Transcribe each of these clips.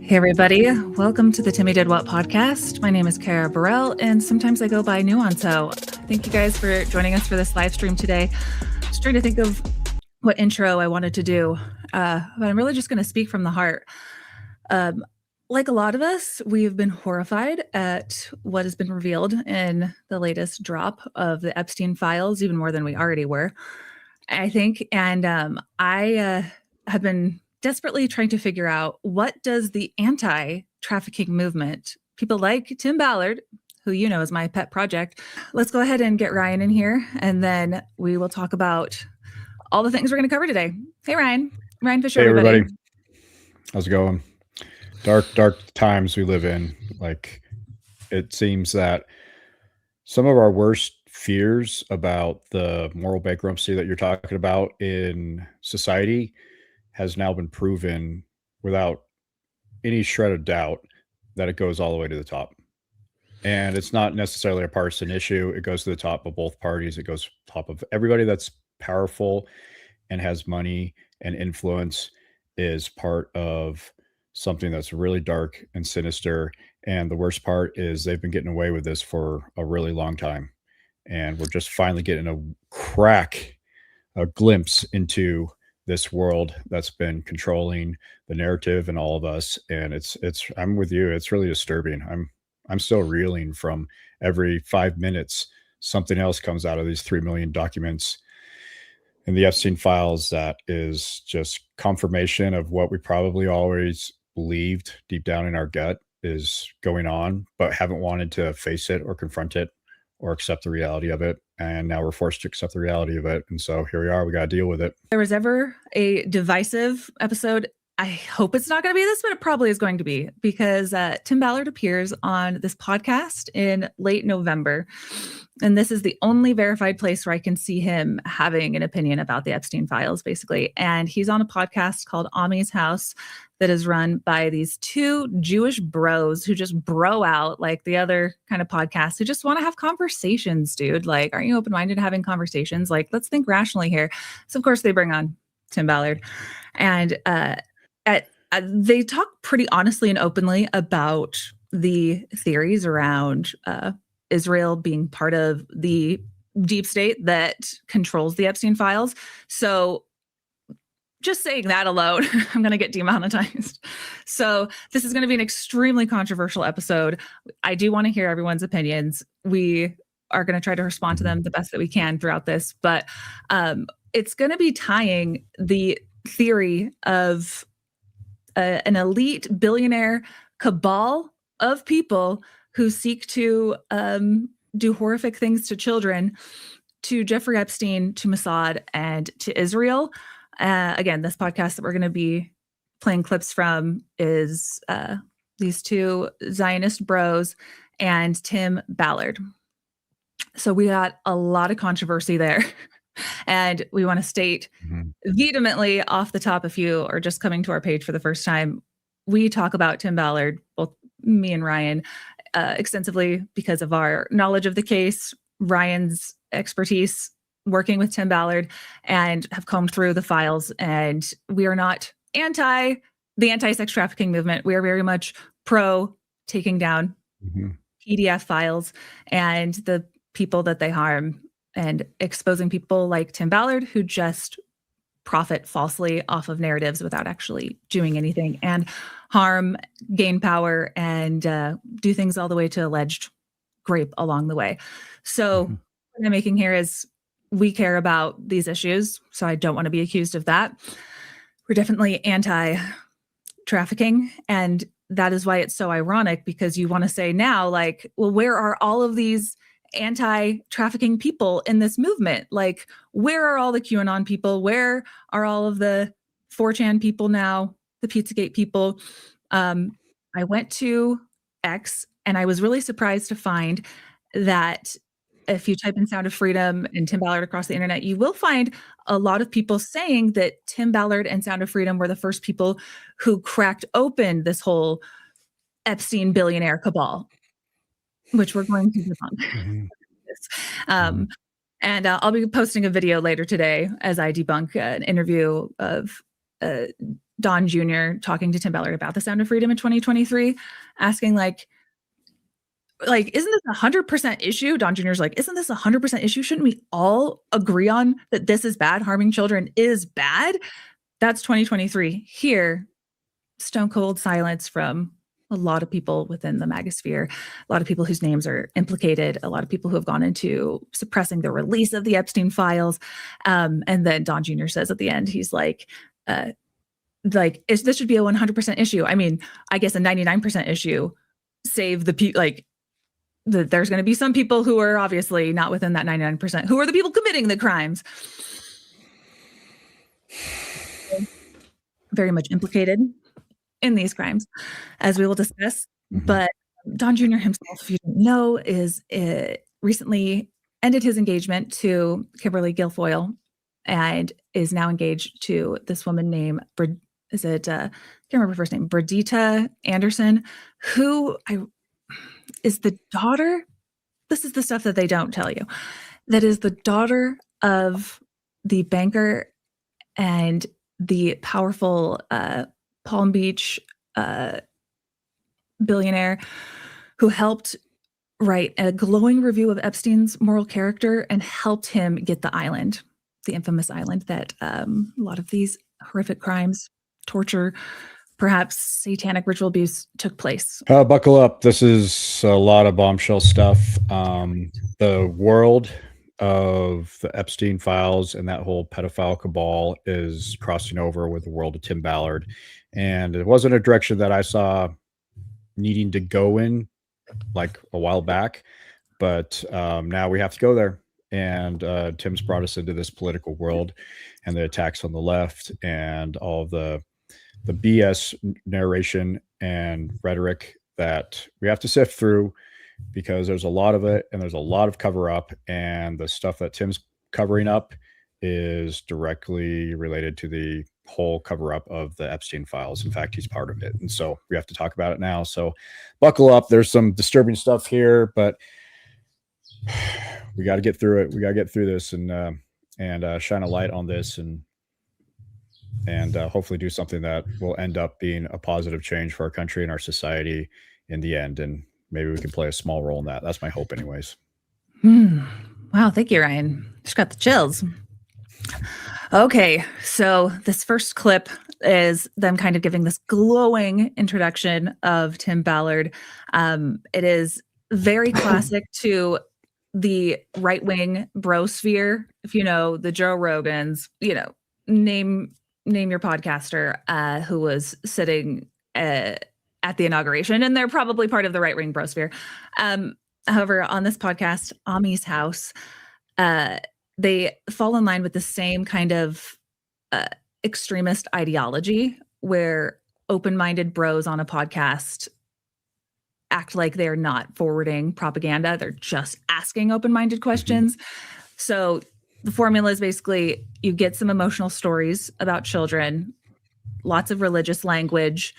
Hey, everybody. Welcome to the Timmy Did What podcast. My name is Kara Burrell, and sometimes I go by nuancehoe. Thank you guys for joining us for this live stream today. Just trying to think of what intro I wanted to do, but I'm really just going to speak from the heart. Like a lot of us, we've been horrified at what has been revealed in the latest drop of the Epstein files, even more than we already were, I think. And I have been desperately trying to figure out, what does the anti-trafficking movement, people like Tim Ballard, who you know is my pet project. Let's go ahead and get Ryan in here, and then we will talk about all the things we're going to cover today. Hey, Ryan. Ryan Fisher, Hey, everybody. How's it going? Dark times we live in. Like, it seems that some of our worst fears about the moral bankruptcy that you're talking about in society has now been proven without any shred of doubt that it goes all the way to the top. And it's not necessarily a partisan issue. It goes to the top of both parties. It goes top of everybody that's powerful and has money and influence is part of something that's really dark and sinister. And the worst part is they've been getting away with this for a really long time. And we're just finally getting a glimpse into this world that's been controlling the narrative and all of us. And I'm with you. It's really disturbing. I'm still reeling from every 5 minutes. Something else comes out of these 3 million documents in the Epstein files that is just confirmation of what we probably always believed deep down in our gut is going on, but haven't wanted to face it or confront it or accept the reality of it. And now we're forced to accept the reality of it. And so here we are. We got to deal with it. If there was ever a divisive episode, I hope it's not going to be this, but it probably is going to be, because Tim Ballard appears on this podcast in late November. And this is the only verified place where I can see him having an opinion about the Epstein files, basically. And he's on a podcast called Ami's House that is run by these two Jewish bros who just bro out like the other kind of podcasts, who just want to have conversations, dude. Like, aren't you open-minded to having conversations? Like, let's think rationally here. So, of course, they bring on Tim Ballard. And they talk pretty honestly and openly about the theories around Israel being part of the deep state that controls the Epstein files. So just saying that alone, I'm going to get demonetized. So this is going to be an extremely controversial episode. I do want to hear everyone's opinions. We are going to try to respond to them the best that we can throughout this, but it's going to be tying the theory of an elite billionaire cabal of people who seek to do horrific things to children, to Jeffrey Epstein, to Mossad, and to Israel. Again, this podcast that we're going to be playing clips from is these two Zionist bros and Tim Ballard. So we got a lot of controversy there. And we want to state vehemently off the top, if you are just coming to our page for the first time, we talk about Tim Ballard, both me and Ryan, extensively because of our knowledge of the case, Ryan's expertise working with Tim Ballard, and have combed through the files. And we are not the anti-sex trafficking movement. We are very much pro taking down PDF files and the people that they harm, and exposing people like Tim Ballard who just profit falsely off of narratives without actually doing anything, and harm, gain power, and do things all the way to alleged rape along the way. So what I'm making here is, we care about these issues, so I don't want to be accused of that. We're definitely anti-trafficking, and that is why it's so ironic, because you want to say now, like, well, where are all of these anti-trafficking people in this movement? Like, where are all the QAnon people? Where are all of the 4chan people now, the Pizzagate people? I went to X, and I was really surprised to find that if you type in Sound of Freedom and Tim Ballard across the internet, you will find a lot of people saying that Tim Ballard and Sound of Freedom were the first people who cracked open this whole Epstein billionaire cabal, which we're going to debunk. And I'll be posting a video later today as I debunk an interview of Don Jr. talking to Tim Ballard about the Sound of Freedom in 2023, asking like, isn't this 100% issue? Don Jr.'s like, isn't this 100% issue? Shouldn't we all agree on that this is bad? Harming children is bad. That's 2023. Here, stone cold silence from a lot of people within the magosphere, a lot of people whose names are implicated, a lot of people who have gone into suppressing the release of the Epstein files. And then Don Jr. says at the end, he's like, this should be a 100% issue. I mean, I guess a 99% issue. Save the people, there's going to be some people who are obviously not within that 99%, who are the people committing the crimes. Very much implicated in these crimes, as we will discuss. Mm-hmm. But Don Jr. himself, if you don't know, is recently ended his engagement to Kimberly Guilfoyle and is now engaged to this woman named, I can't remember her first name, Bridita Anderson, who is the daughter, this is the stuff that they don't tell you, that is the daughter of the banker and the powerful Palm Beach billionaire who helped write a glowing review of Epstein's moral character and helped him get the island, the infamous island that a lot of these horrific crimes, torture, perhaps satanic ritual abuse took place. Buckle up. This is a lot of bombshell stuff. The world of the Epstein files and that whole pedophile cabal is crossing over with the world of Tim Ballard. And it wasn't a direction that I saw needing to go in like a while back, but now we have to go there. And Tim's brought us into this political world and the attacks on the left and all of the BS narration and rhetoric that we have to sift through, because there's a lot of it and there's a lot of cover up, and the stuff that Tim's covering up is directly related to the whole cover up of the Epstein files. In fact, he's part of it. And so we have to talk about it now. So buckle up. There's some disturbing stuff here, but we got to get through it. We got to get through this and shine a light on this and hopefully do something that will end up being a positive change for our country and our society in the end. And maybe we can play a small role in that. That's my hope anyways. Wow. Thank you, Ryan. Just got the chills. Okay. So this first clip is them kind of giving this glowing introduction of Tim Ballard. It is very classic to the right-wing brosphere. If you know the Joe Rogans, name your podcaster who was sitting at the inauguration, and they're probably part of the right-wing brosphere. However, on this podcast, Ami's House, they fall in line with the same kind of extremist ideology where open-minded bros on a podcast act like they're not forwarding propaganda. They're just asking open-minded questions. So the formula is basically you get some emotional stories about children, lots of religious language,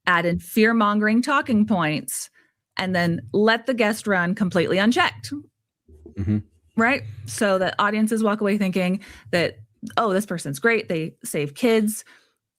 add in fear-mongering talking points, and then let the guest run completely unchecked. Right? So that audiences walk away thinking that, oh, this person's great. They save kids.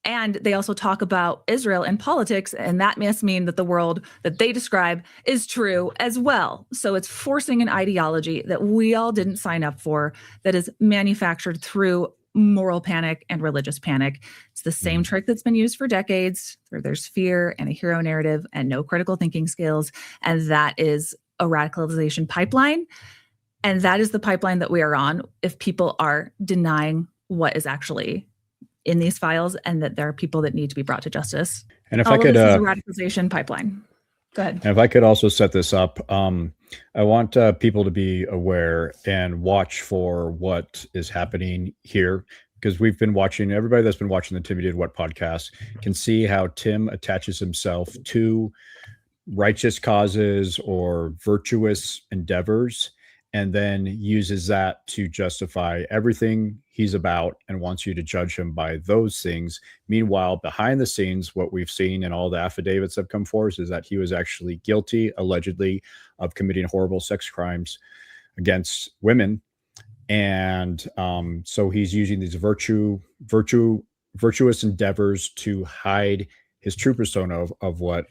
And they also talk about Israel and politics, and that must mean that the world that they describe is true as well. So it's forcing an ideology that we all didn't sign up for, that is manufactured through moral panic and religious panic. It's the same trick that's been used for decades, where there's fear and a hero narrative and no critical thinking skills. And that is a radicalization pipeline. And that is the pipeline that we are on if people are denying what is actually in these files, and that there are people that need to be brought to justice. And if I could, this is a radicalization pipeline. Go ahead. And if I could also set this up, I want people to be aware and watch for what is happening here, because we've been watching, everybody that's been watching the Timmy Did What podcast can see how Tim attaches himself to righteous causes or virtuous endeavors, and then uses that to justify everything he's about and wants you to judge him by those things. Meanwhile, behind the scenes, what we've seen in all the affidavits that have come forth is that he was actually guilty, allegedly, of committing horrible sex crimes against women. And so he's using these virtue virtuous endeavors to hide his true persona of what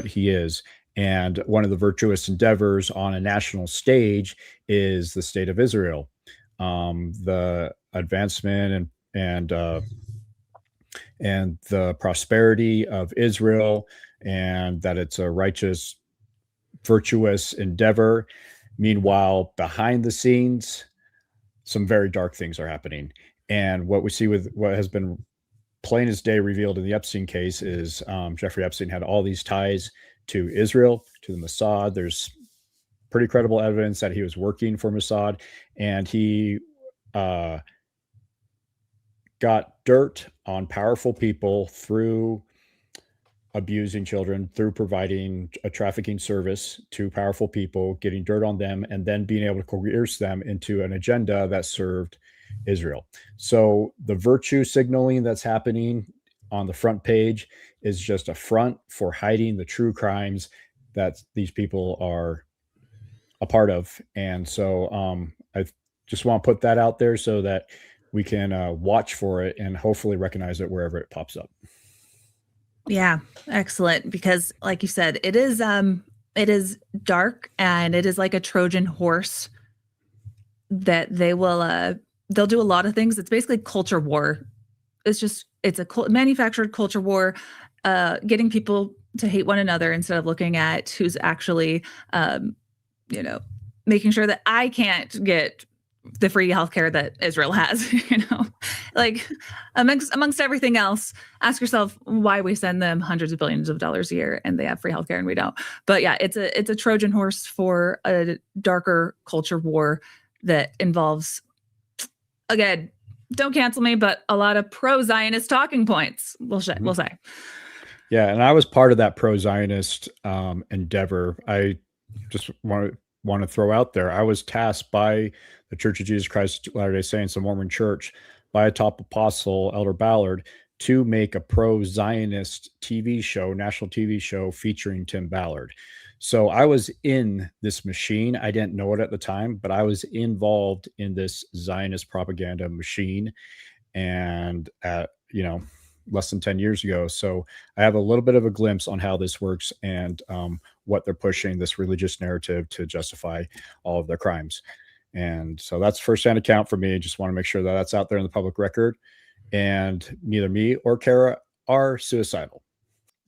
he is. And one of the virtuous endeavors on a national stage is the state of Israel, the advancement and the prosperity of Israel, and that it's a righteous, virtuous endeavor. Meanwhile, behind the scenes, some very dark things are happening. And what we see with what has been plain as day revealed in the Epstein case is Jeffrey Epstein had all these ties to Israel, to the Mossad. There's pretty credible evidence that he was working for Mossad, and he got dirt on powerful people through abusing children, through providing a trafficking service to powerful people, getting dirt on them, and then being able to coerce them into an agenda that served Israel. So the virtue signaling that's happening on the front page is just a front for hiding the true crimes that these people are a part of. And so I just want to put that out there so that we can watch for it and hopefully recognize it wherever it pops up. Yeah, excellent. Because like you said, it is dark, and it is like a Trojan horse that they'll do a lot of things. It's basically culture war. It's a manufactured culture war, getting people to hate one another instead of looking at who's actually, making sure that I can't get the free healthcare that Israel has, like amongst everything else. Ask yourself why we send them hundreds of billions of dollars a year and they have free healthcare and we don't. But yeah, it's a Trojan horse for a darker culture war that involves, again, don't cancel me, but a lot of pro-Zionist talking points, we'll say. Yeah, and I was part of that pro-Zionist endeavor. I just want to throw out there, I was tasked by the Church of Jesus Christ of Latter-day Saints, the Mormon Church, by a top apostle, Elder Ballard, to make a pro-Zionist TV show, national TV show featuring Tim Ballard. So I was in this machine. I didn't know it at the time, but I was involved in this Zionist propaganda machine, and at, less than 10 years ago. So I have a little bit of a glimpse on how this works and what they're pushing, this religious narrative to justify all of their crimes. And so that's firsthand account for me. Just want to make sure that that's out there in the public record. And neither me or Kara are suicidal.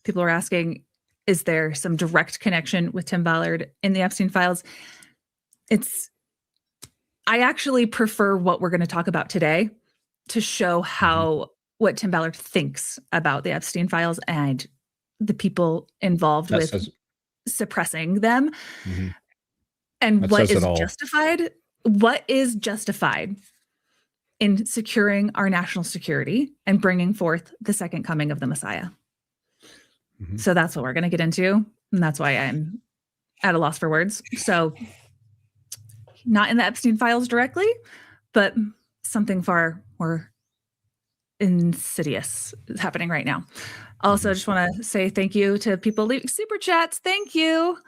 People are asking, is there some direct connection with Tim Ballard in the Epstein files? I actually prefer what we're going to talk about today to show how what Tim Ballard thinks about the Epstein files and the people involved with suppressing them, and what is justified in securing our national security and bringing forth the second coming of the Messiah. So that's what we're going to get into. And that's why I'm at a loss for words. So not in the Epstein files directly, but something far more insidious is happening right now. Also, I just want to say thank you to people leaving super chats. Thank you.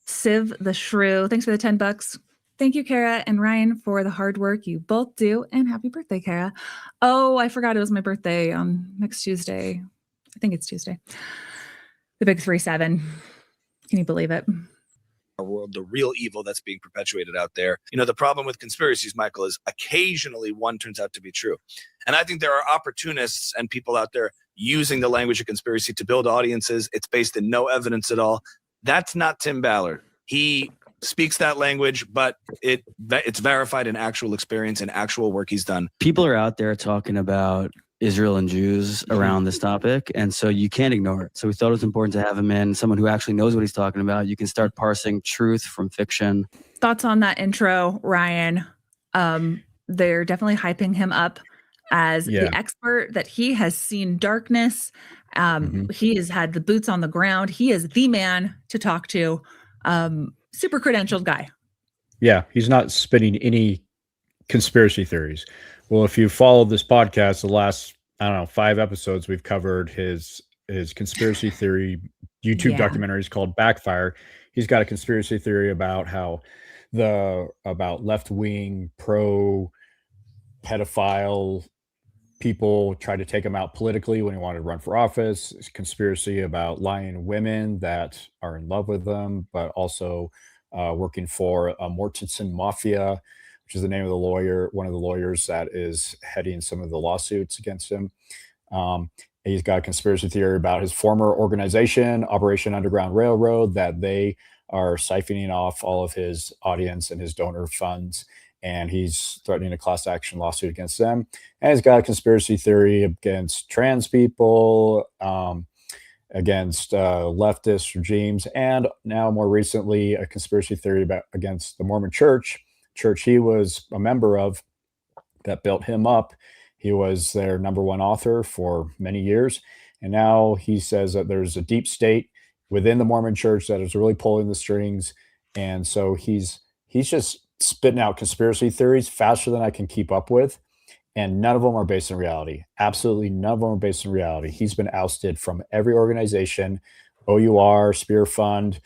Civ the Shrew, thanks for the $10. Thank you, Kara and Ryan, for the hard work you both do. And happy birthday, Kara. Oh, I forgot it was my birthday on next Tuesday. I think it's Tuesday. The big 3-7. Can you believe it? Our world, the real evil that's being perpetuated out there. The problem with conspiracies, Michael, is occasionally one turns out to be true. And I think there are opportunists and people out there using the language of conspiracy to build audiences. It's based in no evidence at all. That's not Tim Ballard. He speaks that language, but it's verified in actual experience and actual work he's done. People are out there talking about Israel and Jews around this topic, and so you can't ignore it. So we thought it was important to have him in, someone who actually knows what he's talking about. You can start parsing truth from fiction. Thoughts on that intro, Ryan? They're definitely hyping him up as the expert, that he has seen darkness. He has had the boots on the ground. He is the man to talk to. Super credentialed guy. Yeah, he's not spinning any conspiracy theories. Well, if you followed this podcast, the last, 5 episodes, we've covered his conspiracy theory YouTube documentaries called Backfire. He's got a conspiracy theory about how about left-wing pro pedophile people tried to take him out politically when he wanted to run for office. It's conspiracy about lying women that are in love with him, but also working for a Mortensen Mafia, which is the name of the lawyer, one of the lawyers that is heading some of the lawsuits against him. He's got a conspiracy theory about his former organization, Operation Underground Railroad, that they are siphoning off all of his audience and his donor funds, and he's threatening a class action lawsuit against them. And he's got a conspiracy theory against trans people, against leftist regimes, and now more recently, a conspiracy theory against the Mormon church he was a member of that built him up. He was their number one author for many years. And now he says that there's a deep state within the Mormon church that is really pulling the strings. And so he's just spitting out conspiracy theories faster than I can keep up with. And none of them are based in reality. Absolutely none of them are based in reality. He's been ousted from every organization, OUR, Spear Fund,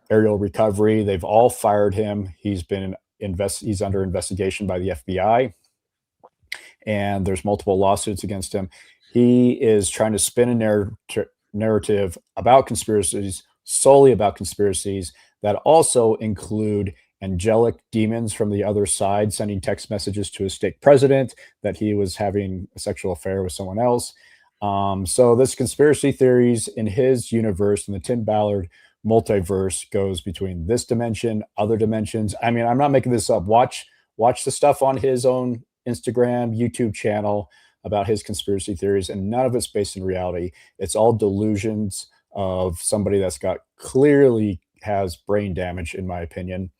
Aerial Recovery. They've all fired him. He's under investigation by the FBI. And there's multiple lawsuits against him. He is trying to spin a narrative about conspiracies, solely about conspiracies, that also include angelic demons from the other side sending text messages to his state president that he was having a sexual affair with someone else. So this conspiracy theories in his universe, in the Tim Ballard multiverse, goes between this dimension, other dimensions. I mean, I'm not making this up. Watch the stuff on his own Instagram, YouTube channel about his conspiracy theories, and none of it's based in reality. It's all delusions of somebody that's clearly has brain damage, in my opinion,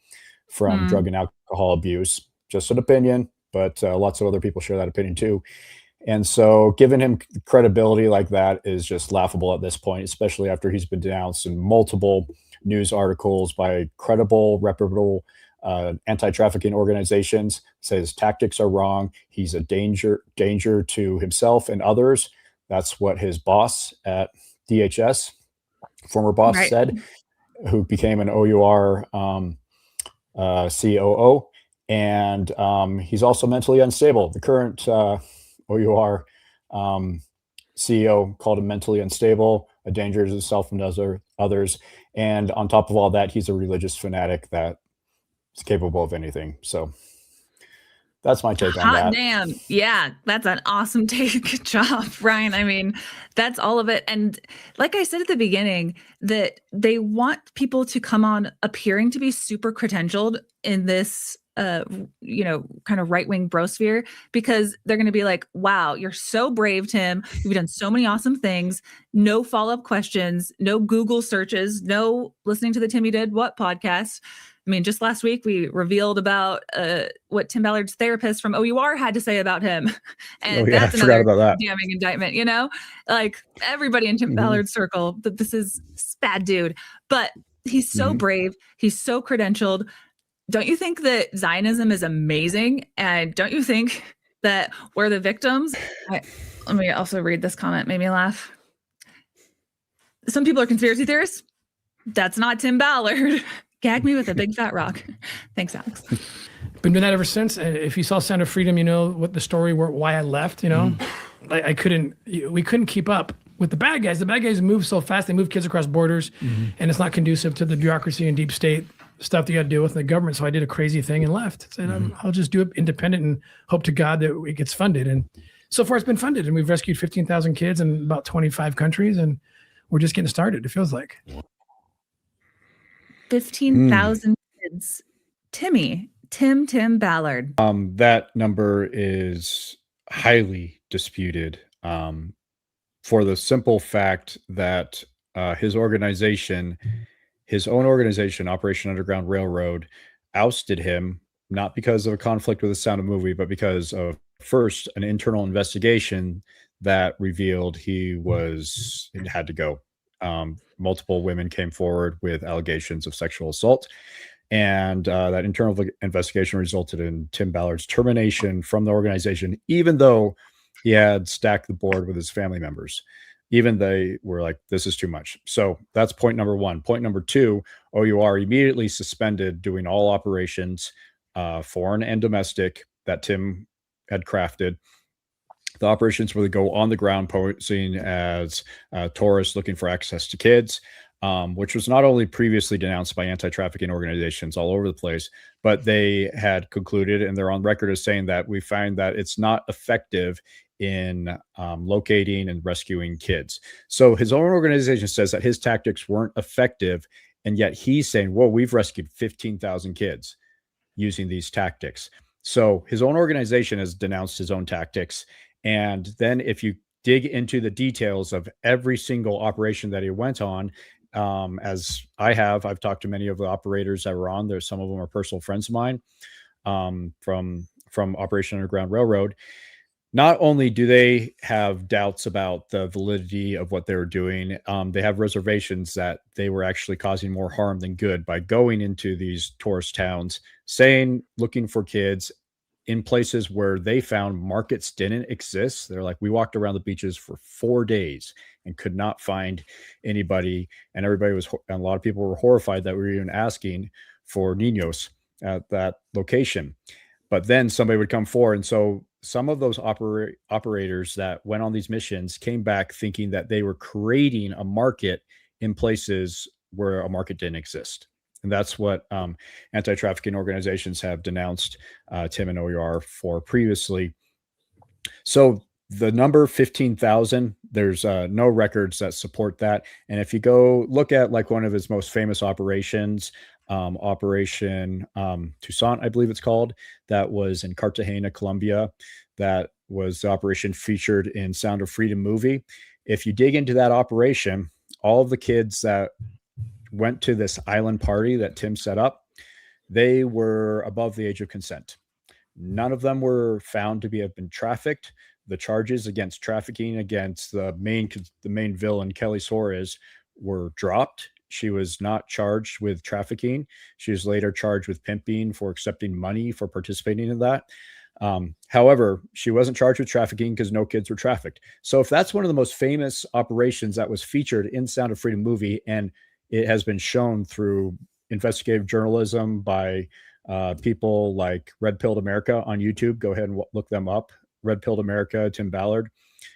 from drug and alcohol abuse. Just an opinion, but lots of other people share that opinion too. And so giving him credibility like that is just laughable at this point, especially after he's been denounced in multiple news articles by credible, reputable anti-trafficking organizations. Say his tactics are wrong. He's a danger to himself and others. That's what his boss at DHS, former boss, said, who became an OUR COO. And he's also mentally unstable. The current OUR CEO called him mentally unstable, a danger to himself and others. And on top of all that, he's a religious fanatic that is capable of anything. So that's my take on that. Hot damn. Yeah, that's an awesome take. Good job, Ryan. I mean, that's all of it. And like I said at the beginning, that they want people to come on appearing to be super credentialed in this kind of right-wing brosphere, because they're going to be like, wow, you're so brave, Tim. You've done so many awesome things. No follow-up questions, no Google searches, no listening to the Timmy Did What podcast. I mean, just last week we revealed about what Tim Ballard's therapist from OUR had to say about him. And that's another damning indictment, like everybody in Tim Ballard's circle, that this is bad dude. But he's so brave. He's so credentialed. Don't you think that Zionism is amazing? And don't you think that we're the victims? Let me also read this comment. Made me laugh. Some people are conspiracy theorists. That's not Tim Ballard. Gag me with a big fat rock. Thanks, Alex. Been doing that ever since. If you saw Sound of Freedom, you know what the story why I left. We couldn't keep up with the bad guys. The bad guys move so fast. They move kids across borders, and it's not conducive to the bureaucracy and deep state stuff that you got to deal with in the government. So I did a crazy thing and left. Said I'll just do it independent and hope to God that it gets funded. And so far it's been funded, and we've rescued 15,000 kids in about 25 countries, and we're just getting started. It feels like 15,000 kids. Tim Ballard. That number is highly disputed, for the simple fact that his own organization, Operation Underground Railroad, ousted him, not because of a conflict with the Sound of Movie, but because of, first, an internal investigation that revealed he had to go. Multiple women came forward with allegations of sexual assault, and that internal investigation resulted in Tim Ballard's termination from the organization, even though he had stacked the board with his family members. Even they were like, this is too much. So that's point number one. Point number two, OUR immediately suspended doing all operations, foreign and domestic, that Tim had crafted. The operations where they go on the ground posing as tourists looking for access to kids, which was not only previously denounced by anti-trafficking organizations all over the place, but they had concluded, and they're on record as saying that we find that it's not effective in locating and rescuing kids. So his own organization says that his tactics weren't effective, and yet he's saying, well, we've rescued 15,000 kids using these tactics. So his own organization has denounced his own tactics. And then if you dig into the details of every single operation that he went on, as I've talked to many of the operators that were on there. Some of them are personal friends of mine from Operation Underground Railroad. Not only do they have doubts about the validity of what they were doing, they have reservations that they were actually causing more harm than good by going into these tourist towns, looking for kids in places where they found markets didn't exist. They're like, we walked around the beaches for 4 days and could not find anybody. And a lot of people were horrified that we were even asking for niños at that location. But then somebody would come forward. And so some of those operators that went on these missions came back thinking that they were creating a market in places where a market didn't exist. And that's what anti-trafficking organizations have denounced Tim and OUR for previously. So the number 15,000, there's no records that support that. And if you go look at like one of his most famous operations, Operation Toussaint, I believe it's called, that was in Cartagena, Colombia. That was the operation featured in Sound of Freedom movie. If you dig into that operation, all of the kids that went to this island party that Tim set up, they were above the age of consent. None of them were found to have been trafficked. The charges against trafficking against the main villain, Kelly Suarez, were dropped. She was not charged with trafficking. She was later charged with pimping for accepting money for participating in that. However, she wasn't charged with trafficking because no kids were trafficked. So if that's one of the most famous operations that was featured in Sound of Freedom movie, and it has been shown through investigative journalism by people like Red Pilled America on YouTube. Go ahead and look them up. Red Pilled America, Tim Ballard,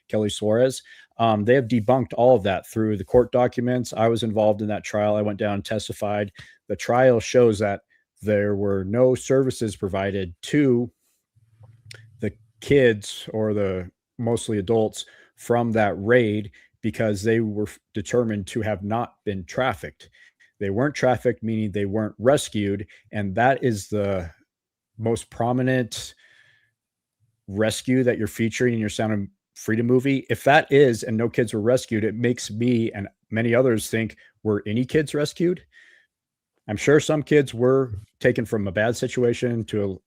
Kelly Suarez. They have debunked all of that through the court documents. I was involved in that trial. I went down and testified. The trial shows that there were no services provided to the kids or the mostly adults from that raid because they were determined to have not been trafficked. They weren't trafficked, meaning they weren't rescued. And that is the most prominent rescue that you're featuring in your Sound of Freedom movie. If that is, and no kids were rescued, it makes me and many others think, were any kids rescued? I'm sure some kids were taken from a bad situation to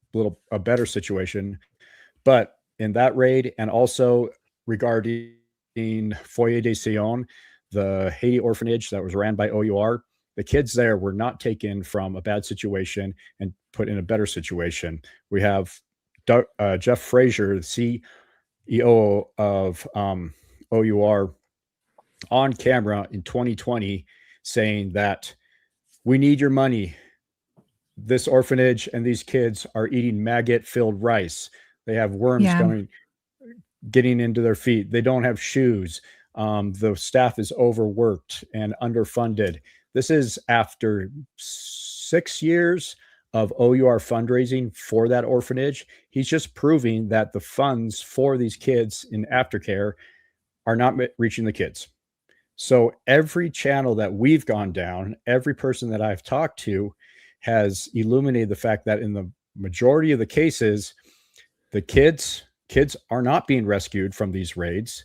a better situation. But in that raid, and also regarding Foyer de Sion, the Haiti orphanage that was ran by OUR, the kids there were not taken from a bad situation and put in a better situation. We have Jeff Frazier, the CEO of OUR, on camera in 2020 saying that we need your money. This orphanage and these kids are eating maggot-filled rice. They have worms getting into their feet. They don't have shoes. The staff is overworked and underfunded. This is after 6 years of OUR fundraising for that orphanage. He's just proving that the funds for these kids in aftercare are not reaching the kids. So every channel that we've gone down, every person that I've talked to has illuminated the fact that in the majority of the cases, the kids are not being rescued from these raids.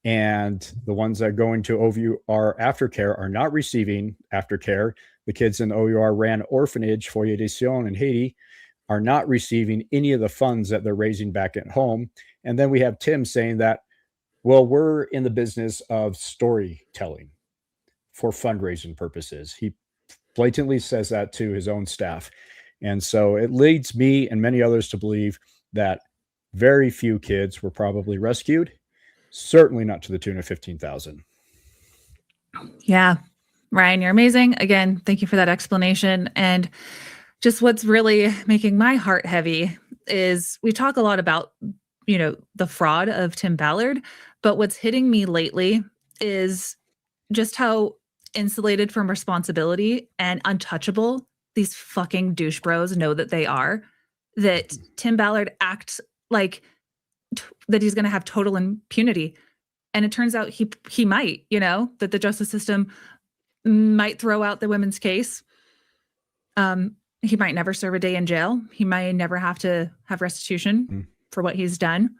And the ones that go into OUR aftercare are not receiving aftercare. The kids in OUR ran orphanage, Foyer de Sion in Haiti, are not receiving any of the funds that they're raising back at home. And then we have Tim saying that, well, we're in the business of storytelling for fundraising purposes. He blatantly says that to his own staff. And so it leads me and many others to believe that very few kids were probably rescued, certainly not to the tune of 15,000. Yeah. Ryan, you're amazing. Again, thank you for that explanation. And just what's really making my heart heavy is we talk a lot about the fraud of Tim Ballard. But what's hitting me lately is just how insulated from responsibility and untouchable these fucking douche bros know that they are. That Tim Ballard acts like that he's going to have total impunity. And it turns out he might, that the justice system might throw out the women's case. He might never serve a day in jail. He might never have to have restitution for what he's done.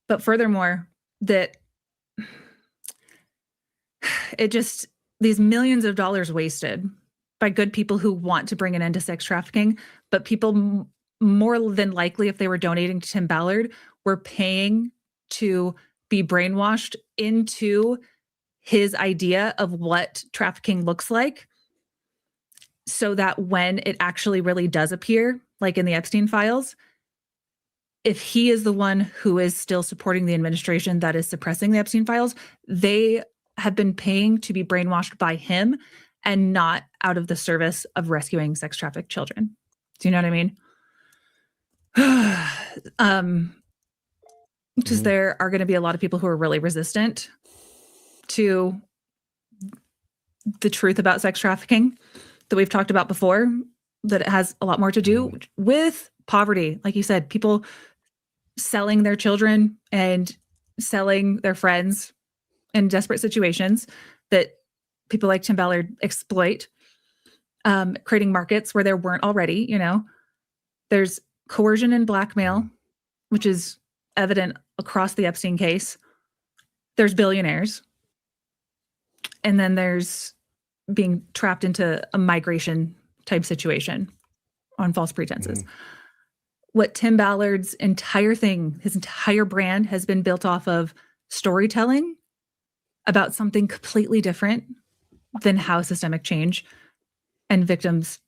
But furthermore, that these millions of dollars wasted by good people who want to bring an end to sex trafficking, but people more than likely, if they were donating to Tim Ballard, were paying to be brainwashed into his idea of what trafficking looks like, so that when it actually really does appear, like in the Epstein files, if he is the one who is still supporting the administration that is suppressing the Epstein files, they have been paying to be brainwashed by him and not out of the service of rescuing sex trafficked children. Do you know what I mean? Because there are going to be a lot of people who are really resistant to the truth about sex trafficking that we've talked about before, that it has a lot more to do with poverty. Like you said, people selling their children and selling their friends in desperate situations that people like Tim Ballard exploit, creating markets where there weren't already, There's coercion and blackmail, which is evident across the Epstein case. There's billionaires. And then there's being trapped into a migration type situation on false pretenses. What Tim Ballard's entire thing, his entire brand has been built off of storytelling about something completely different than how systemic change and victims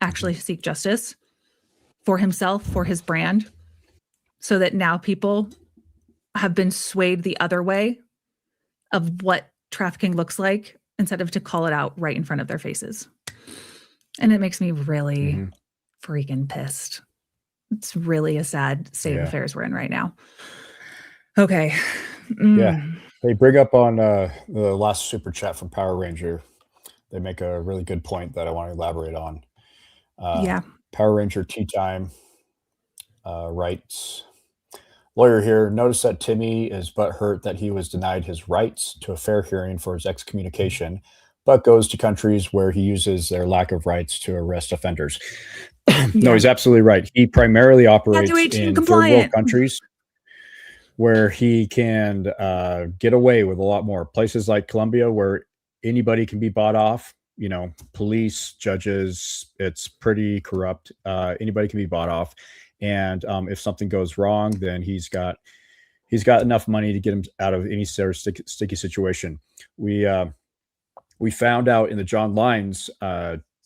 actually seek justice for himself, for his brand, so that now people have been swayed the other way of what trafficking looks like instead of to call it out right in front of their faces. And it makes me really freaking pissed. It's really a sad state of affairs we're in right now. Okay. Yeah. They bring up on the last super chat from Power Ranger. They make a really good point that I want to elaborate on. Power Ranger Tea Time writes, lawyer here, notice that Timmy is butthurt that he was denied his rights to a fair hearing for his excommunication, but goes to countries where he uses their lack of rights to arrest offenders. No, he's absolutely right. He primarily operates in third world countries where he can get away with a lot more. Places like Colombia, where anybody can be bought off, police, judges, it's pretty corrupt. Anybody can be bought off. And if something goes wrong, then he's got enough money to get him out of any sort of sticky situation. We found out in the John Lyons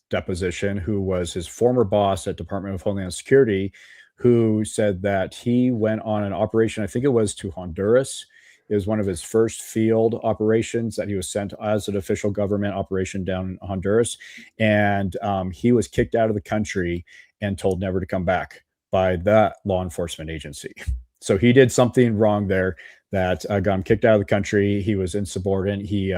deposition, who was his former boss at Department of Homeland Security, who said that he went on an operation, I think it was to Honduras. It was one of his first field operations that he was sent as an official government operation down in Honduras. And he was kicked out of the country and told never to come back by that law enforcement agency. So he did something wrong there that got him kicked out of the country. He was insubordinate. He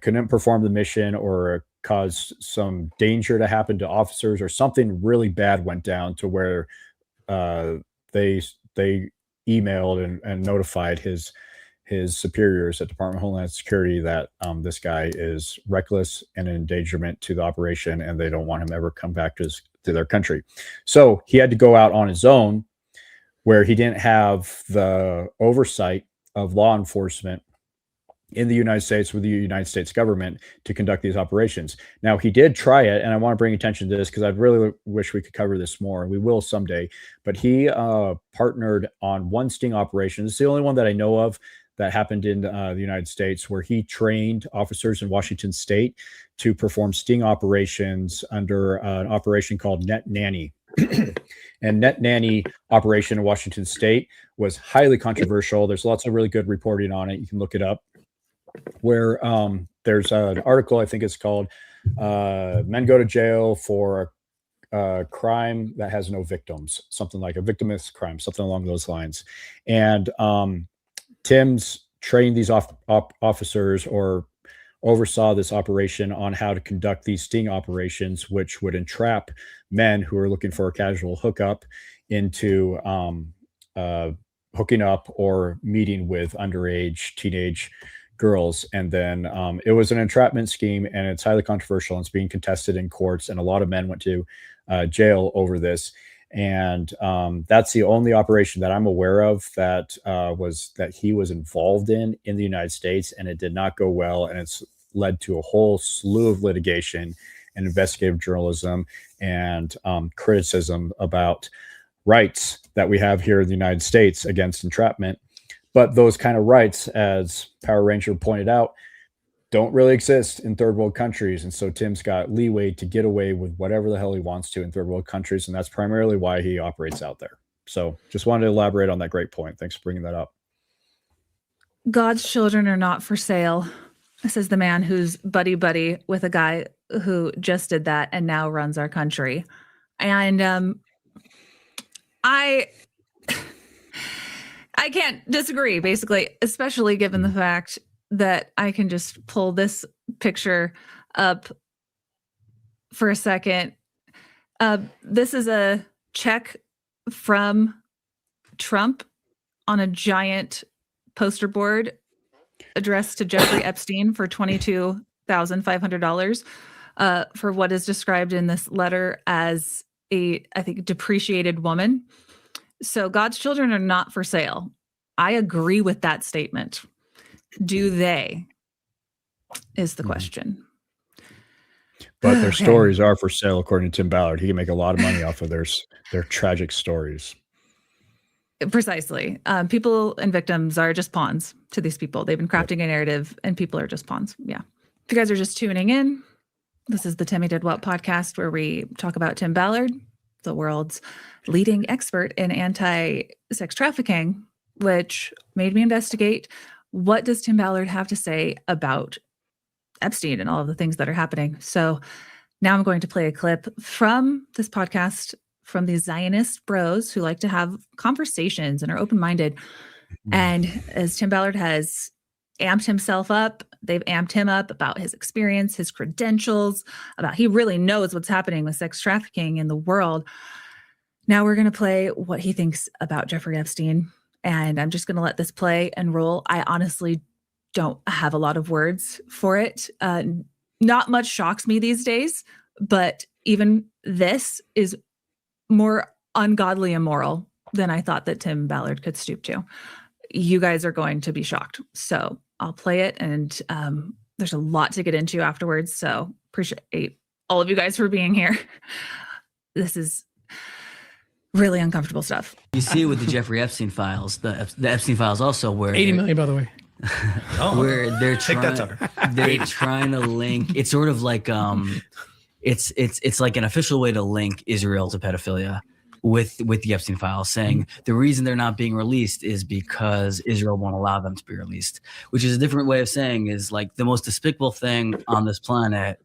couldn't perform the mission or caused some danger to happen to officers, or something really bad went down to where they emailed and notified his superiors at Department of Homeland Security that this guy is reckless and an endangerment to the operation, and they don't want him ever come back to their country. So he had to go out on his own, where he didn't have the oversight of law enforcement in the United States with the United States government to conduct these operations. Now, he did try it, and I want to bring attention to this because I really wish we could cover this more, and we will someday. But he partnered on one sting operation. It's the only one that I know of that happened in the United States, where he trained officers in Washington State to perform sting operations under an operation called Net Nanny. And Net Nanny operation in Washington State was highly controversial. There's lots of really good reporting on it. You can look it up. Where there's an article, I think it's called Men Go to Jail for crime that has no victims, something like a victimless crime, something along those lines. And Tim's trained these officers or oversaw this operation on how to conduct these sting operations, which would entrap men who are looking for a casual hookup into hooking up or meeting with underage teenage girls. And then it was an entrapment scheme, and it's highly controversial, and it's being contested in courts, and a lot of men went to jail over this. And that's the only operation that I'm aware of that he was involved in the United States, and it did not go well, and it's led to a whole slew of litigation and investigative journalism and criticism about rights that we have here in the United States against entrapment. But those kind of rights, as Power Ranger pointed out, don't really exist in third world countries. And so Tim's got leeway to get away with whatever the hell he wants to in third world countries. And that's primarily why he operates out there. So just wanted to elaborate on that great point. Thanks for bringing that up. God's children are not for sale, says the man who's buddy with a guy who just did that and now runs our country. And I can't disagree, basically, especially given the fact that I can just pull this picture up for a second. This is a check from Trump on a giant poster board addressed to Jeffrey Epstein for $22,500 for what is described in this letter as I think, depreciated woman. So God's children are not for sale. I agree with that statement. Do they? Is the question. But their stories are for sale, according to Tim Ballard. He can make a lot of money off of their tragic stories. Precisely. People and victims are just pawns to these people. They've been crafting a narrative, and people are just pawns. Yeah. If you guys are just tuning in, this is the Timmy Did What podcast, where we talk about Tim Ballard, the world's leading expert in anti-sex trafficking, which made me investigate, what does Tim Ballard have to say about Epstein and all of the things that are happening. So now I'm going to play a clip from this podcast from these Zionist bros who like to have conversations and are open-minded. And as Tim Ballard has amped himself up, they've amped him up about his experience, his credentials, about he really knows what's happening with sex trafficking in the world. Now we're going to play what he thinks about Jeffrey Epstein. And I'm just going to let this play and roll. I honestly don't have a lot of words for it. Not much shocks me these days, but even this is more ungodly immoral than I thought that Tim Ballard could stoop to. You guys are going to be shocked. So I'll play it, and there's a lot to get into afterwards. So appreciate all of you guys for being here. This is really uncomfortable stuff. You see it with the Jeffrey Epstein files, the Epstein files also, where 80 million, by the way. Where they're Take that, Tucker. they're trying to link. It's sort of like it's like an official way to link Israel to pedophilia with the Epstein files, saying the reason they're not being released is because Israel won't allow them to be released, which is a different way of saying is like the most despicable thing on this planet.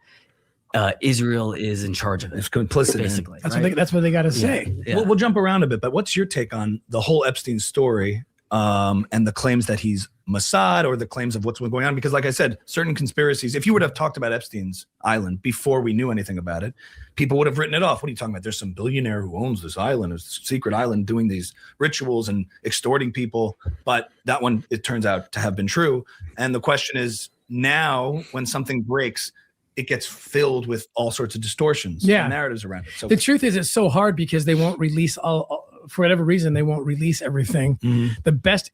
Israel is in charge of it. It's complicit, basically. That's what they got to say. Yeah. We'll jump around a bit, but what's your take on the whole Epstein story and the claims that he's Mossad, or the claims of what's been going on? Because like I said, certain conspiracies, if you would have talked about Epstein's island before we knew anything about it, people would have written it off. What are you talking about? There's some billionaire who owns this island, this secret island, doing these rituals and extorting people. But that one, it turns out to have been true. And the question is, now when something breaks, it gets filled with all sorts of distortions and narratives around it. So the truth is, it's so hard because they won't release for whatever reason, they won't release everything. The best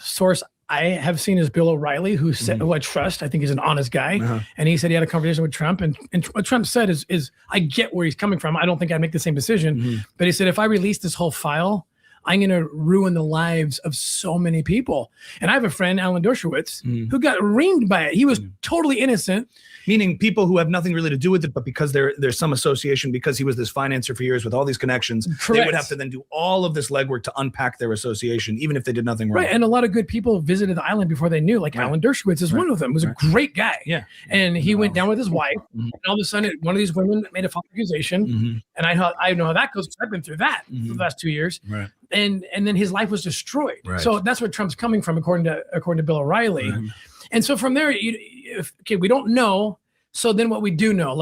source I have seen is Bill O'Reilly, who said, who I trust. I think he's an honest guy. And he said he had a conversation with Trump. And what Trump said is I get where he's coming from. I don't think I'd make the same decision. But he said, if I release this whole file, I'm going to ruin the lives of so many people. And I have a friend, Alan Dershowitz, who got reamed by it. He was totally innocent. Meaning people who have nothing really to do with it, but because there's some association, because he was this financer for years with all these connections, they would have to then do all of this legwork to unpack their association, even if they did nothing wrong. Right. And a lot of good people visited the island before they knew, like Alan Dershowitz is one of them, was a great guy. Yeah. And he went down with his wife, and all of a sudden one of these women made a false accusation. And I know how that goes, because I've been through that for the last 2 years. Right. And then his life was destroyed. Right. So that's where Trump's coming from, according to Bill O'Reilly. Right. And so from there, we don't know. So then what we do know,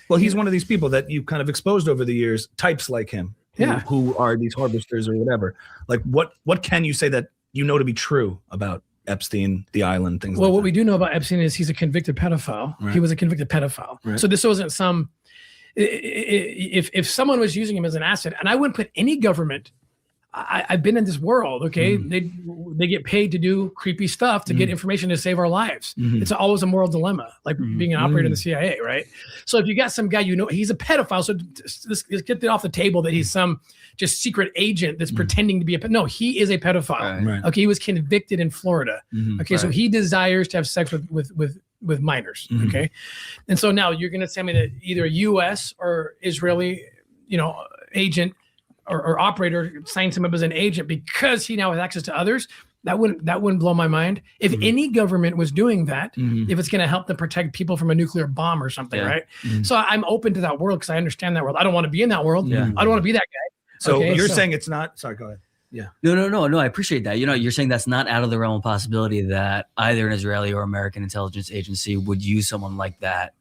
well, he's one of these people that you've kind of exposed over the years, types like him, who are these harvesters or whatever. Like what can you say that you know to be true about Epstein, the island, things well, like that? what we do know about Epstein is he's a convicted pedophile. Right. He was a convicted pedophile. Right. So this wasn't if someone was using him as an asset, and I wouldn't put any government, I've been in this world, okay? They get paid to do creepy stuff to get information to save our lives. It's always a moral dilemma, like being an operator in the CIA, right? So if you got some guy, he's a pedophile, so let's get it off the table that he's some just secret agent that's pretending to be no, he is a pedophile. Right. Okay, he was convicted in Florida. Okay, so he desires to have sex with minors. Okay, and so now you're going to tell me that either a U.S. or Israeli, agent or operator signs him up as an agent because he now has access to others. That wouldn't blow my mind. If any government was doing that, if it's going to help them protect people from a nuclear bomb or something, right? So I'm open to that world because I understand that world. I don't want to be in that world. I don't want to be that guy. So you're saying it's not. Sorry, go ahead. Yeah. No. I appreciate that. You're saying that's not out of the realm of possibility that either an Israeli or American intelligence agency would use someone like that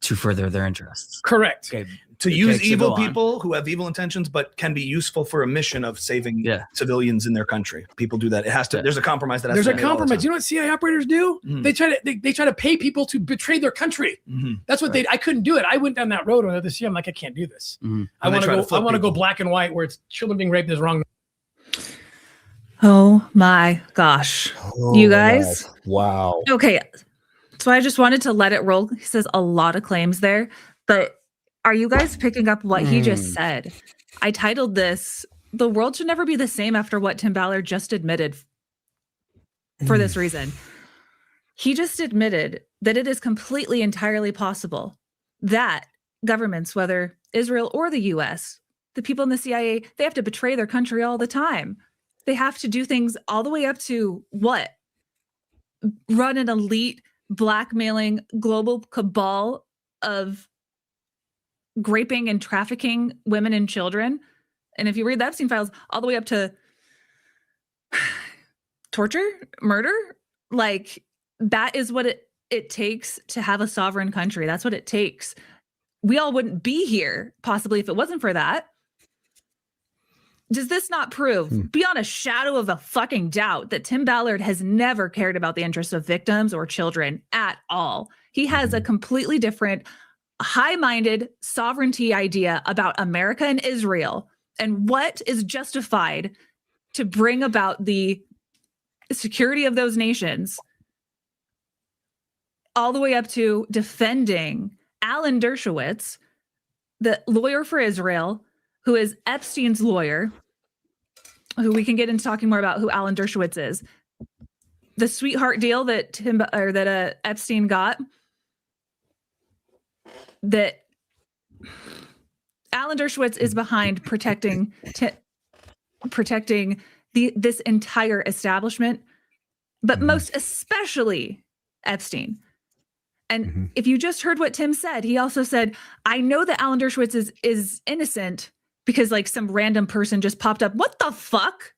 to further their interests. Correct. Okay. To use evil people who have evil intentions, but can be useful for a mission of saving civilians in their country. People do that. It has to. There's a compromise that has there's to be a compromise. You know what CIA operators do? They try to pay people to betray their country. That's what I couldn't do it. I went down that road this year. I'm like, I can't do this. I want to go black and white where it's children being raped is wrong. Oh my gosh. You guys. Wow. Okay. So I just wanted to let it roll. He says a lot of claims there, but are you guys picking up what he just said? I titled this, "The World Should Never Be the Same After What Tim Ballard Just Admitted," for this reason. He just admitted that it is completely, entirely possible that governments, whether Israel or the US, the people in the CIA, they have to betray their country all the time. They have to do things all the way up to what? Run an elite, blackmailing global cabal of raping and trafficking women and children. And if you read the Epstein files, all the way up to torture, murder, that is what it takes to have a sovereign country. That's what it takes. We all wouldn't be here, possibly, if it wasn't for that. Does this not prove, beyond a shadow of a fucking doubt, that Tim Ballard has never cared about the interests of victims or children at all? He has a completely different, high-minded sovereignty idea about America and Israel and what is justified to bring about the security of those nations, all the way up to defending Alan Dershowitz, the lawyer for Israel, who is Epstein's lawyer, who we can get into talking more about who Alan Dershowitz is. The sweetheart deal that Epstein got, that Alan Dershowitz is behind protecting this entire establishment, but most especially Epstein. And if you just heard what Tim said, he also said, I know that Alan Dershowitz is innocent because some random person just popped up. What the fuck?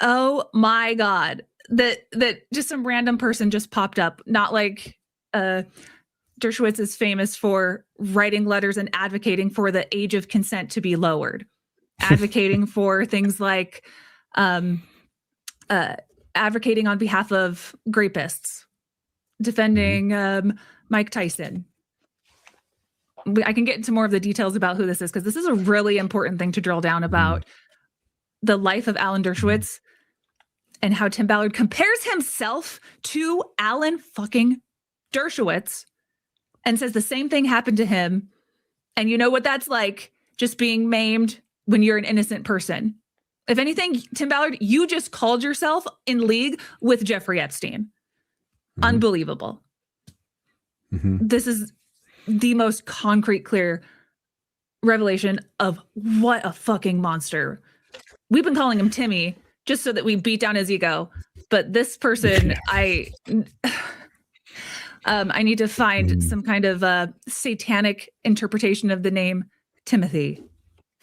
Oh my God. That just some random person just popped up. Not Dershowitz is famous for writing letters and advocating for the age of consent to be lowered, advocating for things like advocating on behalf of rapists, defending Mike Tyson. I can get into more of the details about who this is because this is a really important thing to drill down about the life of Alan Dershowitz and how Tim Ballard compares himself to Alan fucking Dershowitz and says the same thing happened to him. And you know what that's like, just being maimed when you're an innocent person. If anything, Tim Ballard, you just called yourself in league with Jeffrey Epstein. Mhm. Unbelievable. Mhm. This is the most concrete, clear revelation of what a fucking monster. We've been calling him Timmy just so that we beat down his ego. But this person, I need to find some kind of satanic interpretation of the name Timothy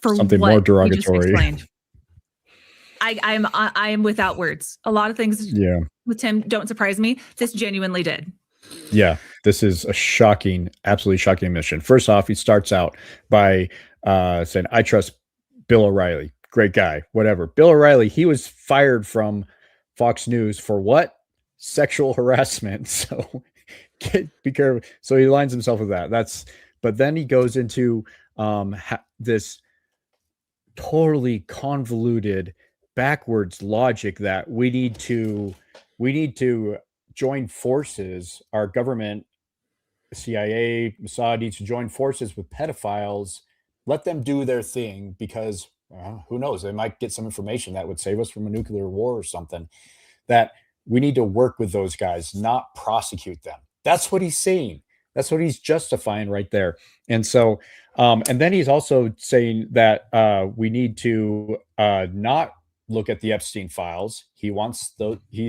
for Something what more you just derogatory. explained. I am without words. A lot of things Yeah. with Tim don't surprise me. This genuinely did. Yeah, this is a shocking, absolutely shocking admission. First off, he starts out by saying, I trust Bill O'Reilly. Great guy, whatever. Bill O'Reilly, he was fired from Fox News for what? Sexual harassment. So be careful. So he lines himself with that. But then he goes into this totally convoluted, backwards logic that we need to join forces. Our government, CIA, Mossad needs to join forces with pedophiles, let them do their thing, because who knows, they might get some information that would save us from a nuclear war or something. That we need to work with those guys, not prosecute them. That's what he's saying. That's what he's justifying right there. And so, and then he's also saying that we need to not look at the Epstein files. He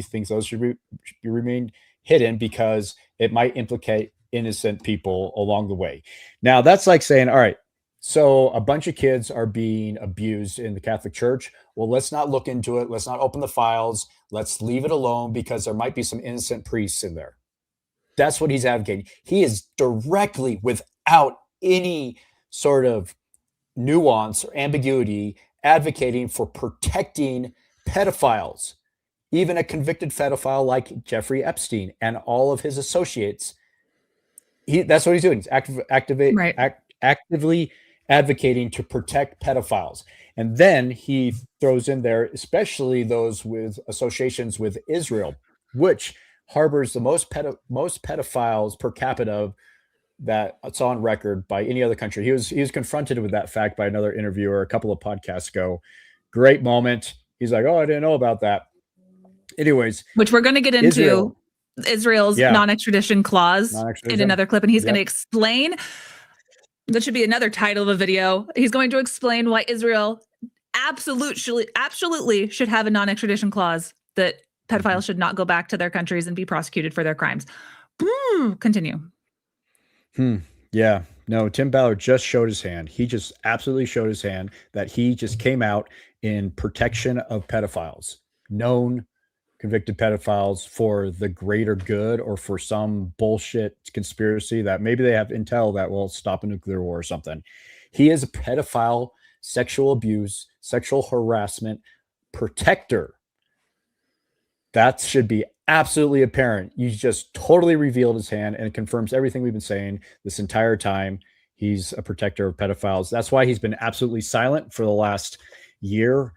thinks those should remain hidden because it might implicate innocent people along the way. Now, that's like saying, all right, so a bunch of kids are being abused in the Catholic Church. Well, let's not look into it. Let's not open the files. Let's leave it alone because there might be some innocent priests in there. That's what he's advocating. He is directly, without any sort of nuance or ambiguity, advocating for protecting pedophiles, even a convicted pedophile like Jeffrey Epstein and all of his associates. That's what he's doing. He's actively advocating to protect pedophiles. And then he throws in there, especially those with associations with Israel, which harbors the most pedophiles per capita that it's on record by any other country. He was confronted with that fact by another interviewer a couple of podcasts ago. Great moment. He's like, oh, I didn't know about that. Anyways, which we're going to get into Israel's non-extradition clause in another clip, and he's going to explain. That should be another title of a video. He's going to explain why Israel absolutely should have a non-extradition clause, that pedophiles should not go back to their countries and be prosecuted for their crimes. Continue. Yeah. No, Tim Ballard just showed his hand. He just absolutely showed his hand that he just came out in protection of pedophiles, known convicted pedophiles, for the greater good or for some bullshit conspiracy that maybe they have intel that will stop a nuclear war or something. He is a pedophile, sexual abuse, sexual harassment protector. That should be absolutely apparent. You just totally revealed his hand, and it confirms everything we've been saying this entire time. He's a protector of pedophiles. That's why he's been absolutely silent for the last year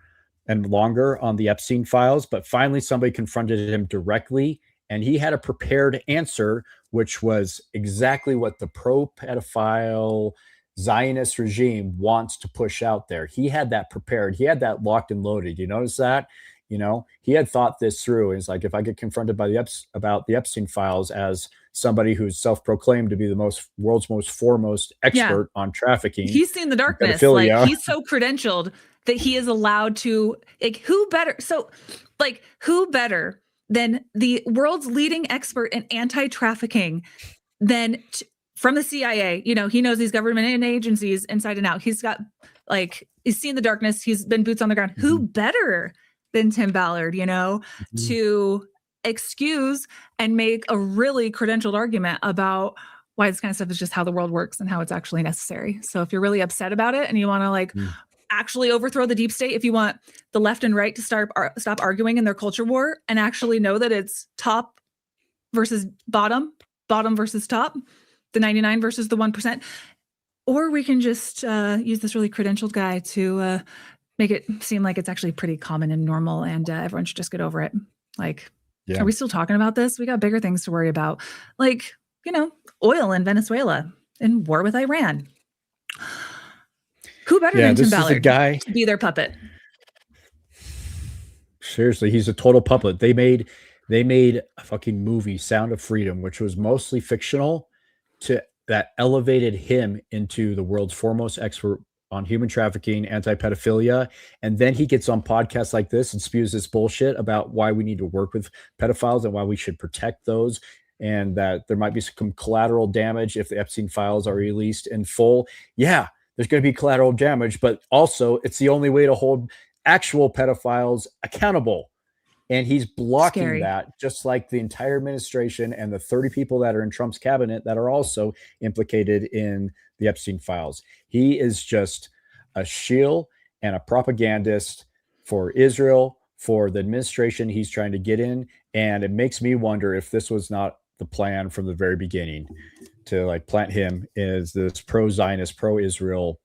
and longer on the Epstein files. But finally, somebody confronted him directly, and he had a prepared answer, which was exactly what the pro-pedophile Zionist regime wants to push out there. He had that prepared. He had that locked and loaded. You notice that? You know, he had thought this through. And it's like, if I get confronted by about the Epstein files as somebody who's self-proclaimed to be the world's most foremost expert on trafficking, he's seen the darkness. Like, he's so credentialed that he is allowed to. Like, who better than the world's leading expert in anti-trafficking than from the CIA? You know, he knows these government agencies inside and out. He's got, like, he's seen the darkness. He's been boots on the ground. Mm-hmm. Who better than Tim Ballard, you know, to excuse and make a really credentialed argument about why this kind of stuff is just how the world works and how it's actually necessary. So if you're really upset about it and you want to actually overthrow the deep state, if you want the left and right to stop arguing in their culture war and actually know that it's top versus bottom versus top, the 99 versus the 1%, or we can just use this really credentialed guy to make it seem like it's actually pretty common and normal, and everyone should just get over it. Like, are we still talking about this? We got bigger things to worry about. Like, you know, oil in Venezuela and war with Iran. Who better than Tim Ballard to be their puppet? Seriously, he's a total puppet. They made a fucking movie, Sound of Freedom, which was mostly fictional, that elevated him into the world's foremost expert on human trafficking, anti-pedophilia, and then he gets on podcasts like this and spews this bullshit about why we need to work with pedophiles and why we should protect those, and that there might be some collateral damage if the Epstein files are released in full. Yeah, there's going to be collateral damage, but also it's the only way to hold actual pedophiles accountable. And he's blocking that, just like the entire administration and the 30 people that are in Trump's cabinet that are also implicated in the Epstein files. He is just a shill and a propagandist for Israel, for the administration he's trying to get in. And it makes me wonder if this was not the plan from the very beginning, to like plant him as this pro-Zionist, pro-Israel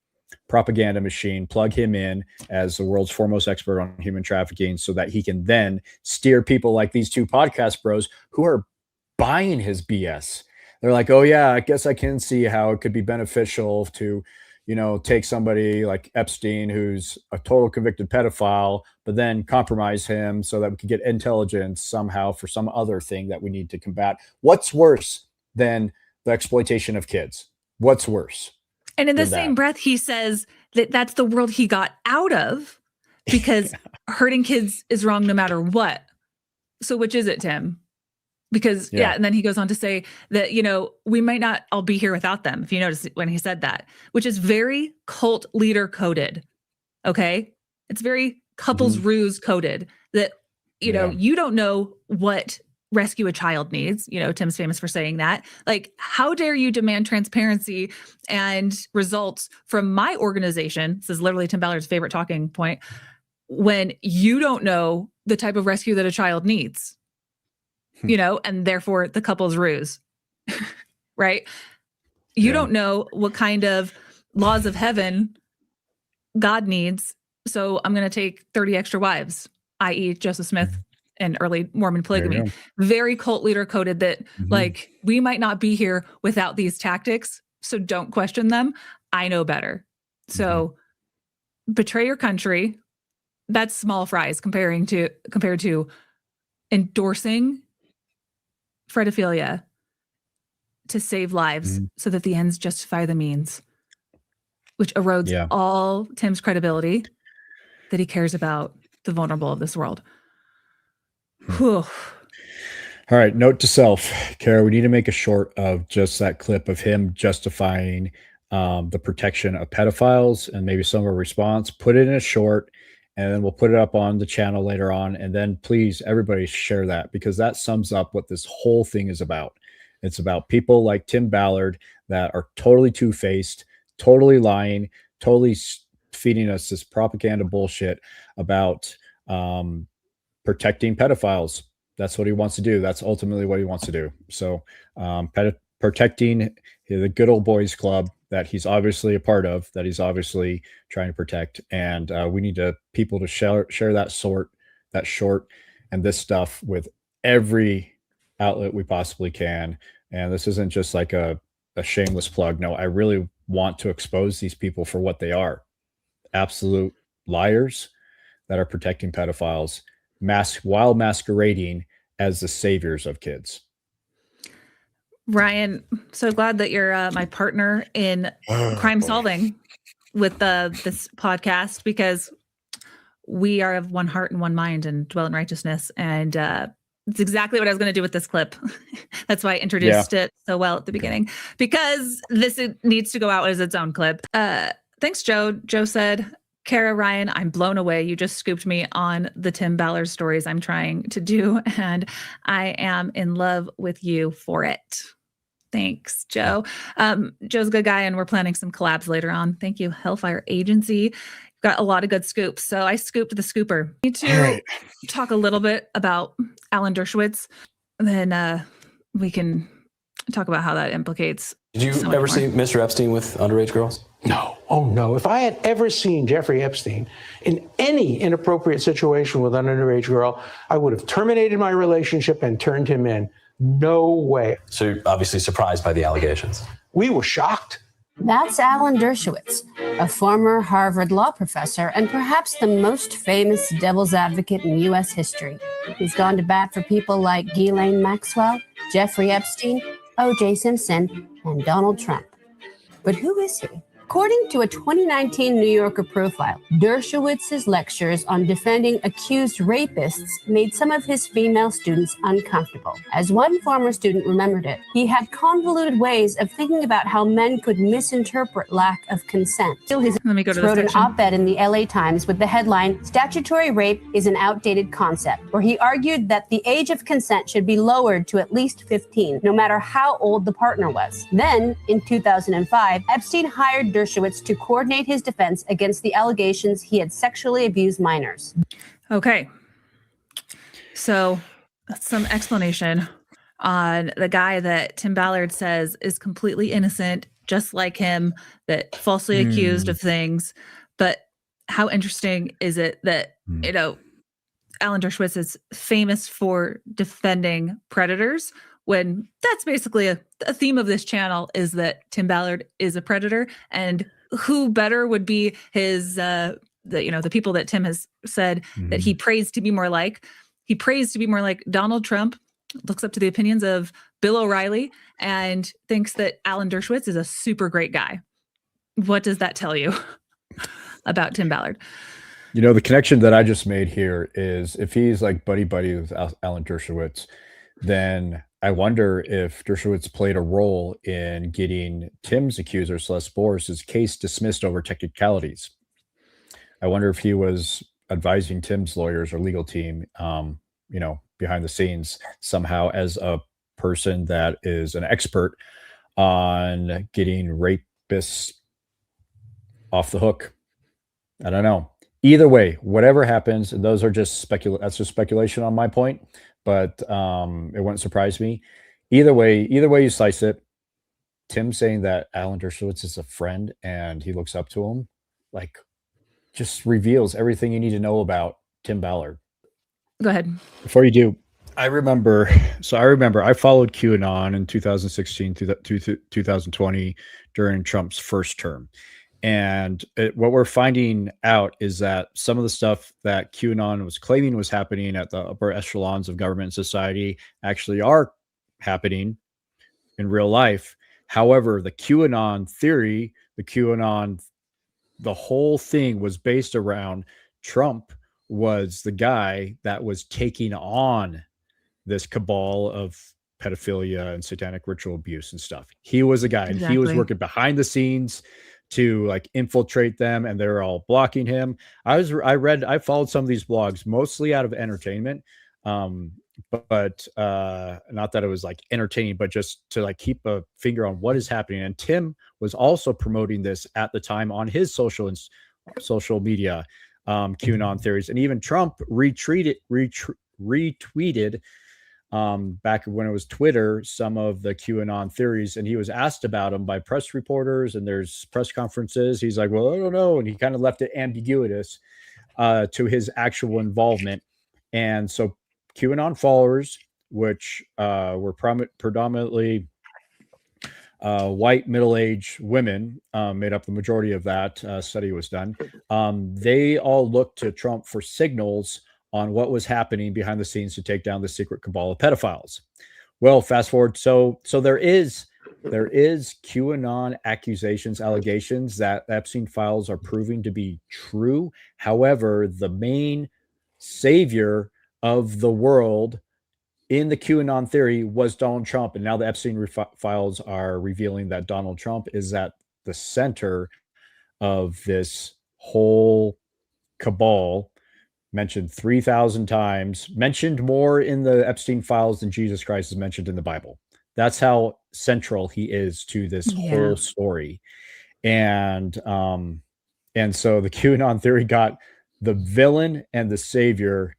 propaganda machine, plug him in as the world's foremost expert on human trafficking, so that he can then steer people like these two podcast bros who are buying his BS. They're like, oh yeah, I guess I can see how it could be beneficial to, take somebody like Epstein, who's a total convicted pedophile, but then compromise him so that we could get intelligence somehow for some other thing that we need to combat. What's worse than the exploitation of kids? What's worse? And in the same breath, he says that that's the world he got out of, because hurting kids is wrong no matter what. So which is it, Tim? Because, and then he goes on to say that, we might not all be here without them, if you notice when he said that, which is very cult leader coded. Okay? It's very couples ruse coded, that, you don't know what rescue a child needs. Tim's famous for saying that. Like, how dare you demand transparency and results from my organization? This is literally Tim Ballard's favorite talking point, when you don't know the type of rescue that a child needs, and therefore the couple's ruse, right? You don't know what kind of laws of heaven God needs. So I'm going to take 30 extra wives, i.e. Joseph Smith and early Mormon polygamy. Very cult leader coded that, like, we might not be here without these tactics, so don't question them. I know better. So betray your country. That's small fries compared to endorsing pedophilia to save lives, so that the ends justify the means, which erodes all Tim's credibility that he cares about the vulnerable of this world. Whew. All right. Note to self, Kara, we need to make a short of just that clip of him justifying the protection of pedophiles and maybe some of a response. Put it in a short, and then we'll put it up on the channel later on. And then please, everybody share that, because that sums up what this whole thing is about. It's about people like Tim Ballard that are totally two-faced, totally lying, totally feeding us this propaganda bullshit about protecting pedophiles. That's what he wants to do. That's ultimately what he wants to do. So protecting the good old boys club that he's obviously a part of, that he's obviously trying to protect. And we need people to share that short and this stuff with every outlet we possibly can. And this isn't just like a shameless plug. No, I really want to expose these people for what they are. Absolute liars that are protecting pedophiles, while masquerading as the saviors of kids. Ryan, so glad that you're my partner in crime solving with this podcast, because we are of one heart and one mind and dwell in righteousness. And it's exactly what I was going to do with this clip. That's why I introduced it so well at the beginning, because it needs to go out as its own clip. Thanks, Joe. Joe said, Kara, Ryan, I'm blown away. You just scooped me on the Tim Ballard stories I'm trying to do, and I am in love with you for it. Thanks, Joe. Joe's a good guy, and we're planning some collabs later on. Thank you, Hellfire Agency. Got a lot of good scoops. So I scooped the scooper. Need to talk a little bit about Alan Dershowitz, then we can talk about how that implicates. Did you ever see Mr. Epstein with underage girls? No. Oh, no. If I had ever seen Jeffrey Epstein in any inappropriate situation with an underage girl, I would have terminated my relationship and turned him in. No way. So you're obviously surprised by the allegations. We were shocked. That's Alan Dershowitz, a former Harvard law professor and perhaps the most famous devil's advocate in U.S. history. He's gone to bat for people like Ghislaine Maxwell, Jeffrey Epstein, O.J. Simpson, and Donald Trump. But who is he? According to a 2019 New Yorker profile, Dershowitz's lectures on defending accused rapists made some of his female students uncomfortable. As one former student remembered it, he had convoluted ways of thinking about how men could misinterpret lack of consent. Let me go to this wrote an section. op-ed in the LA Times with the headline, "Statutory rape is an outdated concept," where he argued that the age of consent should be lowered to at least 15, no matter how old the partner was. Then, in 2005, Epstein hired Dershowitz to coordinate his defense against the allegations he had sexually abused minors. Okay. So that's some explanation on the guy that Tim Ballard says is completely innocent, just like him, that falsely accused of things. But how interesting is it that, Alan Dershowitz is famous for defending predators, when that's basically a theme of this channel, is that Tim Ballard is a predator, and who better would be his, the people that Tim has said that he prays to be more like. He prays to be more like Donald Trump, looks up to the opinions of Bill O'Reilly, and thinks that Alan Dershowitz is a super great guy. What does that tell you about Tim Ballard? The connection that I just made here is, if he's like buddy with Alan Dershowitz, then I wonder if Dershowitz played a role in getting Tim's accuser, Celeste Boris' case dismissed over technicalities. I wonder if he was advising Tim's lawyers or legal team, behind the scenes somehow, as a person that is an expert on getting rapists off the hook. I don't know. Either way, whatever happens, those are just that's just speculation on my point, but it wouldn't surprise me. Either way you slice it, Tim saying that Alan Dershowitz is a friend and he looks up to him, just reveals everything you need to know about Tim Ballard. Go ahead. Before you do, I remember I followed QAnon in 2016 to 2020 during Trump's first term. And what we're finding out is that some of the stuff that QAnon was claiming was happening at the upper echelons of government and society actually are happening in real life. However, the QAnon theory, the whole thing was based around Trump was the guy that was taking on this cabal of pedophilia and satanic ritual abuse and stuff. He was a guy, and he was working behind the scenes to infiltrate them, and they're all blocking him. I followed some of these blogs mostly out of entertainment, but not that it was entertaining, but just to keep a finger on what is happening. And Tim was also promoting this at the time on his social media, QAnon theories, and even Trump retweeted back when it was Twitter, some of the QAnon theories, and he was asked about them by press reporters, and there's press conferences. He's like, well, I don't know. And he kind of left it ambiguous to his actual involvement. And so QAnon followers, which were predominantly white middle-aged women, made up the majority of that study was done. They all looked to Trump for signals on what was happening behind the scenes to take down the secret cabal of pedophiles. Well, fast forward. So there is QAnon allegations that Epstein files are proving to be true. However, the main savior of the world in the QAnon theory was Donald Trump. And now the Epstein files are revealing that Donald Trump is at the center of this whole cabal, mentioned 3,000 times, mentioned more in the Epstein files than Jesus Christ is mentioned in the Bible. That's how central he is to this whole story. And so the QAnon theory got the villain and the savior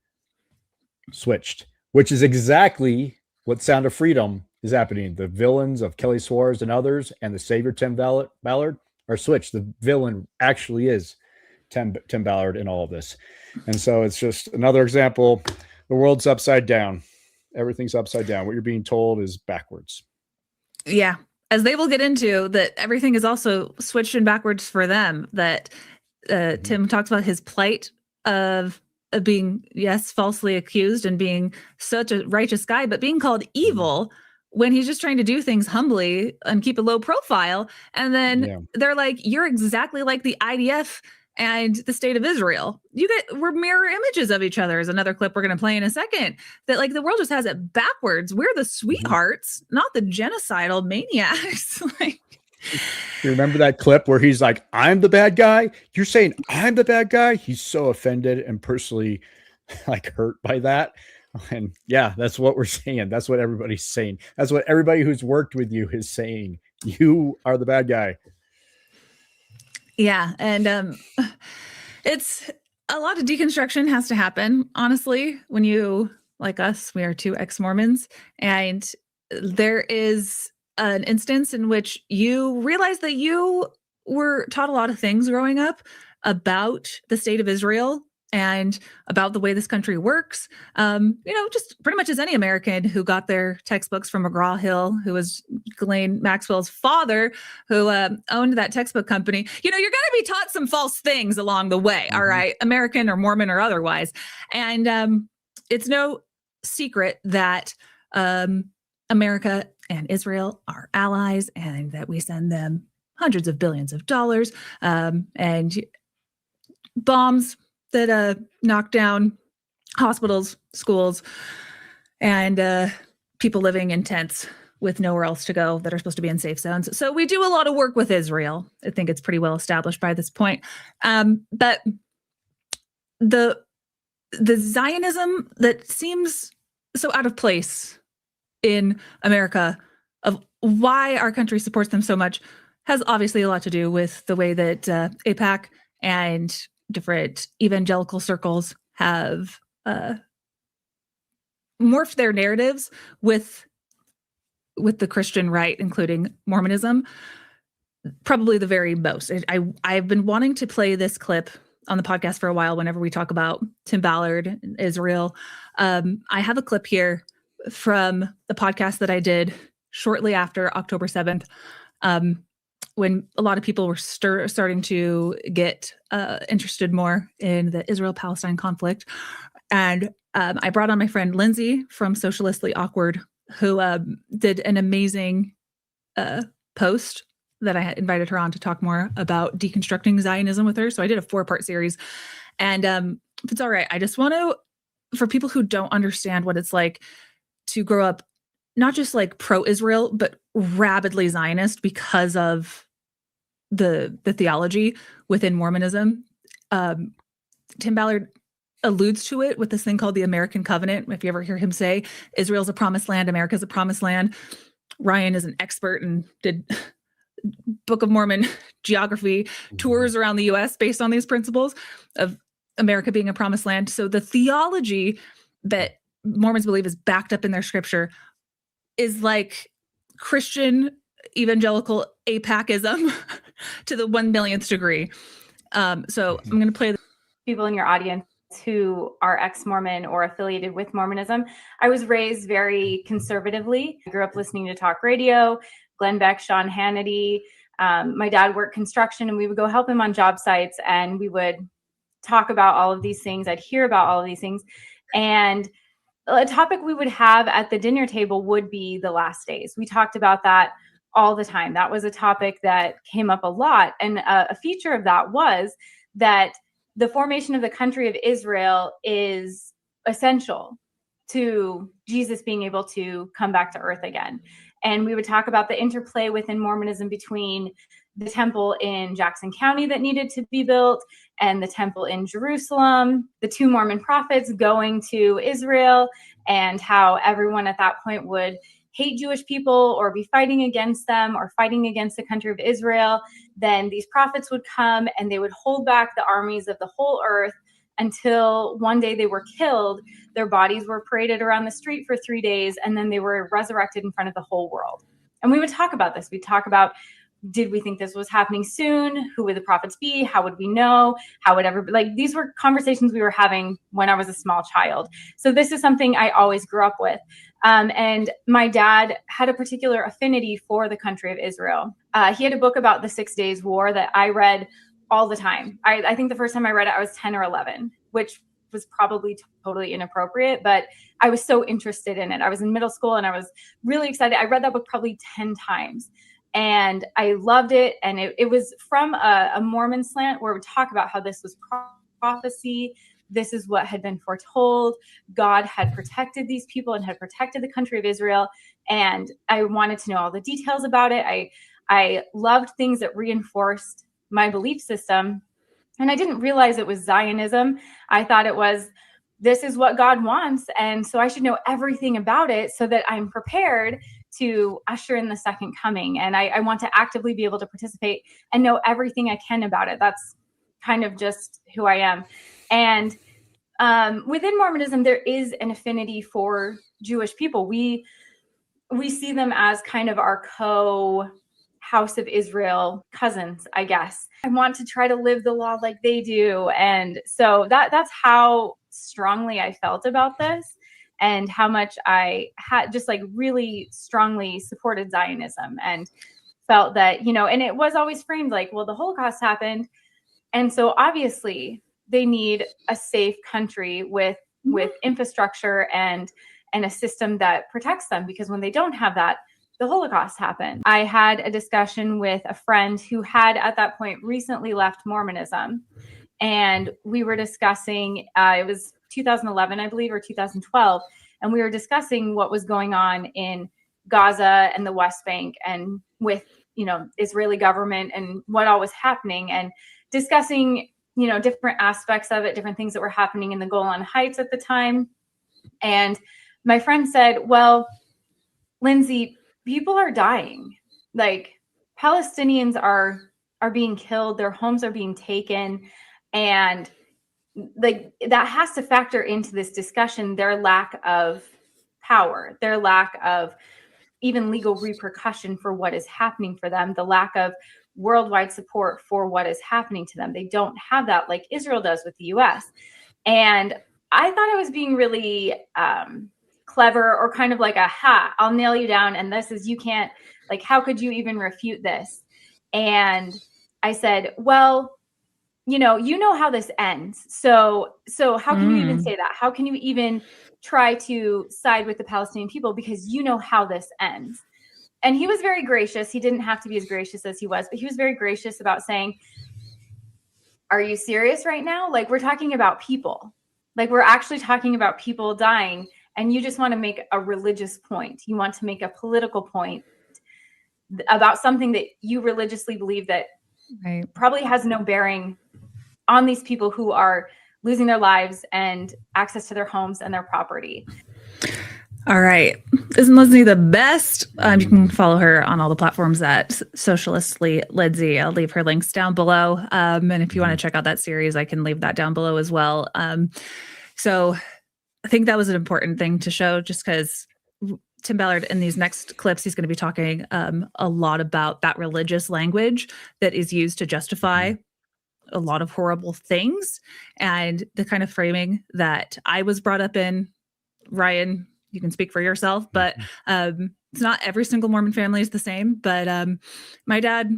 switched, which is exactly what Sound of Freedom is happening. The villains of Kelly Suarez and others and the savior Tim Ballard are switched. The villain actually is Tim Ballard in all of this. And so it's just another example. The world's upside down. Everything's upside down. What you're being told is backwards. Yeah. as they will get into, that everything is also switched and backwards for them. That Tim talks about his plight of being, yes, falsely accused and being such a righteous guy, but being called evil when he's just trying to do things humbly and keep a low profile. And then they're like, you're exactly like the IDF and the state of Israel. We're mirror images of each other, is another clip we're going to play in a second. That like the world just has it backwards. We're the sweethearts, not the genocidal maniacs. Like, you remember that clip where he's like, I'm the bad guy? You're saying I'm the bad guy? He's so offended and personally like hurt by that. And yeah, that's what we're saying. That's what everybody's saying. That's what everybody who's worked with you is saying. You are the bad guy. Yeah. And it's a lot of deconstruction has to happen, honestly, when you, like us, we are 2 ex-Mormons, and there is an instance in which you realize that you were taught a lot of things growing up about the state of Israel and about the way this country works. Just pretty much as any American who got their textbooks from McGraw-Hill, who was Ghislaine Maxwell's father, who owned that textbook company. You're going to be taught some false things along the way, all right, American or Mormon or otherwise. And it's no secret that America and Israel are allies, and that we send them hundreds of billions of dollars and bombs that knock down hospitals, schools, and people living in tents with nowhere else to go that are supposed to be in safe zones. So we do a lot of work with Israel. I think it's pretty well established by this point. But the Zionism that seems so out of place in America, of why our country supports them so much, has obviously a lot to do with the way that AIPAC and different evangelical circles have morphed their narratives with the Christian right, including Mormonism, probably the very most. I've been wanting to play this clip on the podcast for a while whenever we talk about Tim Ballard and Israel. I have a clip here from the podcast that I did shortly after October 7th, when a lot of people were starting to get interested more in the Israel-Palestine conflict. And I brought on my friend Lindsay from Socialistly Awkward, who did an amazing post that I had invited her on to talk more about deconstructing Zionism with her. So I did a 4-part series. And if it's all right, I just want to, for people who don't understand what it's like to grow up not just like pro-Israel, but rabidly Zionist because of the theology within Mormonism. Tim Ballard alludes to it with this thing called the American Covenant. If you ever hear him say, Israel's a promised land, America's a promised land. Ryan is an expert and did Book of Mormon geography tours around the US based on these principles of America being a promised land. So the theology that Mormons believe is backed up in their scripture is like Christian evangelical AIPACism to the 1 millionth degree. So I'm going to play people in your audience who are ex-Mormon or affiliated with Mormonism. I was raised very conservatively. I grew up listening to talk radio, Glenn Beck, Sean Hannity. My dad worked construction, and we would go help him on job sites, and we would talk about all of these things. I'd hear about all of these things. And a topic we would have at the dinner table would be the last days. We talked about that all the time. That was a topic that came up a lot. And a feature of that was that the formation of the country of Israel is essential to Jesus being able to come back to earth again. And we would talk about the interplay within Mormonism between the temple in Jackson County that needed to be built and the temple in Jerusalem, the 2 Mormon prophets going to Israel, and how everyone at that point would hate Jewish people or be fighting against them or fighting against the country of Israel. Then these prophets would come and they would hold back the armies of the whole earth until one day they were killed. Their bodies were paraded around the street for 3 days, and then they were resurrected in front of the whole world. And we would talk about this. We'd talk about did we think this was happening soon? Who would the prophets be? How would we know? How would ever, like, these were conversations we were having when I was a small child. So this is something I always grew up with. And my dad had a particular affinity for the country of Israel. He had a book about the 6 Days War that I read all the time. I think the first time I read it, I was 10 or 11, which was probably totally inappropriate, but I was so interested in it. I was in middle school and I was really excited. I read that book probably 10 times. And I loved it. And it was from a Mormon slant where we talk about how this was prophecy. This is what had been foretold. God had protected these people and had protected the country of Israel. And I wanted to know all the details about it. I loved things that reinforced my belief system. And I didn't realize it was Zionism. I thought it was, this is what God wants. And so I should know everything about it so that I'm prepared to usher in the second coming. And I want to actively be able to participate and know everything I can about it. That's kind of just who I am. And within Mormonism, there is an affinity for Jewish people. We see them as kind of our House of Israel cousins, I guess. I want to try to live the law like they do. And so that's how strongly I felt about this, and how much I had just like really strongly supported Zionism and felt that, and it was always framed like, well, the Holocaust happened. And so obviously they need a safe country with infrastructure and a system that protects them, because when they don't have that, the Holocaust happened. I had a discussion with a friend who had at that point recently left Mormonism. And we were discussing, it was 2011, I believe, or 2012. And we were discussing what was going on in Gaza and the West Bank and with, Israeli government and what all was happening, and discussing, different aspects of it, different things that were happening in the Golan Heights at the time. And my friend said, well, Lindsay, people are dying. Like, Palestinians are being killed. Their homes are being taken. And like, that has to factor into this discussion, their lack of power, their lack of even legal repercussion for what is happening for them, the lack of worldwide support for what is happening to them. They don't have that like Israel does with the US. And I thought I was being really clever, or kind of like I'll nail you down. And this is, you can't, like, how could you even refute this? And I said, well, you know how this ends. So how can you even say that? How can you even try to side with the Palestinian people? Because you know how this ends. And he was very gracious. He didn't have to be as gracious as he was, but he was very gracious about saying, are you serious right now? Like, we're talking about people. Like, we're actually talking about people dying. And you just want to make a religious point. You want to make a political point about something that you religiously believe that probably has no bearing on these people who are losing their lives and access to their homes and their property. All right. Isn't Lindsay the best? You can follow her on all the platforms at Socialistly Lindsay. I'll leave her links down below. And if you want to check out that series, I can leave that down below as well. So I think that was an important thing to show, just because Tim Ballard, in these next clips, he's going to be talking a lot about that religious language that is used to justify a lot of horrible things, and the kind of framing that I was brought up in. Ryan, you can speak for yourself, but it's not every single Mormon family is the same. But my dad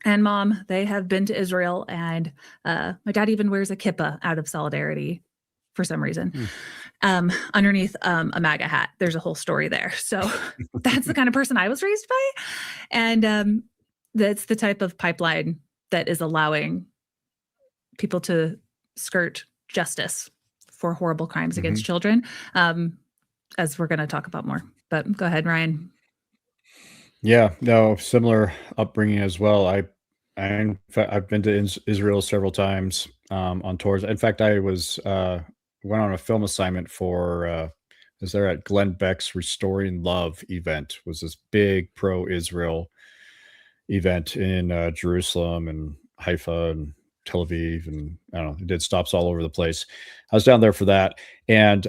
and mom, they have been to Israel, and my dad even wears a kippah out of solidarity for some reason. Underneath a MAGA hat. There's a whole story there. So that's the kind of person I was raised by. And that's the type of pipeline that is allowing people to skirt justice for horrible crimes against children, as we're going to talk about more. But go ahead, Ryan. Yeah, no, similar upbringing as well. I've been to Israel several times on tours. In fact, I went on a film assignment for was there at Glenn Beck's Restoring Love event. Was this big pro-Israel event in Jerusalem and Haifa and Tel Aviv, and I don't know, it did stops all over the place. I was down there for that, and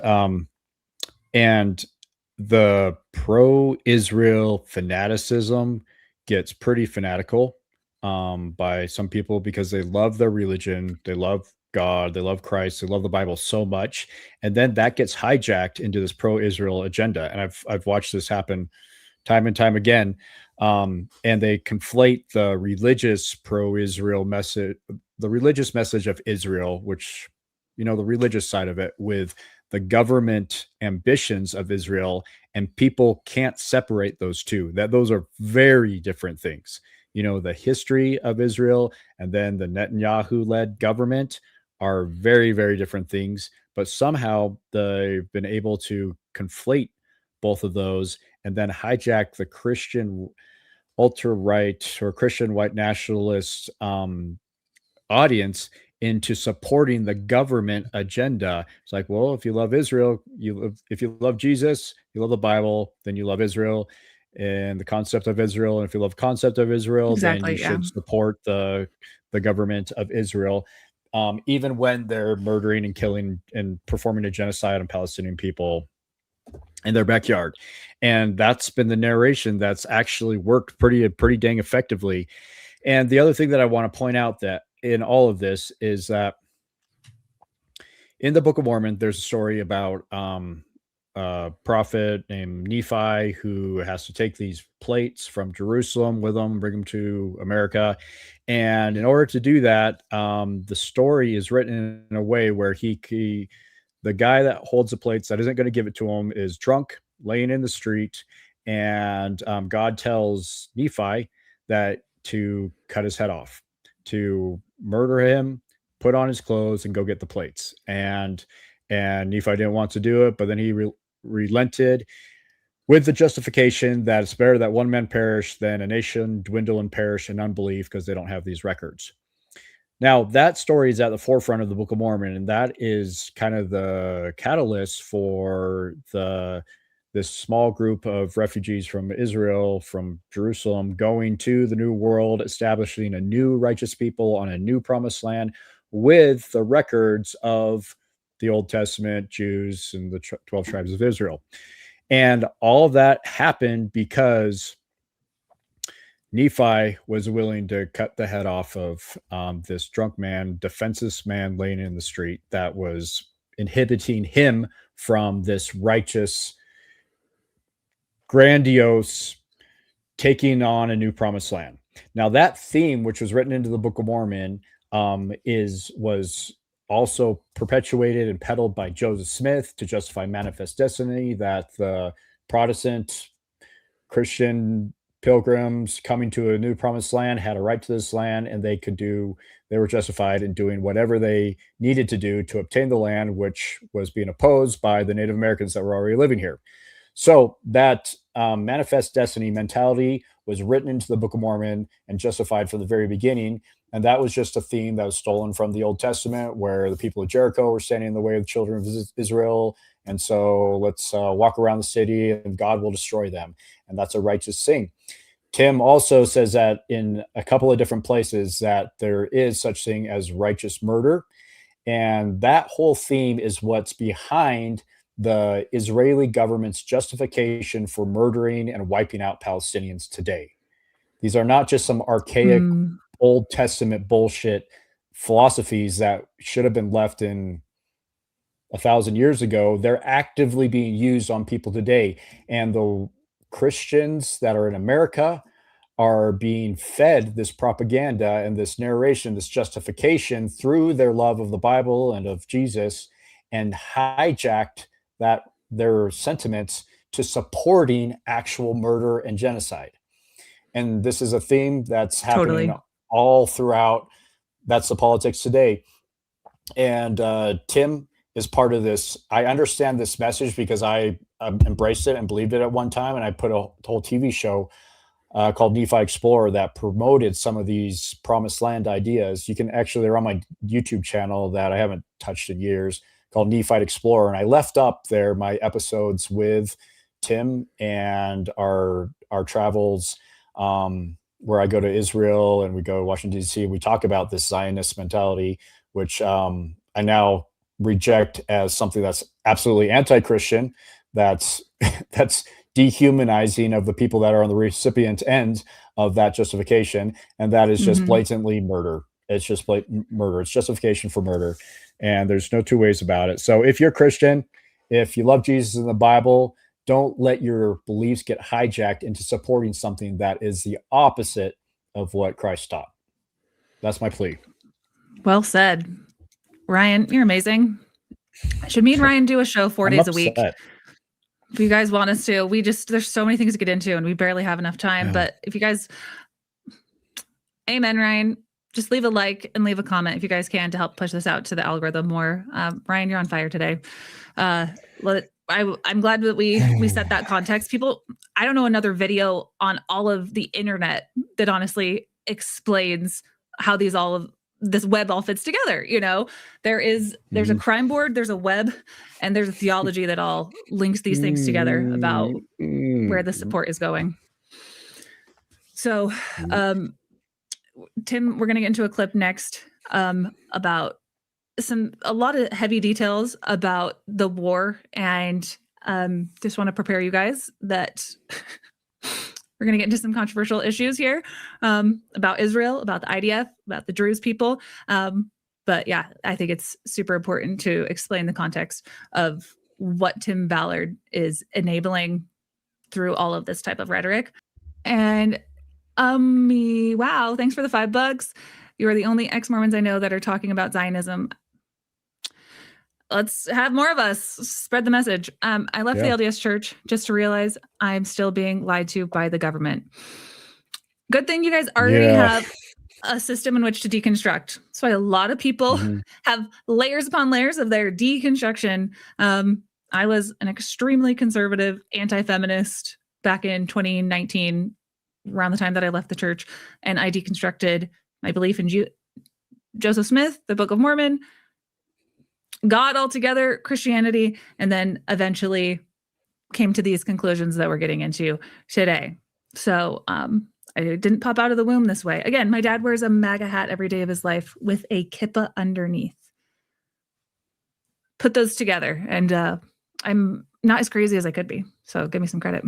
the pro-Israel fanaticism gets pretty fanatical by some people because they love their religion, they love God, they love Christ, they love the Bible so much, and then that gets hijacked into this pro-Israel agenda. And I've watched this happen time and time again. And they conflate the religious pro-Israel message, the religious message of Israel, which, the religious side of it, with the government ambitions of Israel, and people can't separate those two. That those are very different things. The history of Israel and then the Netanyahu-led government are very, very different things, but somehow they've been able to conflate both of those and then hijack the Christian ultra-right or Christian white nationalist audience into supporting the government agenda. It's like, well, if you love Israel, if you love Jesus, you love the Bible, then you love Israel and the concept of Israel. And if you love concept of Israel, Exactly, then you should support the government of Israel, even when they're murdering and killing and performing a genocide on Palestinian people in their backyard. And that's been the narration that's actually worked pretty dang effectively. And the other thing that I want to point out that in all of this is that in the Book of Mormon, there's a story about a prophet named Nephi who has to take these plates from Jerusalem with him, bring them to America. And in order to do that, the story is written in a way where the guy that holds the plates that isn't going to give it to him is drunk, laying in the street. And God tells Nephi that to cut his head off, to murder him, put on his clothes, and go get the plates. And Nephi didn't want to do it, but then he relented with the justification that it's better that one man perish than a nation dwindle and perish in unbelief because they don't have these records. Now, that story is at the forefront of the Book of Mormon, and that is kind of the catalyst for this small group of refugees from Israel, from Jerusalem, going to the New World, establishing a new righteous people on a new promised land with the records of the Old Testament Jews and the 12 tribes of Israel. And all of that happened because Nephi was willing to cut the head off of this drunk man, defenseless man laying in the street that was inhibiting him from this righteous, grandiose taking on a new promised land. Now, that theme, which was written into the Book of Mormon, was also perpetuated and peddled by Joseph Smith to justify manifest destiny, that the Protestant Christian pilgrims coming to a new promised land had a right to this land, and they were justified in doing whatever they needed to do to obtain the land, which was being opposed by the Native Americans that were already living here. So that manifest destiny mentality was written into the Book of Mormon and justified from the very beginning. And that was just a theme that was stolen from the Old Testament, where the people of Jericho were standing in the way of the children of Israel. And so let's walk around the city and God will destroy them. And that's a righteous thing. Tim also says that in a couple of different places that there is such thing as righteous murder. And that whole theme is what's behind the Israeli government's justification for murdering and wiping out Palestinians today. These are not just some archaic Old Testament bullshit philosophies that should have been left in 1,000 years ago. They're actively being used on people today. And the Christians that are in America are being fed this propaganda and this narration, this justification through their love of the Bible and of Jesus, and hijacked their sentiments to supporting actual murder and genocide. And this is a theme that's happening all throughout. That's the politics today. And Tim is part of this. I understand this message because I embraced it and believed it at one time. And I put a whole TV show called Nephi Explorer that promoted some of these promised land ideas. You can actually, they're on my YouTube channel that I haven't touched in years, called Nephi Explorer. And I left up there my episodes with Tim and our travels, where I go to Israel and we go to Washington, D.C. and we talk about this Zionist mentality, which I now reject as something that's absolutely anti-Christian, that's dehumanizing of the people that are on the recipient end of that justification, and that is just blatantly murder. It's just blatant murder. It's justification for murder, and there's no two ways about it. So if you're Christian, if you love Jesus and the Bible, don't let your beliefs get hijacked into supporting something that is the opposite of what Christ taught. That's my plea. Well said. Ryan, you're amazing. Should me and Ryan do a show 4 days a week? If you guys want us to, there's so many things to get into and we barely have enough time. Yeah. But if you guys, amen, Ryan, just leave a like and leave a comment if you guys can to help push this out to the algorithm more. Ryan, you're on fire today. I'm glad that we set that context. People, I don't know another video on all of the internet that honestly explains how this web all fits together. You know, there's a crime board, there's a web, and there's a theology that all links these things together about where the support is going. So, Tim, we're going to get into a clip next about a lot of heavy details about the war, and just want to prepare you guys that we're going to get into some controversial issues here about Israel, about the IDF, about the Druze people. But yeah, I think it's super important to explain the context of what Tim Ballard is enabling through all of this type of rhetoric. And wow, thanks for the $5. You are the only ex-Mormons I know that are talking about Zionism. Let's have more of us spread the message. I left the LDS Church just to realize I'm still being lied to by the government. Good thing you guys already have a system in which to deconstruct. That's why a lot of people have layers upon layers of their deconstruction. I was an extremely conservative anti-feminist back in 2019, around the time that I left the church, and I deconstructed my belief in Joseph Smith, the Book of Mormon, God altogether, Christianity, and then eventually came to these conclusions that we're getting into today. So I didn't pop out of the womb this way. Again, my dad wears a MAGA hat every day of his life with a kippah underneath. Put those together, and I'm not as crazy as I could be. So give me some credit.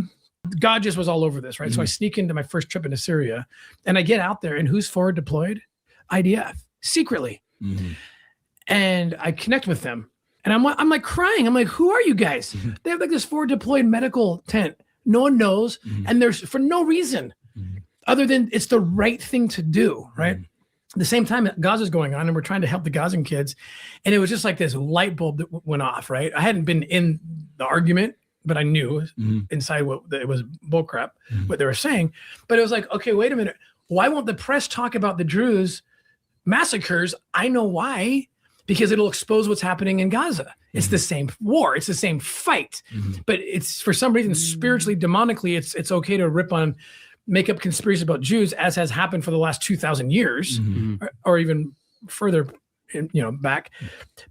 God just was all over this, right? So I sneak into my first trip into Syria, and I get out there, and who's forward deployed? IDF, secretly. And I connect with them, and I'm like crying. I'm like, who are you guys? They have like this forward deployed medical tent. No one knows. And there's for no reason other than it's the right thing to do, right? At the same time, Gaza's going on and we're trying to help the Gazan kids. And it was just like this light bulb that went off, right? I hadn't been in the argument, but I knew inside it was bullcrap, what they were saying. But it was like, okay, wait a minute. Why won't the press talk about the Druze massacres? I know why. Because it'll expose what's happening in Gaza. It's the same war. It's the same fight. But it's for some reason, spiritually, demonically, it's okay to make up conspiracies about Jews, as has happened for the last 2,000 years, or even further, back.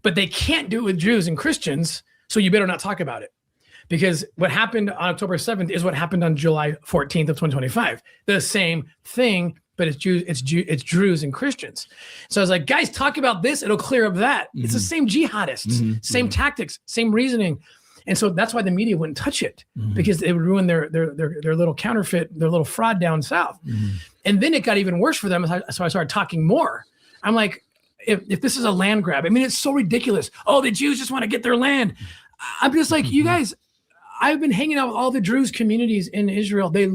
But they can't do it with Jews and Christians, so you better not talk about it. Because what happened on October 7th is what happened on July 14th of 2025. The same thing. But it's Druze and Christians. So I was like, guys, talk about this. It'll clear up that. It's the same jihadists, same tactics, same reasoning. And so that's why the media wouldn't touch it, because it would ruin their little counterfeit, their little fraud down south. And then it got even worse for them. So I started talking more. I'm like, if this is a land grab, I mean, it's so ridiculous. Oh, the Jews just want to get their land. I'm just like, you guys, I've been hanging out with all the Druze communities in Israel. They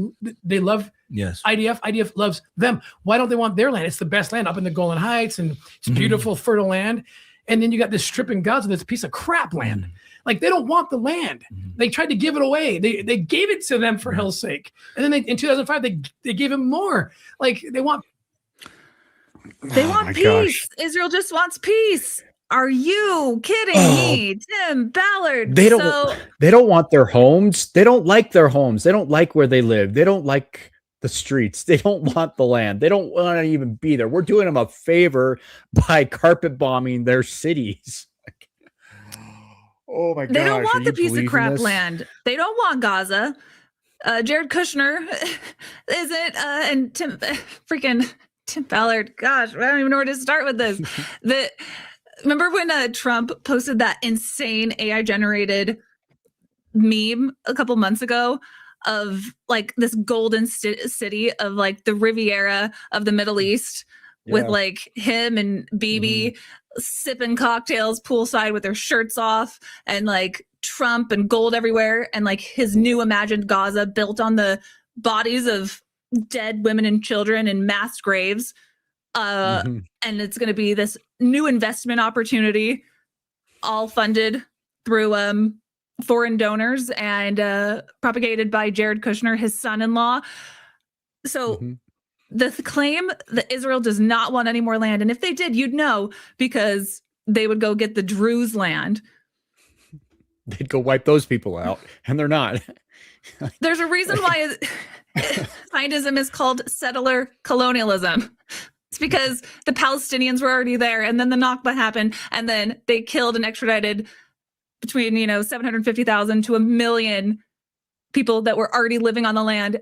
love IDF. IDF loves them. Why don't they want their land? It's the best land up in the Golan Heights, and it's beautiful, fertile land. And then you got this strip in Gaza that's a piece of crap land. Like, they don't want the land. They tried to give it away. They gave it to them for hell's sake. And then in 2005, they gave them more. Like, they want peace. Gosh. Israel just wants peace. Are you kidding me? Tim Ballard. They don't want their homes. They don't like their homes. They don't like where they live. They don't like the streets. They don't want the land. They don't want to even be there. We're doing them a favor by carpet bombing their cities. Oh my gosh. They don't want the piece of crap land. They don't want Gaza. Jared Kushner isn't, and Tim Ballard. Gosh, I don't even know where to start with this. Remember when Trump posted that insane AI-generated meme a couple months ago of like this golden city of like the Riviera of the Middle East with like him and Bibi sipping cocktails poolside with their shirts off, and like Trump and gold everywhere, and like his new imagined Gaza built on the bodies of dead women and children in mass graves. And it's going to be this new investment opportunity, all funded through foreign donors and propagated by Jared Kushner, his son-in-law. So the claim that Israel does not want any more land, and if they did, you'd know, because they would go get the Druze land. They'd go wipe those people out, and they're not. There's a reason why Zionism is called settler colonialism. It's because the Palestinians were already there, and then the Nakba happened, and then they killed and extradited between 750,000 to 1 million people that were already living on the land.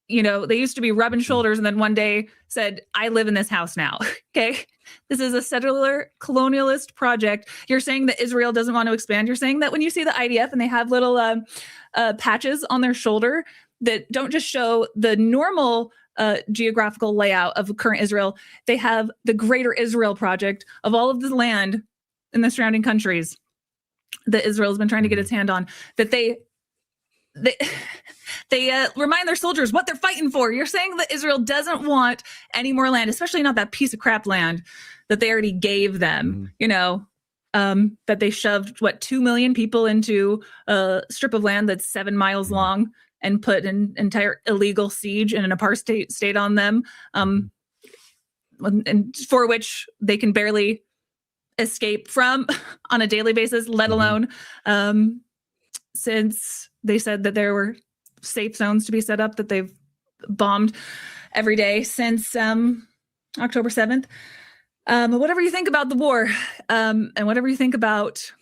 They used to be rubbing shoulders, and then one day said, "I live in this house now." Okay, this is a settler colonialist project. You're saying that Israel doesn't want to expand. You're saying that when you see the IDF and they have little patches on their shoulder that don't just show the normal geographical layout of current Israel, they have the Greater Israel Project of all of the land in the surrounding countries that Israel's been trying to get its hand on, that they remind their soldiers what they're fighting for. You're saying that Israel doesn't want any more land, especially not that piece of crap land that they already gave them, that they shoved, 2 million people into a strip of land that's 7 miles long and put an entire illegal siege and an apartheid state on them, and for which they can barely escape from on a daily basis, let alone since they said that there were safe zones to be set up that they've bombed every day since October 7th. Whatever you think about the war, and whatever you think about,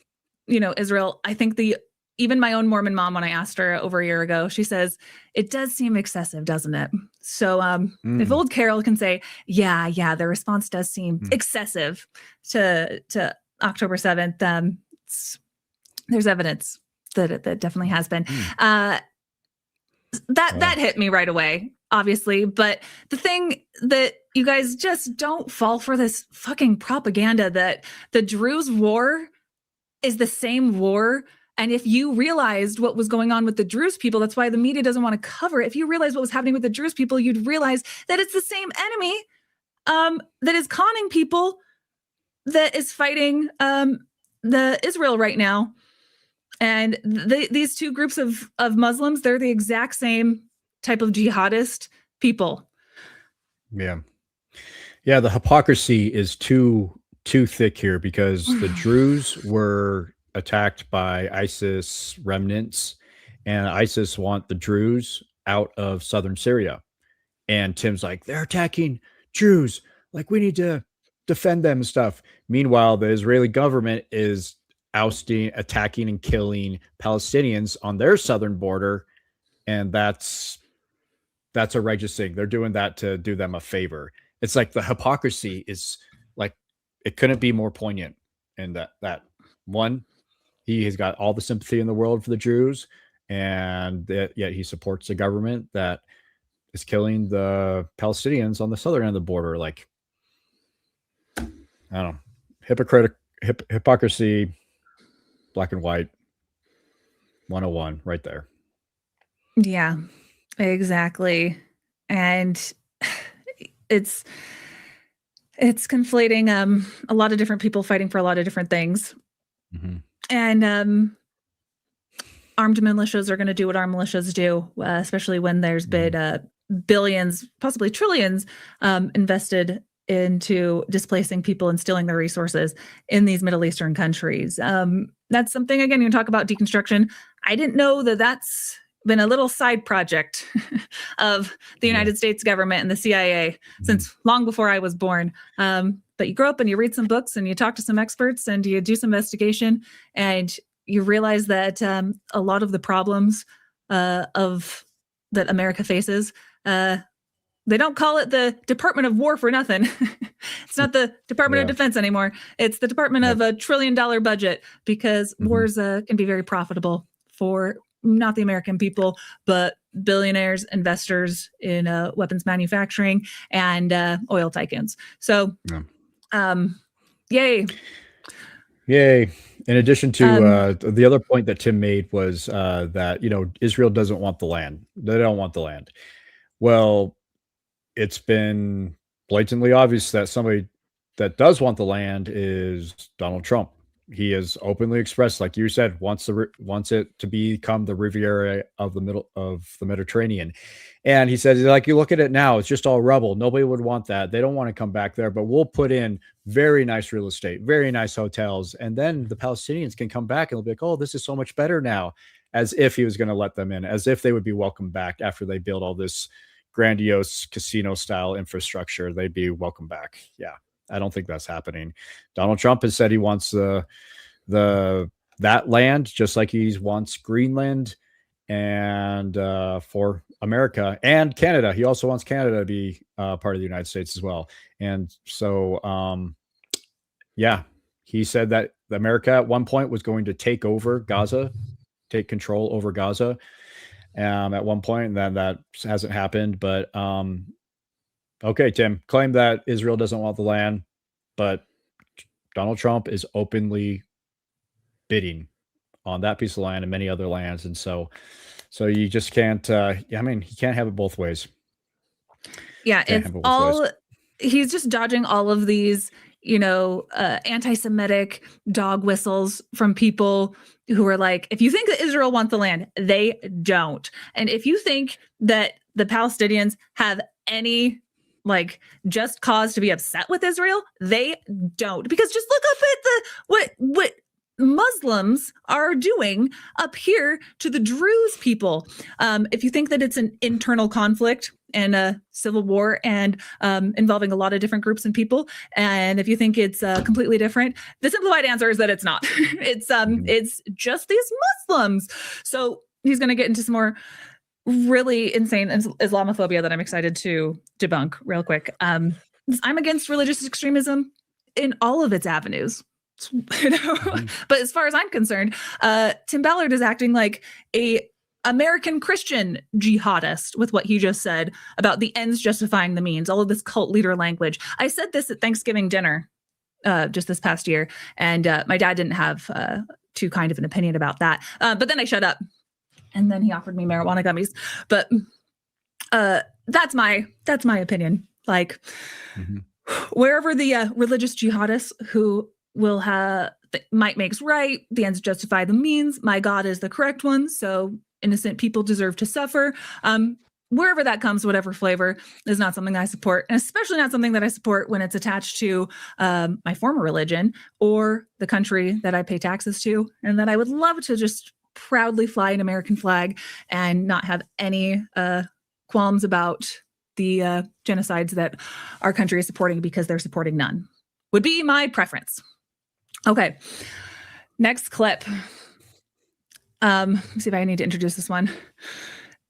Israel, I think even my own Mormon mom, when I asked her over a year ago, she says, it does seem excessive, doesn't it? So if old Carol can say, yeah, the response does seem excessive to October 7th, there's evidence that it definitely has been. That hit me right away, obviously. But the thing that you guys just don't fall for this fucking propaganda that the Druze war is the same war. And if you realized what was going on with the Druze people, that's why the media doesn't want to cover it. If you realize what was happening with the Druze people, you'd realize that it's the same enemy that is conning people, that is fighting the Israel right now. And these two groups of Muslims, they're the exact same type of jihadist people. Yeah, the hypocrisy is too thick here, because the Druze were attacked by ISIS remnants, and ISIS want the Druze out of southern Syria. And Tim's like, they're attacking Druze, like we need to defend them and stuff. Meanwhile, the Israeli government is attacking and killing Palestinians on their southern border, and that's a righteous thing. They're doing that to do them a favor. It's like the hypocrisy is like, it couldn't be more poignant. And that one, he has got all the sympathy in the world for the Jews, and yet he supports the government that is killing the Palestinians on the southern end of the border. Like, I don't know, hypocrisy, black and white, 101 right there. Yeah, exactly. And it's conflating a lot of different people fighting for a lot of different things. And armed militias are going to do what armed militias do, especially when there's been billions, possibly trillions, invested into displacing people and stealing their resources in these Middle Eastern countries. That's something, again, you can talk about deconstruction. I didn't know that that's been a little side project of the United States government and the CIA since long before I was born. But you grow up and you read some books and you talk to some experts and you do some investigation, and you realize that a lot of the problems that America faces, they don't call it the Department of War for nothing. It's not the Department of Defense anymore. It's the Department of $1 trillion budget, because wars can be very profitable for not the American people, but billionaires, investors in weapons manufacturing, and oil tycoons. So, yay. Yay. In addition to the other point that Tim made was that, Israel doesn't want the land. They don't want the land. Well, it's been blatantly obvious that somebody that does want the land is Donald Trump. He has openly expressed, like you said, wants it to become the Riviera of the middle of the Mediterranean. And he said, like, you look at it now, it's just all rubble. Nobody would want that. They don't want to come back there, but we'll put in very nice real estate, very nice hotels. And then the Palestinians can come back and they'll be like, oh, this is so much better now, as if he was going to let them in, as if they would be welcomed back after they build all this grandiose casino style infrastructure. They'd be welcome back. Yeah. I don't think that's happening. Donald Trump has said he wants that land, just like he wants Greenland and for America and Canada. He also wants Canada to be part of the United States as well. And so, he said that America at one point was going to take over Gaza, take control over Gaza at one point, and then that hasn't happened. But okay, Tim, claim that Israel doesn't want the land, but Donald Trump is openly bidding on that piece of land and many other lands. And so you just can't, he can't have it both ways. Yeah, he's just dodging all of these, anti-Semitic dog whistles from people who are like, if you think that Israel wants the land, they don't. And if you think that the Palestinians have any just cause to be upset with Israel, they don't. Because just look up at what Muslims are doing up here to the Druze people. If you think that it's an internal conflict and a civil war and involving a lot of different groups and people, and if you think it's completely different, the simplified answer is that it's not. It's just these Muslims. So he's going to get into some more really insane Islamophobia that I'm excited to debunk real quick. I'm against religious extremism in all of its avenues. But as far as I'm concerned, Tim Ballard is acting like a American Christian jihadist with what he just said about the ends justifying the means, all of this cult leader language. I said this at Thanksgiving dinner just this past year, and my dad didn't have too kind of an opinion about that. But then I shut up. And then he offered me marijuana gummies. But that's my opinion. Wherever the religious jihadists who will have might makes right, the ends justify the means, my God is the correct one, so innocent people deserve to suffer. Wherever that comes, whatever flavor, is not something I support, and especially not something that I support when it's attached to my former religion or the country that I pay taxes to, and that I would love to just proudly fly an American flag and not have any qualms about the genocides that our country is supporting because they're supporting none. Would be my preference. Okay, next clip. Let's see if I need to introduce this one.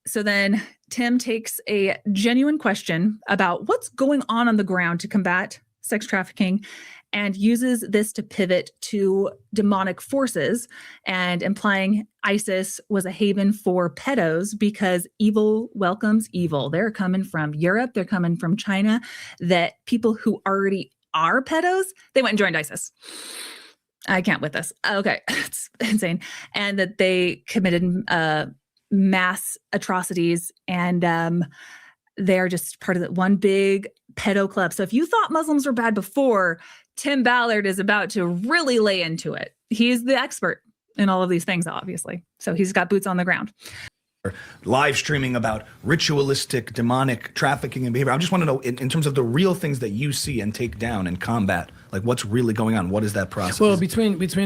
So then Tim takes a genuine question about what's going on the ground to combat sex trafficking and uses this to pivot to demonic forces and implying ISIS was a haven for pedos because evil welcomes evil. They're coming from Europe. They're coming from China, that people who already are pedos, they went and joined ISIS. I can't with this. Okay, it's insane. And that they committed mass atrocities, and they're just part of that one big pedo club. So if you thought Muslims were bad before, Tim Ballard is about to really lay into it. He's the expert in all of these things, obviously. So he's got boots on the ground. Live streaming about ritualistic, demonic trafficking and behavior. I just want to know, in terms of the real things that you see and take down and combat, what's really going on? What is that process? Well, between it's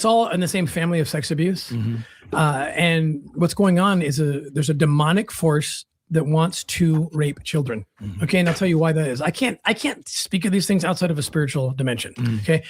all in the same family of sex abuse. Mm-hmm. And what's going on is there's a demonic force that wants to rape children. Okay, and I'll tell you why that is. I can't speak of these things outside of a spiritual dimension. Okay,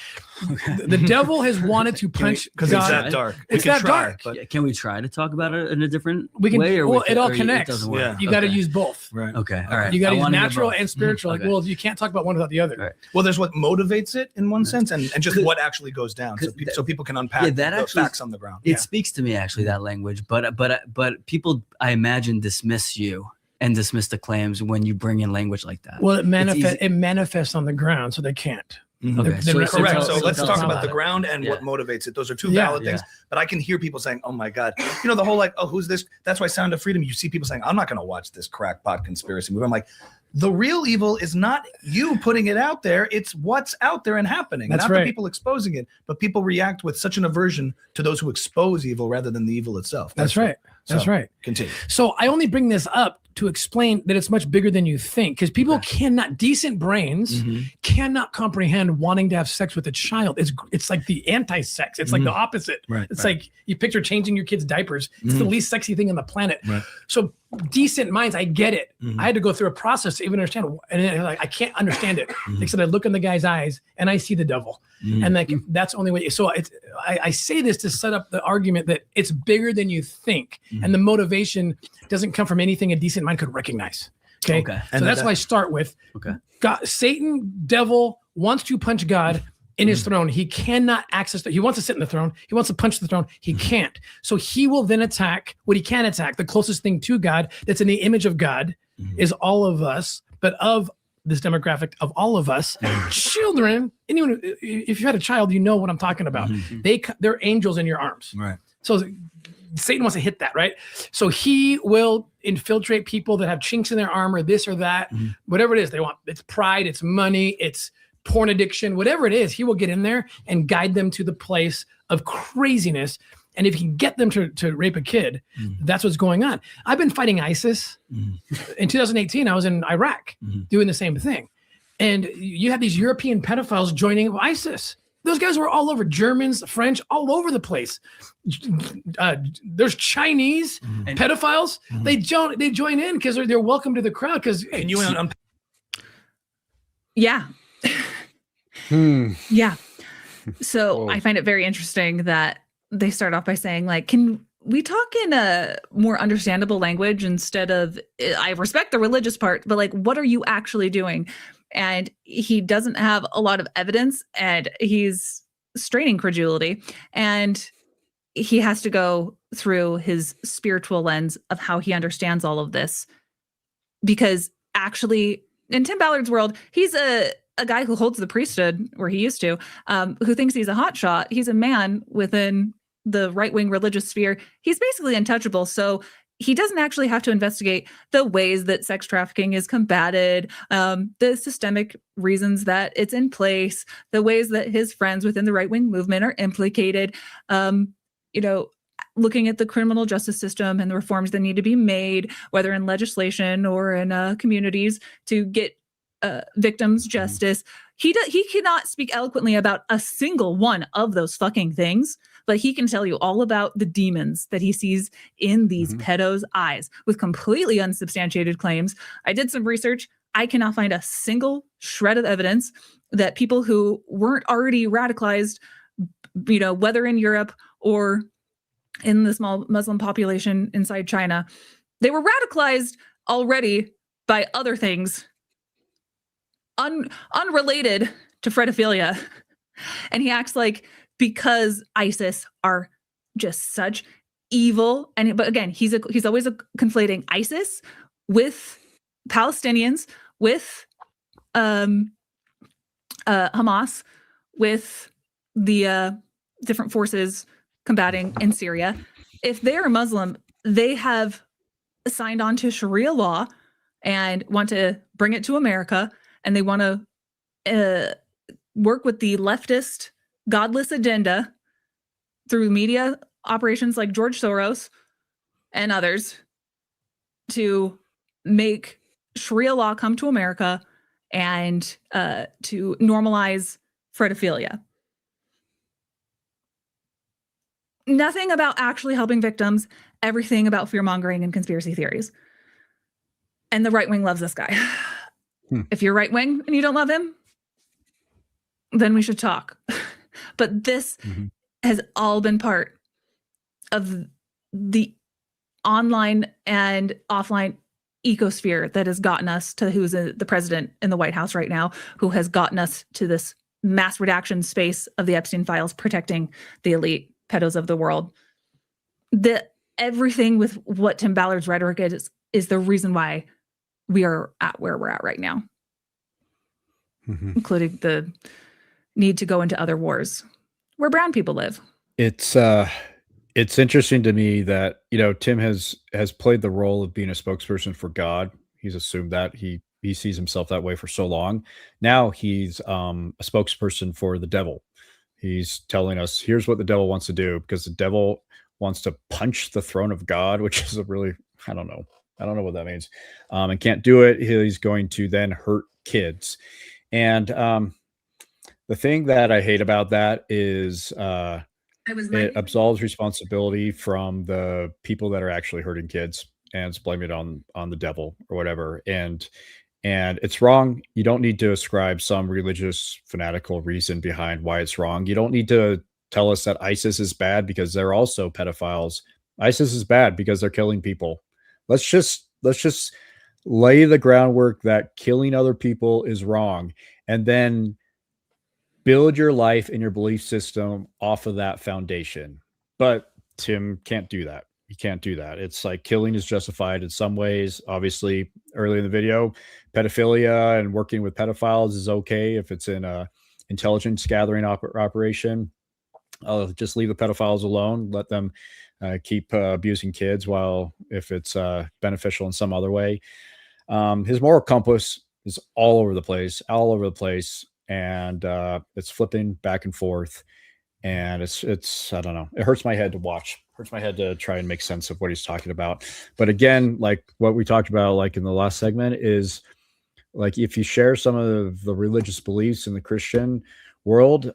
the devil has wanted to punch because it's that dark. It's that dark. But Can we try to talk about it in a different way? It all or connects. It doesn't work? Yeah. You got to use both. right. Okay. All right. You got to use wanna natural both. and spiritual. Okay. Like, well, you can't talk about one without the other. Right. Well, there's what motivates it in one sense, and just what actually goes down, so people can unpack that the actually- facts on the ground. It speaks to me actually, that language, but people, I imagine, dismiss you and dismiss the claims when you bring in language like that. Well, it manifests on the ground, so they can't. Okay, Correct. So tell let's us talk about about the it. ground and Yeah. what motivates it. Those are two Yeah. valid things. But I can hear people saying, "Oh my God," the whole like, "Oh, who's this?" That's why Sound of Freedom. You see people saying, "I'm not going to watch this crackpot conspiracy movie." I'm like, the real evil is not you putting it out there; it's what's out there and happening. That's not right. the people exposing it, but people react with such an aversion to those who expose evil rather than the evil itself. That's right. That's So, right. Continue. So I only bring this up to explain that it's much bigger than you think, because people decent brains cannot comprehend wanting to have sex with a child. It's like the anti-sex. It's like the opposite. Right, It's right. like you picture changing your kid's diapers. It's the least sexy thing on the planet. Right. So decent minds, I get it. I had to go through a process to even understand, and then, like, I can't understand it. Except I look in the guy's eyes and I see the devil, and like that's the only way. So I say this to set up the argument that it's bigger than you think, and the motivation doesn't come from anything a decent mind could recognize. Okay. Okay. So that's why I start with God. Satan, devil wants to punch God in his throne. He cannot access he wants to sit in the throne. He wants to punch the throne. He can't. So he will then attack what he can attack. The closest thing to God that's in the image of God is all of us, but of this demographic of all of us, children, anyone, if you had a child, you know what I'm talking about. They're angels in your arms. Right. So Satan wants to hit that, right? So he will infiltrate people that have chinks in their armor, this or that, whatever it is they want. It's pride, it's money, it's porn addiction, whatever it is, he will get in there and guide them to the place of craziness. And if he can get them to rape a kid, that's what's going on. I've been fighting ISIS. In 2018, I was in Iraq doing the same thing. And you have these European pedophiles joining ISIS. Those guys were all over, Germans, French, all over the place. There's Chinese pedophiles. They join in because they're welcome to the crowd. Because Can you Yeah. Yeah. So Whoa. I find it very interesting that they start off by saying, like, can we talk in a more understandable language instead of, I respect the religious part, but like, what are you actually doing? And he doesn't have a lot of evidence, and he's straining credulity, and he has to go through his spiritual lens of how he understands all of this. Because actually, in Tim Ballard's world, he's a guy who holds the priesthood, or he used to, who thinks he's a hotshot. He's a man within the right-wing religious sphere. He's basically untouchable. So he doesn't actually have to investigate the ways that sex trafficking is combated, the systemic reasons that it's in place, the ways that his friends within the right-wing movement are implicated, looking at the criminal justice system and the reforms that need to be made, whether in legislation or in communities, to get victims justice. He cannot speak eloquently about a single one of those fucking things, but he can tell you all about the demons that he sees in these pedos' eyes with completely unsubstantiated claims. I did some research. I cannot find a single shred of evidence that people who weren't already radicalized, whether in Europe or in the small Muslim population inside China, they were radicalized already by other things unrelated to pedophilia. And he acts like, because ISIS are just such evil, but again, he's always conflating ISIS with Palestinians, with Hamas, with the different forces combating in Syria. If they're Muslim, they have signed on to Sharia law and want to bring it to America, and they want to work with the leftist godless agenda through media operations like George Soros and others to make Sharia law come to America and to normalize pedophilia. Nothing about actually helping victims, everything about fear-mongering and conspiracy theories. And the right wing loves this guy. If you're right wing and you don't love him, then we should talk. But this has all been part of the online and offline ecosphere that has gotten us to who's the president in the White House right now, who has gotten us to this mass redaction space of the Epstein files protecting the elite pedos of the world. Everything with what Tim Ballard's rhetoric is the reason why we are at where we're at right now, including the need to go into other wars where brown people live. It's interesting to me that, Tim has played the role of being a spokesperson for God. He's assumed that he sees himself that way for so long. Now he's a spokesperson for the devil. He's telling us, here's what the devil wants to do, because the devil wants to punch the throne of God, which is a really, I don't know what that means, and can't do it. He's going to then hurt kids. And the thing that I hate about that is it absolves responsibility from the people that are actually hurting kids and it's blame it on the devil or whatever. And it's wrong. You don't need to ascribe some religious fanatical reason behind why it's wrong. You don't need to tell us that ISIS is bad because they're also pedophiles. ISIS is bad because they're killing people. Let's just lay the groundwork that killing other people is wrong, and then build your life and your belief system off of that foundation. But Tim can't do that. He can't do that. It's like killing is justified in some ways. Obviously, early in the video, pedophilia and working with pedophiles is okay if it's in a intelligence gathering operation. I'll just leave the pedophiles alone. Let them keep abusing kids, while if it's beneficial in some other way. His moral compass is all over the place, and it's flipping back and forth. And it's I don't know. It hurts my head to watch. Hurts my head to try and make sense of what he's talking about. But again, like what we talked about, like in the last segment, is like if you share some of the religious beliefs in the Christian world,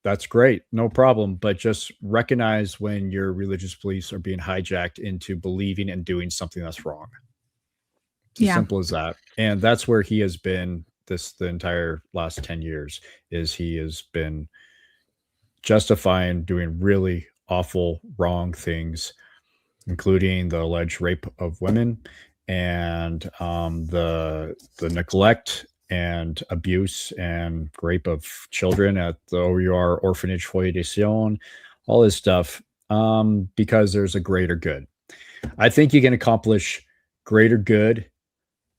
that's great, no problem. But just recognize when your religious beliefs are being hijacked into believing and doing something that's wrong. It's as simple as that. And that's where he has been the entire last 10 years. Is he has been justifying doing really awful, wrong things, including the alleged rape of women and the neglect and abuse and rape of children at the OUR orphanage Foyer de Sion, all this stuff, because there's a greater good. I think you can accomplish greater good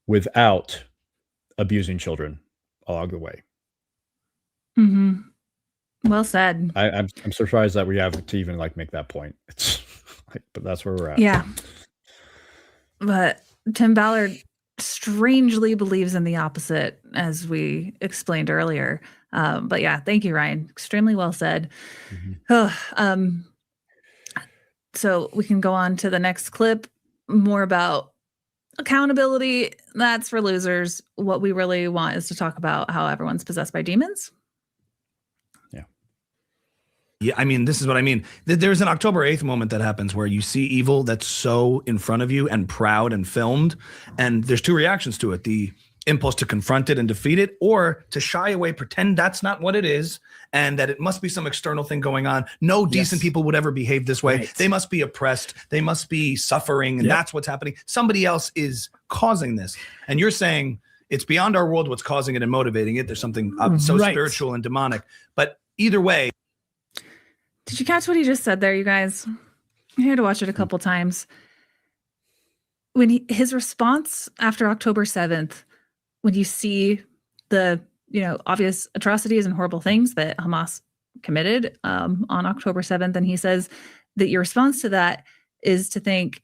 without abusing children along the way. Well said. I'm surprised that we have to even like make that point. It's like, but that's where we're at. Yeah. But Tim Ballard strangely believes in the opposite, as we explained earlier. But yeah, thank you, Ryan. Extremely well said. So we can go on to the next clip, more about accountability. That's for losers. What we really want is to talk about how everyone's possessed by demons. Yeah, I mean, this is what I mean. There's an October 8th moment that happens where you see evil that's so in front of you and proud and filmed. And there's two reactions to it: the impulse to confront it and defeat it, or to shy away, pretend that's not what it is, and that it must be some external thing going on. No decent people would ever behave this way. Right. They must be oppressed. They must be suffering. And that's what's happening. Somebody else is causing this. And you're saying it's beyond our world what's causing it and motivating it. There's something so spiritual and demonic. But either way. Did you catch what he just said there, you guys? I had to watch it a couple times. When his response after October 7th, when you see the obvious atrocities and horrible things that Hamas committed on October 7th, and he says that your response to that is to think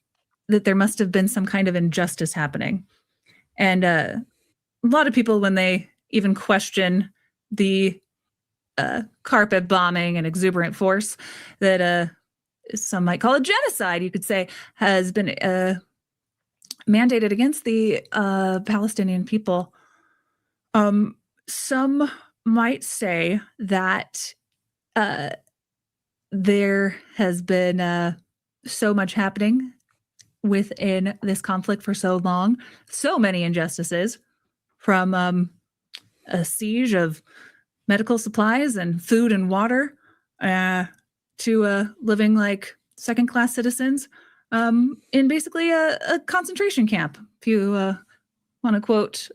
that there must have been some kind of injustice happening. And a lot of people, when they even question the carpet bombing and exuberant force that some might call a genocide, you could say, has been mandated against the Palestinian people. Some might say that there has been so much happening within this conflict for so long, so many injustices, from a siege of medical supplies and food and water to living like second-class citizens in basically a concentration camp. If you want to quote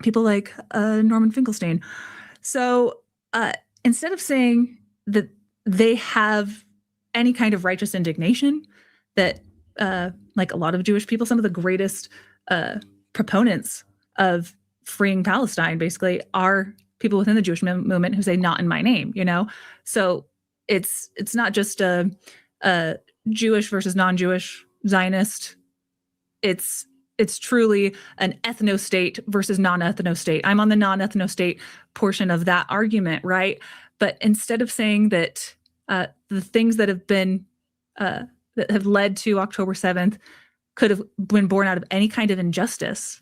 people like Norman Finkelstein. So instead of saying that they have any kind of righteous indignation, that like a lot of Jewish people, some of the greatest proponents of freeing Palestine basically are people within the Jewish movement who say not in my name, you know? So it's not just a Jewish versus non-Jewish Zionist. It's truly an ethno-state versus non-ethno-state. I'm on the non-ethno-state portion of that argument, right? But instead of saying that the things that have been that have led to October 7th could have been born out of any kind of injustice,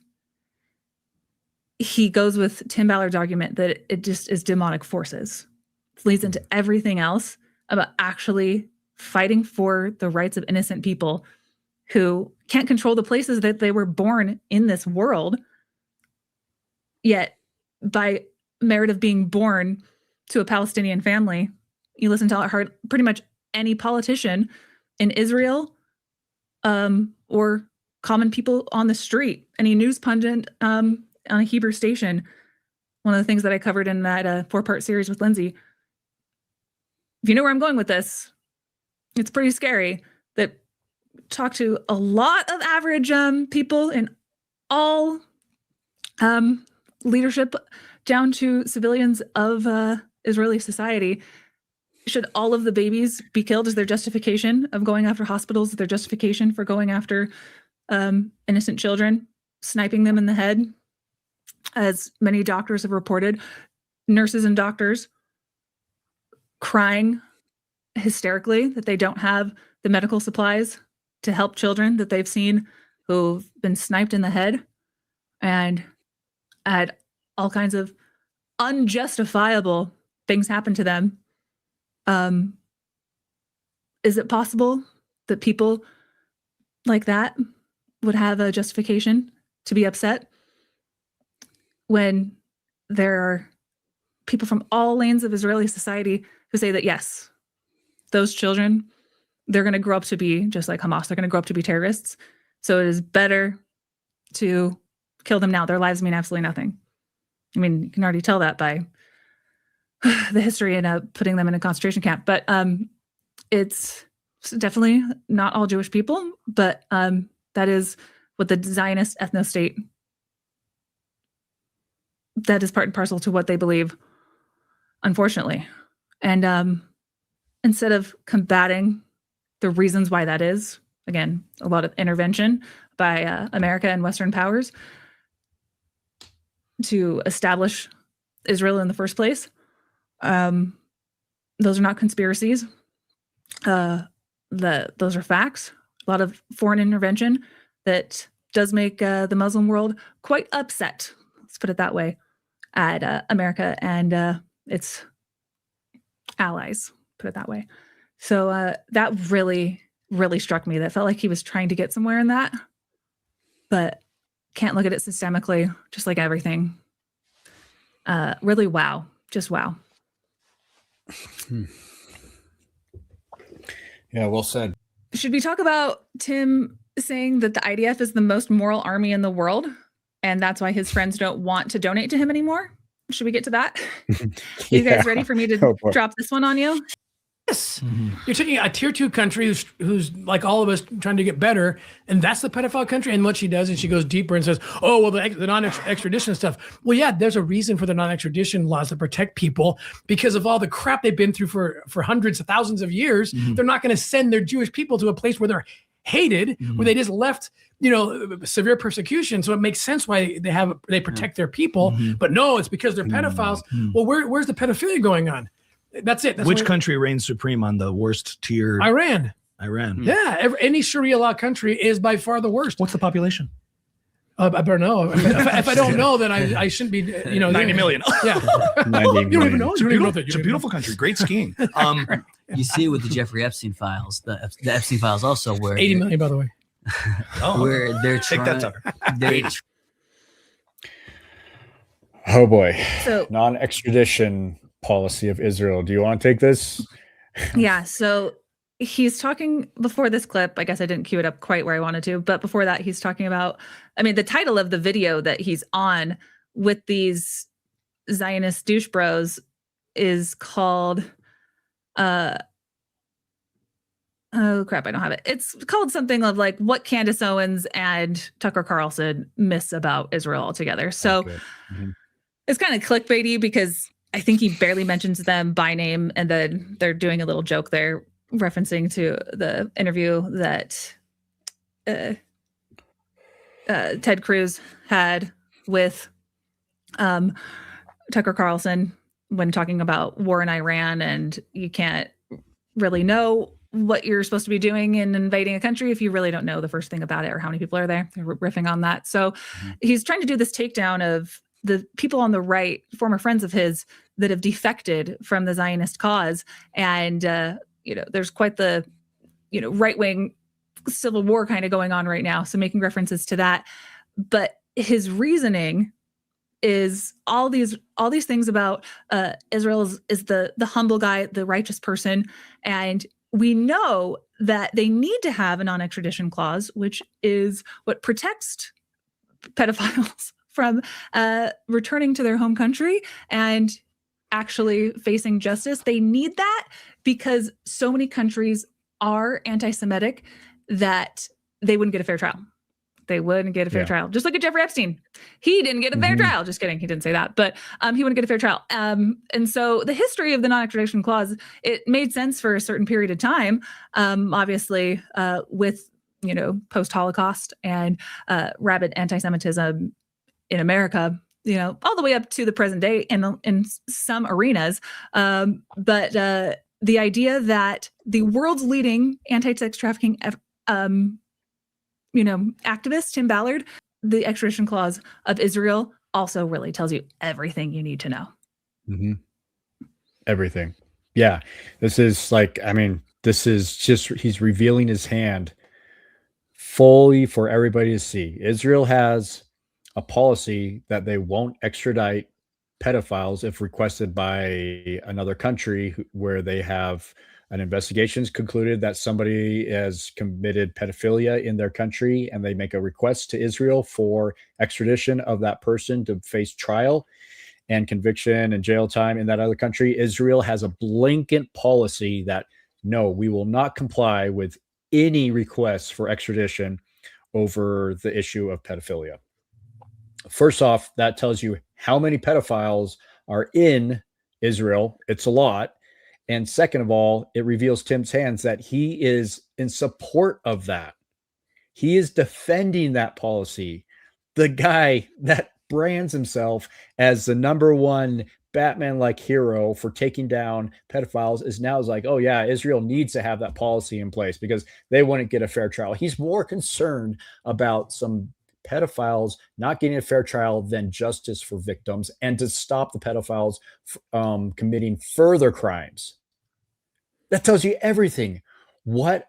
he goes with Tim Ballard's argument that it just is demonic forces. It leads into everything else about actually fighting for the rights of innocent people who can't control the places that they were born in this world. Yet, by merit of being born to a Palestinian family, you listen to pretty much any politician in Israel or common people on the street, any news pundit on a Hebrew station. One of the things that I covered in that 4-part series with Lindsay. If you know where I'm going with this, it's pretty scary that talk to a lot of average people in all leadership down to civilians of Israeli society. Should all of the babies be killed as their justification of going after hospitals, their justification for going after innocent children, sniping them in the head, as many doctors have reported, nurses and doctors crying hysterically that they don't have the medical supplies to help children that they've seen who've been sniped in the head and had all kinds of unjustifiable things happen to them. Is it possible that people like that would have a justification to be upset when there are people from all lanes of Israeli society who say that, yes, those children, they're going to grow up to be just like Hamas. They're going to grow up to be terrorists. So it is better to kill them now. Their lives mean absolutely nothing. I mean, you can already tell that by the history and putting them in a concentration camp. But it's definitely not all Jewish people, but that is what the Zionist ethno-state, that is part and parcel to what they believe, unfortunately. And instead of combating the reasons why that is, again, a lot of intervention by America and Western powers to establish Israel in the first place, those are not conspiracies. Those are facts. A lot of foreign intervention that does make the Muslim world quite upset, let's put it that way, at America and its allies, put it that way. So that really, really struck me. That felt like he was trying to get somewhere in that, but can't look at it systemically, just like everything. Really, wow. Just wow. Yeah, well said. Should we talk about Tim saying that the IDF is the most moral army in the world, and that's why his friends don't want to donate to him anymore? Should we get to that? You guys ready for me to drop this one on you? Yes. Mm-hmm. You're taking a tier 2 country who's like all of us trying to get better, and that's the pedophile country. And what she does is she goes deeper and says, oh, well, the non-extradition stuff. Well, yeah, there's a reason for the non-extradition laws that protect people because of all the crap they've been through for hundreds of thousands of years. Mm-hmm. They're not going to send their Jewish people to a place where they're hated, mm-hmm. where they just left, severe persecution. So it makes sense why they protect their people. Mm-hmm. But no, it's because they're pedophiles. Mm-hmm. Well, where's the pedophilia going on? That's it. Which country reigns supreme on the worst tier? Iran. Yeah. Any Sharia law country is by far the worst. What's the population? I better know. If I don't know, then I shouldn't be. 90 million. Yeah. 90 you don't even know. It's a beautiful country. Great skiing. You see it with the Jeffrey Epstein files. The Epstein files also where 80 million, by the way. Where they're take trying. That, Tucker. Oh boy. So Non-extradition policy of Israel. Do you want to take this? yeah, so he's talking before this clip. I guess I didn't cue it up quite where I wanted to, but before that, he's talking about, I mean, the title of the video that he's on with these Zionist douche bros is called, oh crap, I don't have it. It's called something of like what Candace Owens and Tucker Carlson miss about Israel altogether. So it's kind of clickbaity because I think he barely mentions them by name, and then they're doing a little joke there referencing to the interview that Ted Cruz had with Tucker Carlson when talking about war in Iran, and you can't really know what you're supposed to be doing in invading a country if you really don't know the first thing about it or how many people are there. They're riffing on that. So he's trying to do this takedown of the people on the right, former friends of his that have defected from the Zionist cause. And, there's quite the, right-wing civil war kind of going on right now. So making references to that. But his reasoning is all these things about Israel is the humble guy, the righteous person. And we know that they need to have a non-extradition clause, which is what protects pedophiles from returning to their home country and actually facing justice. They need that because so many countries are anti-Semitic that they wouldn't get a fair trial. They wouldn't get a fair trial. Just look at Jeffrey Epstein. He didn't get a fair trial. Just kidding. He didn't say that, but he wouldn't get a fair trial. And so the history of the non-extradition clause, it made sense for a certain period of time, obviously with, post-Holocaust and rabid anti-Semitism in America, all the way up to the present day in some arenas. But the idea that the world's leading anti-sex trafficking activist, Tim Ballard, the extradition clause of Israel also really tells you everything you need to know. Everything. Yeah. This is just, he's revealing his hand fully for everybody to see. Israel has a policy that they won't extradite pedophiles if requested by another country where they have an investigation's concluded that somebody has committed pedophilia in their country, and they make a request to Israel for extradition of that person to face trial and conviction and jail time in that other country. Israel has a blanket policy that, no, we will not comply with any requests for extradition over the issue of pedophilia. First off, that tells you how many pedophiles are in Israel. It's a lot. And second of all, it reveals Tim's hands that he is in support of that. He is defending that policy. The guy that brands himself as the number one Batman-like hero for taking down pedophiles is like, oh yeah, Israel needs to have that policy in place because they wouldn't get a fair trial. He's more concerned about some pedophiles not getting a fair trial than justice for victims and to stop the pedophiles committing further crimes. That tells you everything. What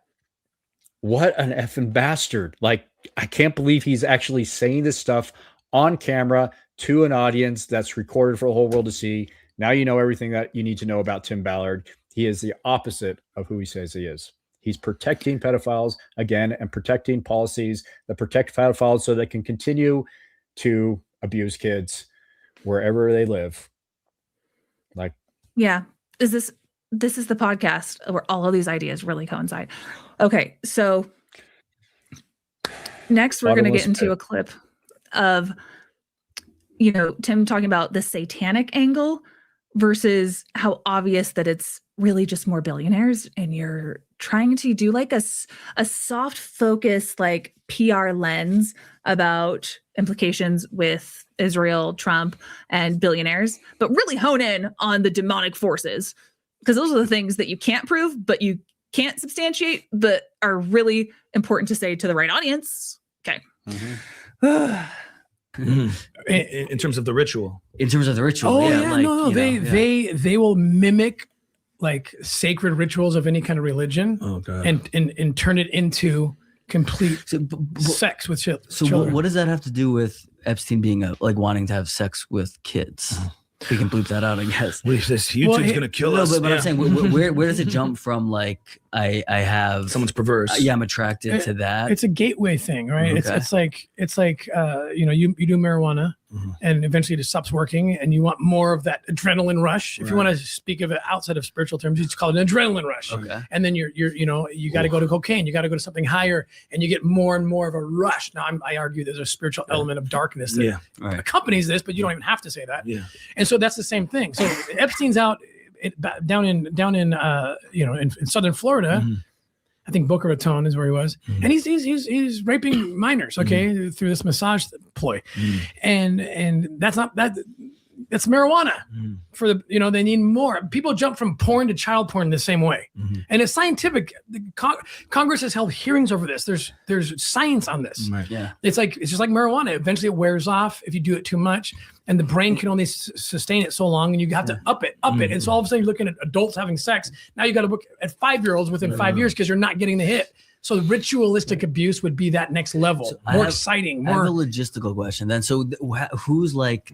an effing bastard. Like, I can't believe he's actually saying this stuff on camera to an audience that's recorded for the whole world to see. Now you know everything that you need to know about Tim Ballard. He is the opposite of who he says he is. He's protecting pedophiles again and protecting policies that protect pedophiles so they can continue to abuse kids wherever they live. Like, yeah, this is the podcast where all of these ideas really coincide. Okay, so next we're going to get into a clip of, Tim talking about the satanic angle versus how obvious that it's really just more billionaires, and you're trying to do like a soft focus, like PR lens about implications with Israel, Trump, and billionaires, but really hone in on the demonic forces, because those are the things that you can't prove, but you can't substantiate, but are really important to say to the right audience. Okay. In terms of the ritual. They will mimic like sacred rituals of any kind of religion and turn it into complete sex with children. So what does that have to do with Epstein being like wanting to have sex with kids. We can bleep that out, I guess. This YouTube's gonna kill us. But I'm saying, where does it jump from? Like, I have someone's perverse. Yeah, I'm attracted to that. It's a gateway thing, right? Okay. It's like you do marijuana, and eventually it just stops working, and you want more of that adrenaline rush. If you want to speak of it outside of spiritual terms, you just call it an adrenaline rush. Okay. And then you got to go to cocaine, you got to go to something higher, and you get more and more of a rush. Now I argue there's a spiritual element of darkness that accompanies this, but you don't even have to say that. Yeah. And so that's the same thing. So Epstein's out down in southern Florida. I think Boca Raton is where he was, and he's raping minors, through this massage ploy, and that's marijuana for the they need more. People jump from porn to child porn the same way, and it's scientific. Congress has held hearings over this. There's science on this. Right. Yeah, it's just like marijuana. Eventually, it wears off if you do it too much, and the brain can only sustain it so long, and you have to up it. And so all of a sudden, you're looking at adults having sex. Now you got to look at 5-year-olds within 5 years because you're not getting the hit. So the ritualistic abuse would be that next level, more exciting. I have a logistical question then. So who's like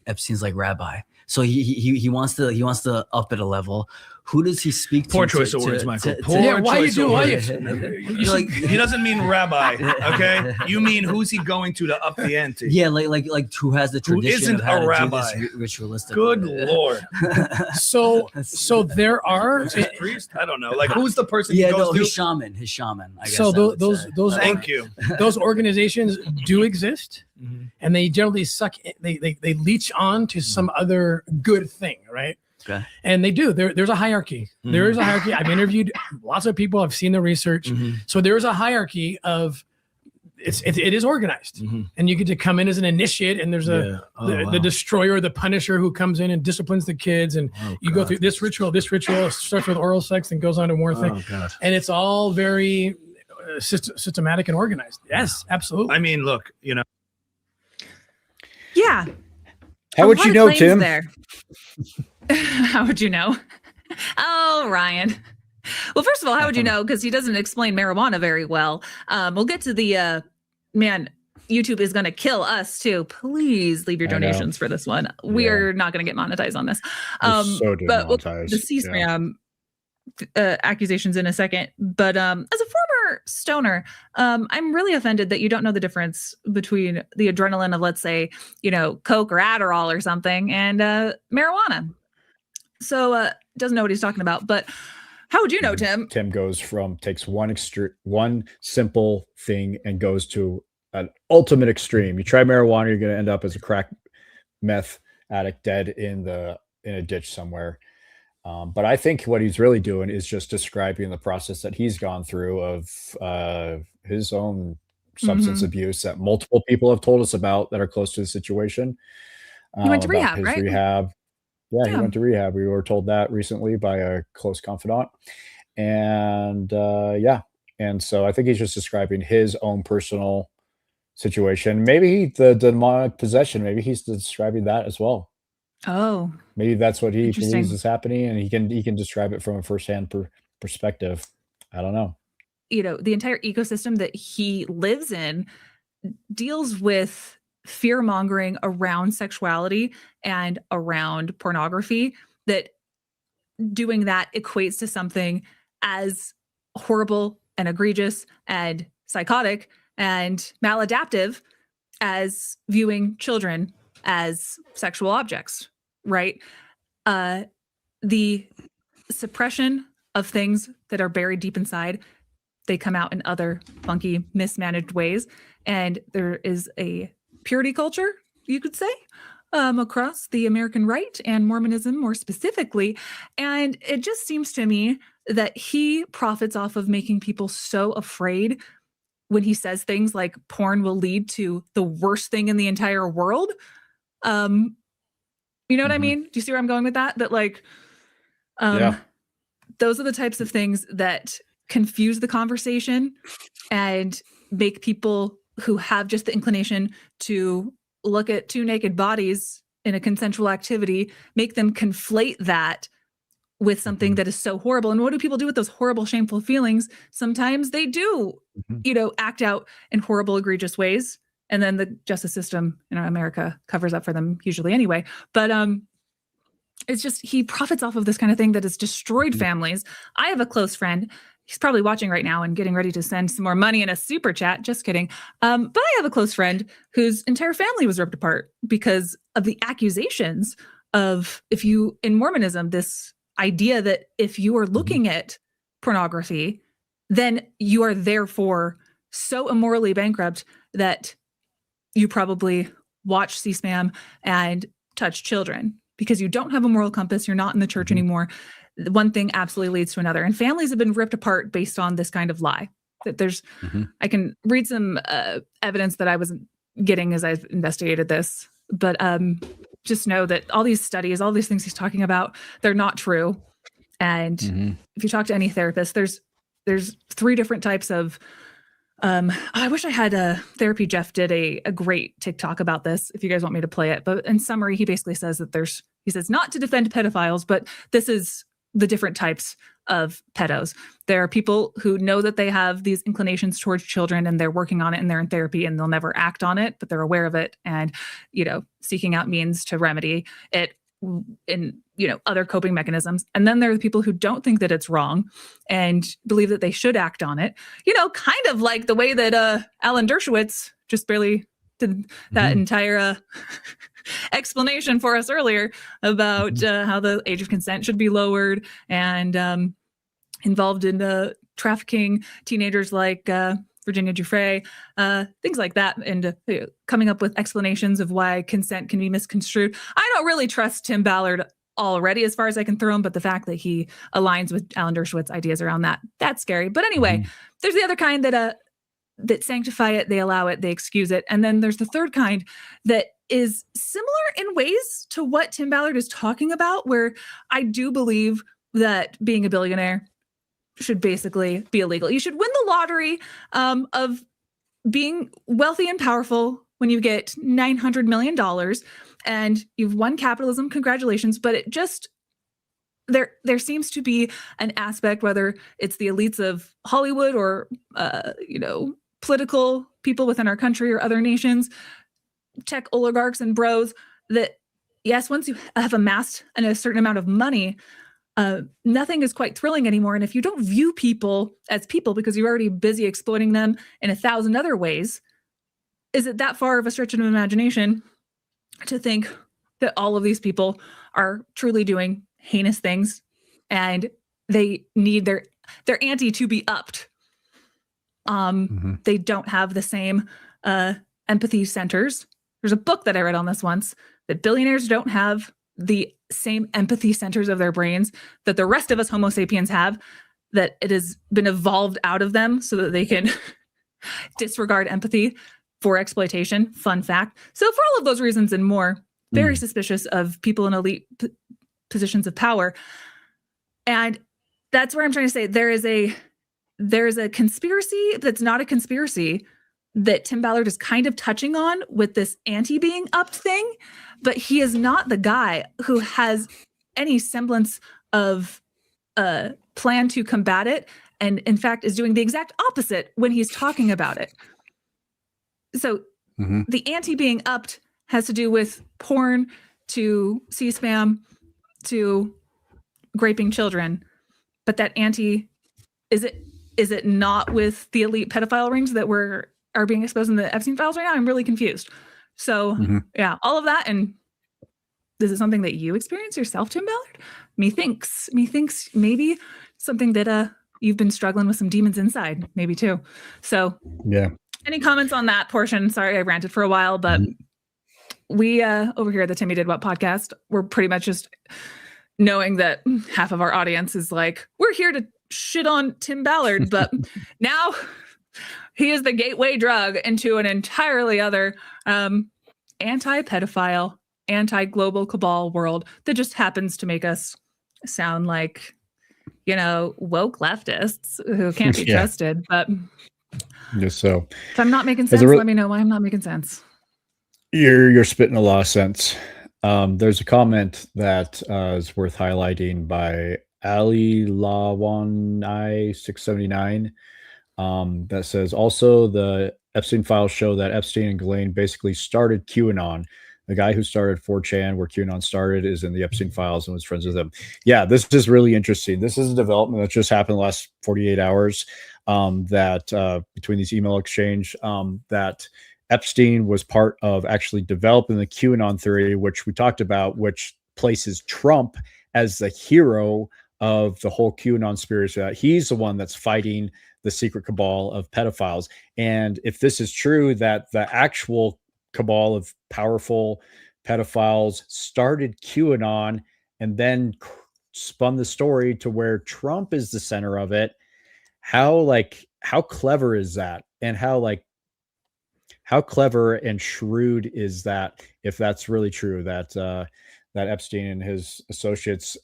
Epstein's like rabbi? So he wants to up it a level. Who does he speak to? Poor choice of words, Michael. Why you do? He doesn't mean rabbi, okay? You mean who's he going to up the ante? Yeah, like who has the tradition? Who isn't of how a to rabbi? do this ritualistic. Good Lord. So there are priest. I don't know. Like who's the person? Yeah, he goes to? His shaman. I guess so those Thank you. Those organizations do exist, and they generally they leech on to some other good thing, right? Okay. And they do. There's a hierarchy. There is a hierarchy. I've interviewed lots of people. I've seen the research. So there is a hierarchy of it is organized, and you get to come in as an initiate, and there's the destroyer, the punisher who comes in and disciplines the kids, and you go through this ritual. This ritual starts with oral sex and goes on to more things, and it's all very systematic and organized. Yes, absolutely. I mean, look, Yeah. How would you know, Tim? There. How would you know? Oh, Ryan. Well, first of all, how would you know? Because he doesn't explain marijuana very well. We'll get to the YouTube is going to kill us too. Please leave your donations for this one. We are not going to get monetized on this. But we'll the C-SPAM accusations in a second. But as a former stoner, I'm really offended that you don't know the difference between the adrenaline of, let's say, Coke or Adderall or something, and marijuana. So doesn't know what he's talking about. But how would you know, Tim? Tim takes one simple thing and goes to an ultimate extreme. You try marijuana, you're going to end up as a crack meth addict dead in a ditch somewhere. But I think what he's really doing is just describing the process that he's gone through of his own substance abuse that multiple people have told us about that are close to the situation. He went to rehab, right? Rehab. Yeah, he went to rehab. We were told that recently by a close confidant. And and so I think he's just describing his own personal situation. Maybe the demonic possession, maybe he's describing that as well. Oh, maybe that's what he believes is happening, and he can describe it from a firsthand perspective. I don't know. The entire ecosystem that he lives in deals with fear mongering around sexuality and around pornography, that doing that equates to something as horrible and egregious and psychotic and maladaptive as viewing children as sexual objects, right? The suppression of things that are buried deep inside, they come out in other funky, mismanaged ways. And there is a purity culture, you could say, across the American right and Mormonism more specifically. And it just seems to me that he profits off of making people so afraid when he says things like porn will lead to the worst thing in the entire world. You know what I mean? Do you see where I'm going with that? That those are the types of things that confuse the conversation and make people who have just the inclination to look at two naked bodies in a consensual activity, make them conflate that with something that is so horrible. And what do people do with those horrible, shameful feelings? Sometimes they do, act out in horrible, egregious ways. and then the justice system in America covers up for them usually anyway. But it's just, he profits off of this kind of thing that has destroyed families. I have a close friend. He's probably watching right now and getting ready to send some more money in a super chat. Just kidding. But I have a close friend whose entire family was ripped apart because of the accusations of, in Mormonism, this idea that if you are looking at pornography, then you are therefore so immorally bankrupt that you probably watch C-SPAN and touch children because you don't have a moral compass. You're not in the church anymore. One thing absolutely leads to another. And families have been ripped apart based on this kind of lie. That there's, I can read some evidence that I was getting as I've investigated this, but just know that all these studies, all these things he's talking about, they're not true. And if you talk to any therapist, there's 3 different types of, I wish I had a therapy. Jeff did a great TikTok about this, if you guys want me to play it. But in summary, he basically says that he says not to defend pedophiles, but this is the different types of pedos. There are people who know that they have these inclinations towards children and they're working on it and they're in therapy and they'll never act on it, but they're aware of it and, seeking out means to remedy it in, other coping mechanisms. And then there are the people who don't think that it's wrong and believe that they should act on it, kind of like the way that Alan Dershowitz just barely did that entire explanation for us earlier about how the age of consent should be lowered and involved in trafficking teenagers like Virginia Giuffre, things like that, and coming up with explanations of why consent can be misconstrued. I don't really trust Tim Ballard already as far as I can throw him, but the fact that he aligns with Alan Dershowitz's ideas around that's scary. But anyway, there's the other kind that sanctify it, they allow it, they excuse it. And then there's the third kind that is similar in ways to what Tim Ballard is talking about, where I do believe that being a billionaire should basically be illegal. You should win the lottery of being wealthy and powerful when you get $900 million and you've won capitalism. Congratulations. But it just, there seems to be an aspect, whether it's the elites of Hollywood or, political people within our country or other nations, tech oligarchs and bros, that yes, once you have amassed a certain amount of money, nothing is quite thrilling anymore. And if you don't view people as people because you're already busy exploiting them in 1,000 other ways, is it that far of a stretch of imagination to think that all of these people are truly doing heinous things and they need their ante to be upped? They don't have the same empathy centers. There's a book that I read on this once, that billionaires don't have the same empathy centers of their brains that the rest of us Homo sapiens have, that it has been evolved out of them so that they can disregard empathy for exploitation. Fun fact. So for all of those reasons and more, very suspicious of people in elite positions of power. And that's where I'm trying to say there is a conspiracy that's not a conspiracy that Tim Ballard is kind of touching on with this anti-being upped thing, but he is not the guy who has any semblance of a plan to combat it, and in fact is doing the exact opposite when he's talking about it. So the anti-being upped has to do with porn, to C-SPAN, to raping children, but that anti, is it not with the elite pedophile rings that are being exposed in the Epstein files right now? I'm really confused. So yeah, all of that. And is it something that you experience yourself, Tim Ballard? Methinks maybe something that you've been struggling with some demons inside, maybe too. So yeah. Any comments on that portion? Sorry, I ranted for a while, but we over here at the Timmy Did What podcast, we're pretty much just knowing that half of our audience is like, we're here to shit on Tim Ballard, but now he is the gateway drug into an entirely other anti-pedophile, anti-global cabal world that just happens to make us sound like, woke leftists who can't be trusted. But yes, so if I'm not making sense, let me know why I'm not making sense. You're spitting a lot of sense. There's a comment that is worth highlighting by Ali Lawanai 679 that says, also the Epstein files show that Epstein and Ghislaine basically started QAnon. The guy who started 4chan, where QAnon started, is in the Epstein files and was friends with them. Yeah, this is really interesting. This is a development that just happened the last 48 hours that between these email exchange that Epstein was part of actually developing the QAnon theory, which we talked about, which places Trump as the hero of the whole QAnon conspiracy. He's the one that's fighting the secret cabal of pedophiles. And if this is true, that the actual cabal of powerful pedophiles started QAnon and then spun the story to where Trump is the center of it, how clever is that? And how clever and shrewd is that, if that's really true, that that Epstein and his associates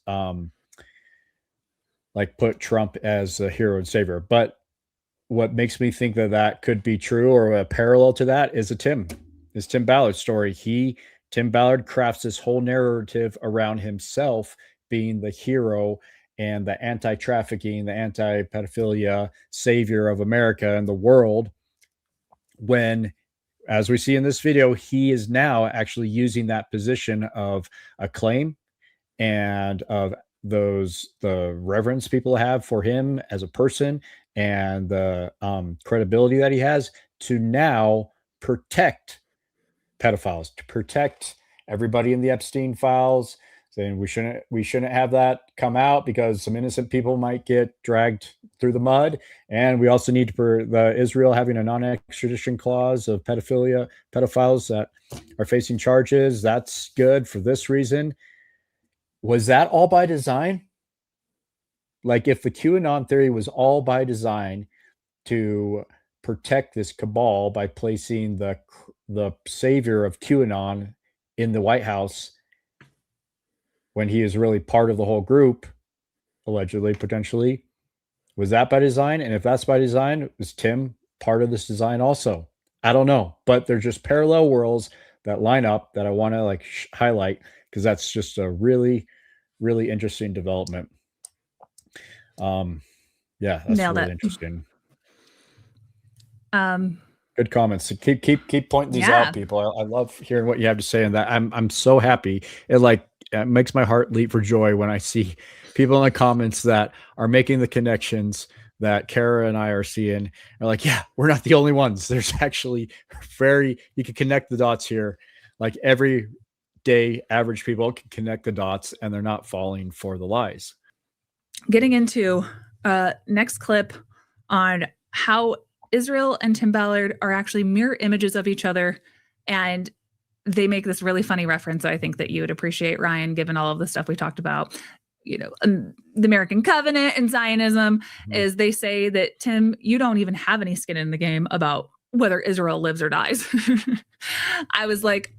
put Trump as a hero and savior. But what makes me think that that could be true, or a parallel to that, is Tim Ballard's story. Tim Ballard crafts this whole narrative around himself being the hero and the anti-trafficking, the anti-pedophilia savior of America and the world, when, as we see in this video, he is now actually using that position of acclaim and of the reverence people have for him as a person and the credibility that he has to now protect pedophiles, to protect everybody in the Epstein files, saying we shouldn't have that come out because some innocent people might get dragged through the mud. And we also need the Israel having a non-extradition clause of pedophiles that are facing charges. That's good for this reason. Was that all by design? Like, if the QAnon theory was all by design to protect this cabal by placing the savior of QAnon in the White House when he is really part of the whole group, allegedly, potentially, was that by design? And if that's by design, was Tim part of this design also? I don't know, but they're just parallel worlds that line up that I want to highlight, because that's just a really, really interesting development. Yeah, that's really interesting. Good comments. Keep pointing these out, people. I love hearing what you have to say, and that I'm so happy. It makes my heart leap for joy when I see people in the comments that are making the connections that Kara and I are seeing. Are like, yeah, we're not the only ones. There's actually you can connect the dots here. Like, every day, average people can connect the dots, and they're not falling for the lies. Getting into next clip on how Israel and Tim Ballard are actually mirror images of each other, and they make this really funny reference that I think that you would appreciate, Ryan, given all of the stuff we talked about. The American covenant and Zionism, is they say that, Tim, you don't even have any skin in the game about whether Israel lives or dies. I was like,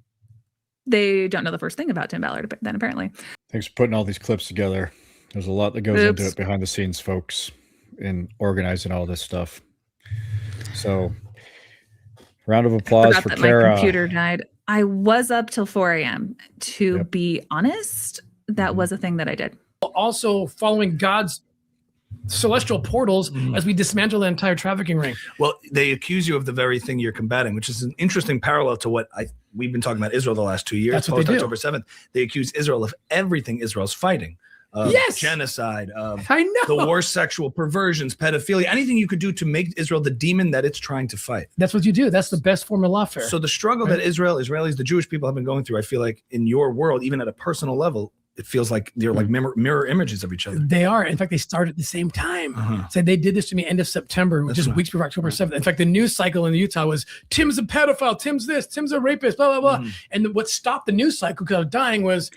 they don't know the first thing about Tim Ballard then, apparently. Thanks for putting all these clips together. There's a lot that goes into it behind the scenes, folks, in organizing all this stuff. So, round of applause for Kara. My computer died. I was up till 4 a.m. To be honest, that was a thing that I did. Also following God's celestial portals as we dismantle the entire trafficking ring. Well, they accuse you of the very thing you're combating, which is an interesting parallel to what we've been talking about Israel the last 2 years. That's what they do. October 7th, they accuse Israel of everything Israel's fighting. Genocide, of the worst sexual perversions, pedophilia, anything you could do to make Israel the demon that it's trying to fight. That's what you do. That's the best form of lawfare. So the struggle that Israelis, the Jewish people have been going through, I feel like in your world, even at a personal level, it feels like they're like mirror images of each other. They are. In fact, they started at the same time. So they did this to me end of September, just weeks before October 7th. In fact, the news cycle in Utah was, Tim's a pedophile, Tim's this, Tim's a rapist, blah, blah, blah. And what stopped the news cycle, because I was dying, was...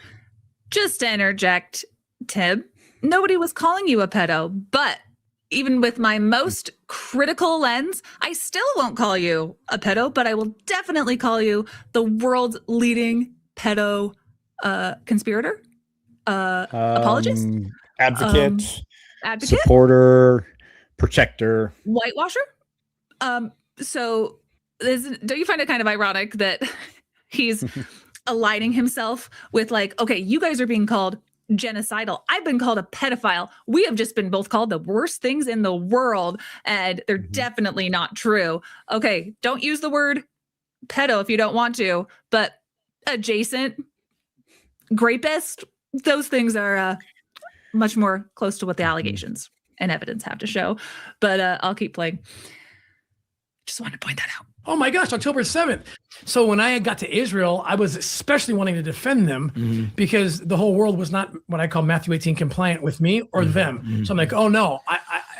Just to interject, Tim, nobody was calling you a pedo, but even with my most critical lens, I still won't call you a pedo, but I will definitely call you the world's leading pedo conspirator, apologist, advocate, supporter, protector, whitewasher. So don't you find it kind of ironic that he's aligning himself with, like, okay, you guys are being called genocidal. I've been called a pedophile. We have just been both called the worst things in the world, and they're definitely not true. Okay, don't use the word pedo if you don't want to, but adjacent, rapist, those things are much more close to what the allegations and evidence have to show. But I'll keep playing. Just wanted to point that out. Oh my gosh, October 7th. So when I got to Israel, I was especially wanting to defend them because the whole world was not what I call Matthew 18 compliant with me or them. So I'm like, oh no,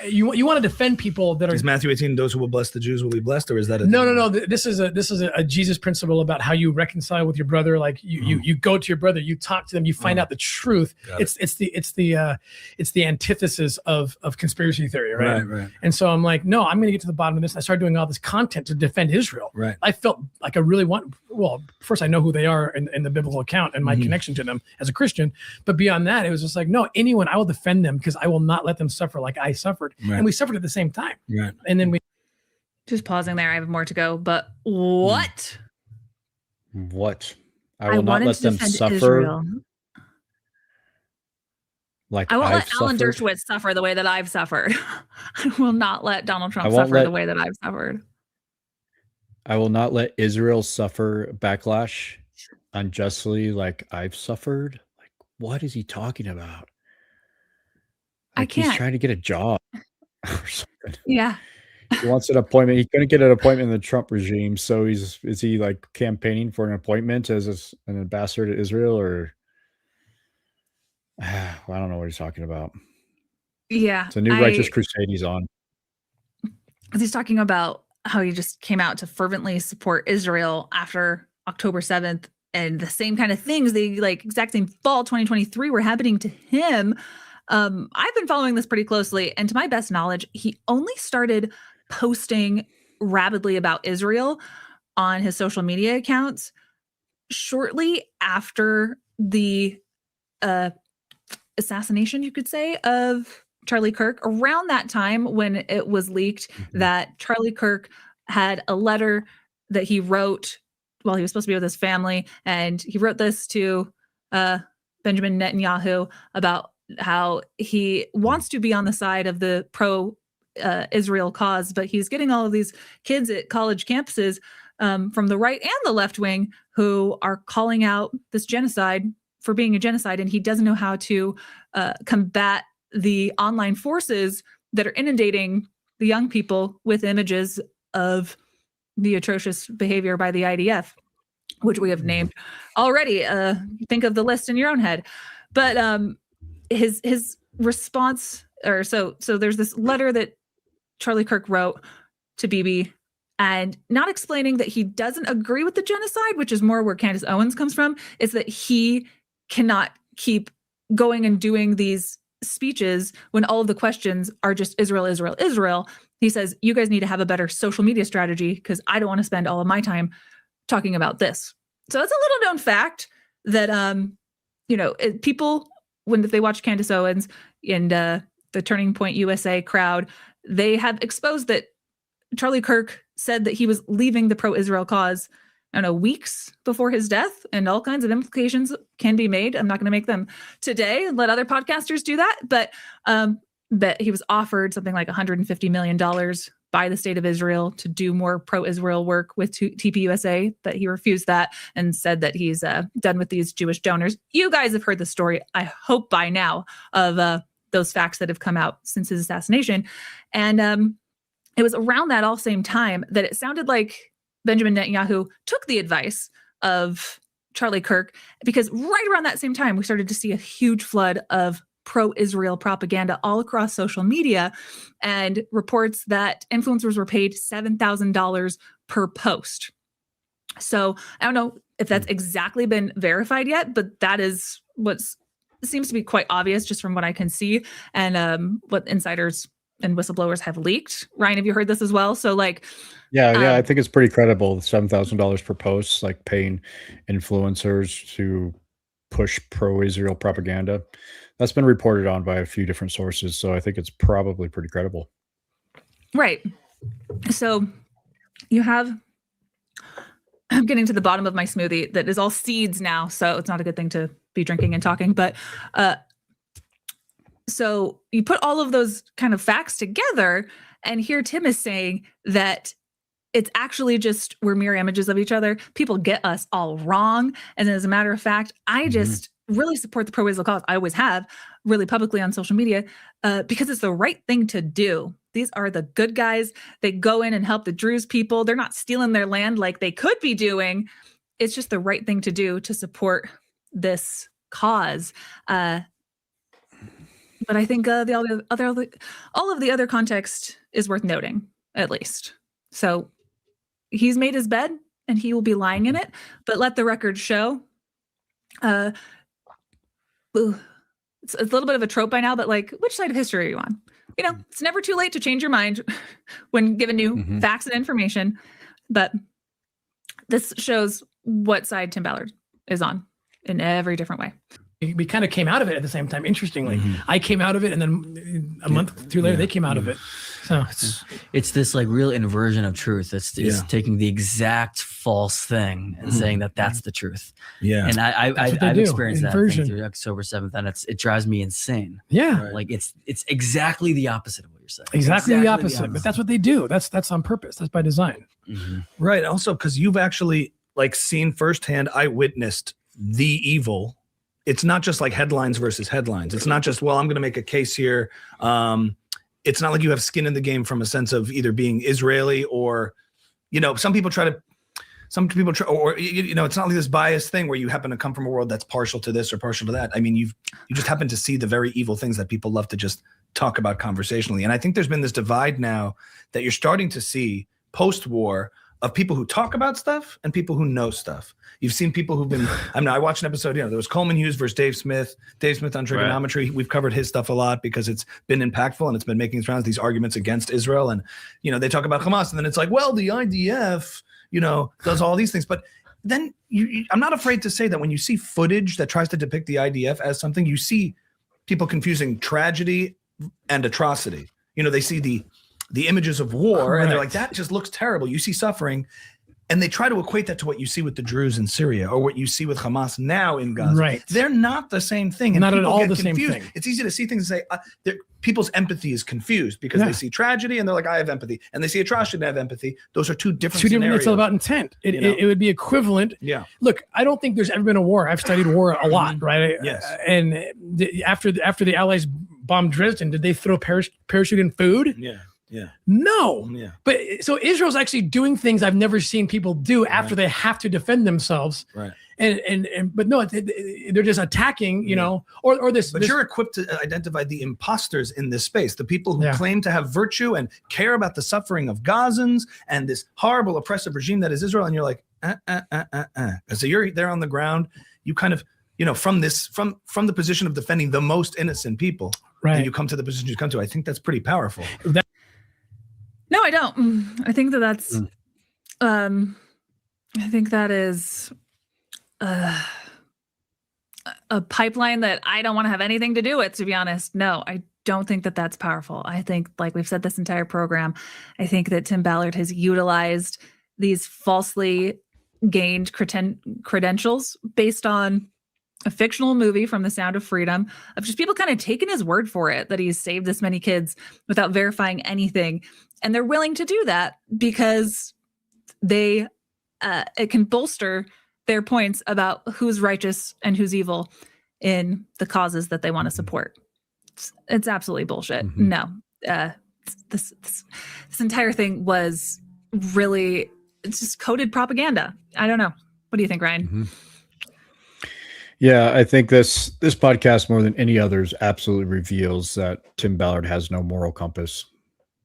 you want to defend people that are. Is Matthew 18, those who will bless the Jews will be blessed, or is that No. This is a Jesus principle about how you reconcile with your brother. Like you go to your brother, you talk to them, you find out the truth. It's the antithesis of conspiracy theory, right? Right. And so I'm like, no, I'm going to get to the bottom of this. I started doing all this content to defend Israel. Right. I felt like I really first I know who they are in the biblical account and my connection to them as a Christian. But beyond that, it was just like, no, anyone, I will defend them because I will not let them suffer like I suffered. Right. And we suffered at the same time. Right. And then we Just pausing there. I have more to go, but what? What? I will not wanted let to them defend suffer. Israel. Like I won't I've let Alan suffered. Dershowitz suffer the way that I've suffered. I will not let Donald Trump I won't suffer the let- way that I've suffered. I will not let Israel suffer backlash unjustly like I've suffered. Like, what is he talking about? I Like, he's can't. trying to get a job or something. Yeah. He wants an appointment. He couldn't get an appointment in the Trump regime, so is he like campaigning for an appointment as an ambassador to Israel, or I don't know what he's talking about. Yeah. It's a new righteous crusade he's on. Because he's talking about how he just came out to fervently support Israel after October 7th, and the same kind of things, the like exact same fall 2023 were happening to him. I've been following this pretty closely, and to my best knowledge, he only started posting rapidly about Israel on his social media accounts shortly after the assassination, you could say, of Charlie Kirk. Around that time when it was leaked that Charlie Kirk had a letter that he wrote while he was supposed to be with his family, and he wrote this to Benjamin Netanyahu about how he wants to be on the side of the pro-Israel cause, but he's getting all of these kids at college campuses from the right and the left wing who are calling out this genocide for being a genocide, and he doesn't know how to combat the online forces that are inundating the young people with images of the atrocious behavior by the IDF, which we have named already. Think of the list in your own head. But his response, or so there's this letter that Charlie Kirk wrote to Bibi, and not explaining that he doesn't agree with the genocide, which is more where Candace Owens comes from, is that he cannot keep going and doing these speeches when all of the questions are just Israel, Israel, Israel. He says, you guys need to have a better social media strategy because I don't want to spend all of my time talking about this. So it's a little known fact that, people, when they watch Candace Owens and the Turning Point USA crowd, they have exposed that Charlie Kirk said that he was leaving the pro-Israel cause, I don't know, weeks before his death, and all kinds of implications can be made. I'm not going to make them today and let other podcasters do that, but that he was offered something like $150 million by the state of Israel to do more pro-Israel work with TPUSA, but he refused that and said that he's done with these Jewish donors. You guys have heard the story, I hope by now, of those facts that have come out since his assassination. And it was around that all same time that it sounded like Benjamin Netanyahu took the advice of Charlie Kirk, because right around that same time, we started to see a huge flood of pro-Israel propaganda all across social media, and reports that influencers were paid $7,000 per post. So I don't know if that's exactly been verified yet, but that is what seems to be quite obvious just from what I can see, and what insiders and whistleblowers have leaked. Ryan, have you heard this as well? So Yeah, I think it's pretty credible. $7,000 per post, like paying influencers to push pro-Israel propaganda. That's been reported on by a few different sources, so I think it's probably pretty credible. Right. So you have getting to the bottom of my smoothie that is all seeds now, so it's not a good thing to be drinking and talking. But so you put all of those kind of facts together, and here Tim is saying that it's actually just we're mirror images of each other. People get us all wrong. And as a matter of fact, I just really support the pro-Israel cause. I always have, really publicly on social media, because it's the right thing to do. These are the good guys. They go in and help the Druze people. They're not stealing their land like they could be doing. It's just the right thing to do to support this cause. But I think all of the other context is worth noting, at least. So he's made his bed and he will be lying in it, but let the record show. It's a little bit of a trope by now, but like, which side of history are you on? You know, it's never too late to change your mind when given new facts and information. But this shows what side Tim Ballard is on in every different way. We kind of came out of it at the same time. Interestingly, I came out of it, and then a month or two later, they came out of it. So it's this like real inversion of truth. It's taking the exact false thing and saying that that's the truth. Yeah, and I've experienced that thing through October 7th, and it drives me insane. Yeah, right. Like it's exactly the opposite of what you're saying. Exactly the opposite. But that's what they do. That's on purpose. That's by design. Right. Also, because you've actually like seen firsthand, I witnessed the evil. It's not just like headlines versus headlines. It's not just, well, I'm going to make a case here. It's not like you have skin in the game from a sense of either being Israeli or, you know, some people try, or, you know, it's not like this biased thing where you happen to come from a world that's partial to this or partial to that. I mean, you just happen to see the very evil things that people love to just talk about conversationally. And I think there's been this divide now that you're starting to see post-war of people who talk about stuff and people who know stuff. You've seen people who've been, I watched an episode, you know, there was Coleman Hughes versus Dave Smith on trigonometry. Right. We've covered his stuff a lot because it's been impactful and it's been making its rounds, these arguments against Israel. And, you know, they talk about Hamas and then it's like, well, the IDF, you know, does all these things. But then I'm not afraid to say that when you see footage that tries to depict the IDF as something, you see people confusing tragedy and atrocity. You know, they see the images of war and they're like, that just looks terrible. You see suffering. And they try to equate that to what you see with the Druze in Syria or what you see with Hamas now in Gaza. Right. They're not the same thing. And not at all the same thing. It's easy to see things and say, people's empathy is confused because they see tragedy and they're like, I have empathy. And they see atrocity and they have empathy. Those are two different scenarios. It's all about intent. It would be equivalent. Yeah. Look, I don't think there's ever been a war. I've studied war a lot, right? Yes. And after the Allies bombed Dresden, did they throw parachute in food? Yeah. Yeah. No. Yeah. But so Israel's actually doing things I've never seen people do after they have to defend themselves. Right. But no, they're just attacking, you know, or this. But you're equipped to identify the imposters in this space, the people who claim to have virtue and care about the suffering of Gazans and this horrible oppressive regime that is Israel. And you're like, So you're there on the ground. You kind of, you know, from the position of defending the most innocent people, and you come to the position you come to. I think that's pretty powerful. No, I don't. I think that's, I think that is a pipeline that I don't want to have anything to do with, to be honest. No, I don't think that that's powerful. I think, like we've said this entire program, I think that Tim Ballard has utilized these falsely gained credentials based on a fictional movie from The Sound of Freedom of just people kind of taking his word for it that he's saved this many kids without verifying anything. And they're willing to do that because it can bolster their points about who's righteous and who's evil in the causes that they want to support. It's absolutely bullshit. No, this entire thing was really, it's just coded propaganda. I don't know. What do you think, Ryan? Yeah, I think this podcast more than any others absolutely reveals that Tim Ballard has no moral compass.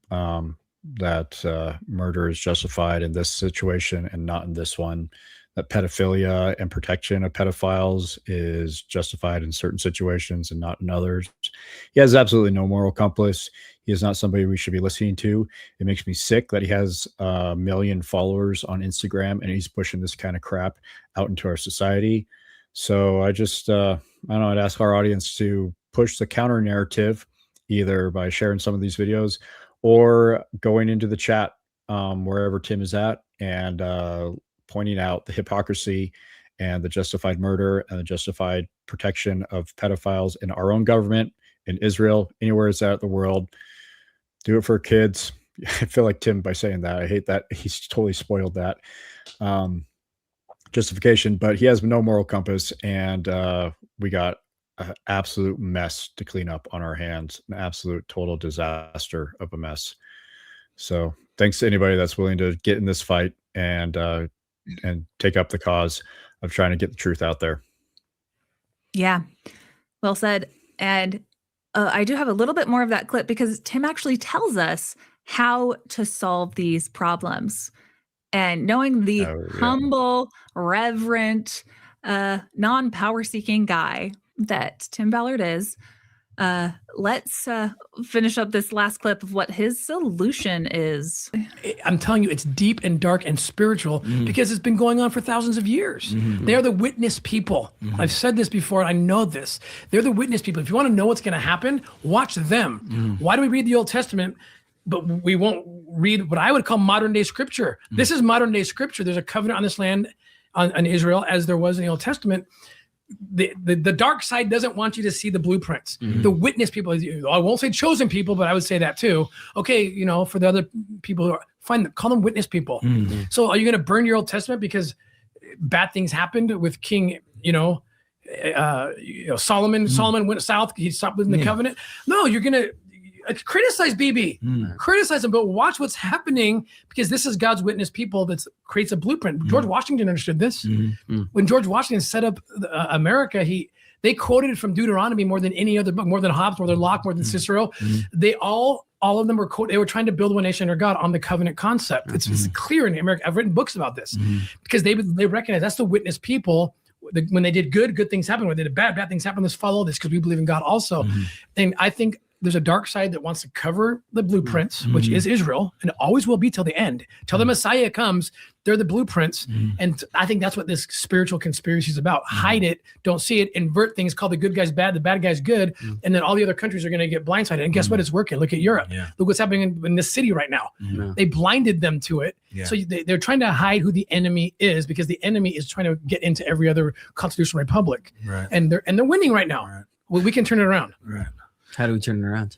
That murder is justified in this situation and not in this one. That pedophilia and protection of pedophiles is justified in certain situations and not in others. He has absolutely no moral compass. He is not somebody we should be listening to. It makes me sick that he has 1 million followers on Instagram and he's pushing this kind of crap out into our society. So I just, I don't know, I'd ask our audience to push the counter narrative either by sharing some of these videos or going into the chat wherever Tim is at and pointing out the hypocrisy and the justified murder and the justified protection of pedophiles in our own government, in Israel, anywhere it's at in the world. Do it for kids. I feel like Tim by saying that. I hate that. He's totally spoiled that justification, but he has no moral compass, and we got an absolute mess to clean up on our hands, an absolute total disaster of a mess. So thanks to anybody that's willing to get in this fight and take up the cause of trying to get the truth out there. Yeah, well said. And I do have a little bit more of that clip because Tim actually tells us how to solve these problems. And knowing the humble, reverent, non-power seeking guy that Tim Ballard is, let's finish up this last clip of what his solution is. I'm telling you, it's deep and dark and spiritual because it's been going on for thousands of years. They're the witness people. I've said this before, and I know this. They're the witness people. If you want to know what's going to happen, watch them. Why do we read the Old Testament, but we won't read what I would call modern day scripture? This is modern day scripture. There's a covenant on this land, on Israel, as there was in the Old Testament. The dark side doesn't want you to see the blueprints. The witness people, I won't say chosen people, but I would say that too. Okay, for the other people who are, call them witness people. So are you going to burn your Old Testament because bad things happened with King, Solomon? Solomon went south. He stopped within the covenant. No, you're going to criticize BB, criticize him, but watch what's happening, because this is God's witness people that creates a blueprint. George Washington understood this. When George Washington set up America, they quoted from Deuteronomy more than any other book, more than Hobbes, more than Locke, more than Cicero. They all of them were they were trying to build one nation under God on the covenant concept. It's clear in America. I've written books about this because they recognize that's the witness people. When they did good things happen. When they did bad things happen. Let's follow this because we believe in God also. And I think there's a dark side that wants to cover the blueprints, which is Israel, and it always will be till the end. Till the Messiah comes, they're the blueprints. And I think that's what this spiritual conspiracy is about. Hide it, don't see it, invert things, call the good guys bad, the bad guys good, and then all the other countries are going to get blindsided. And guess what? It's working. Look at Europe. Look what's happening in this city right now. They blinded them to it. So they're trying to hide who the enemy is, because the enemy is trying to get into every other constitutional republic. And they're winning right now. Well, we can turn it around. How do we turn it around?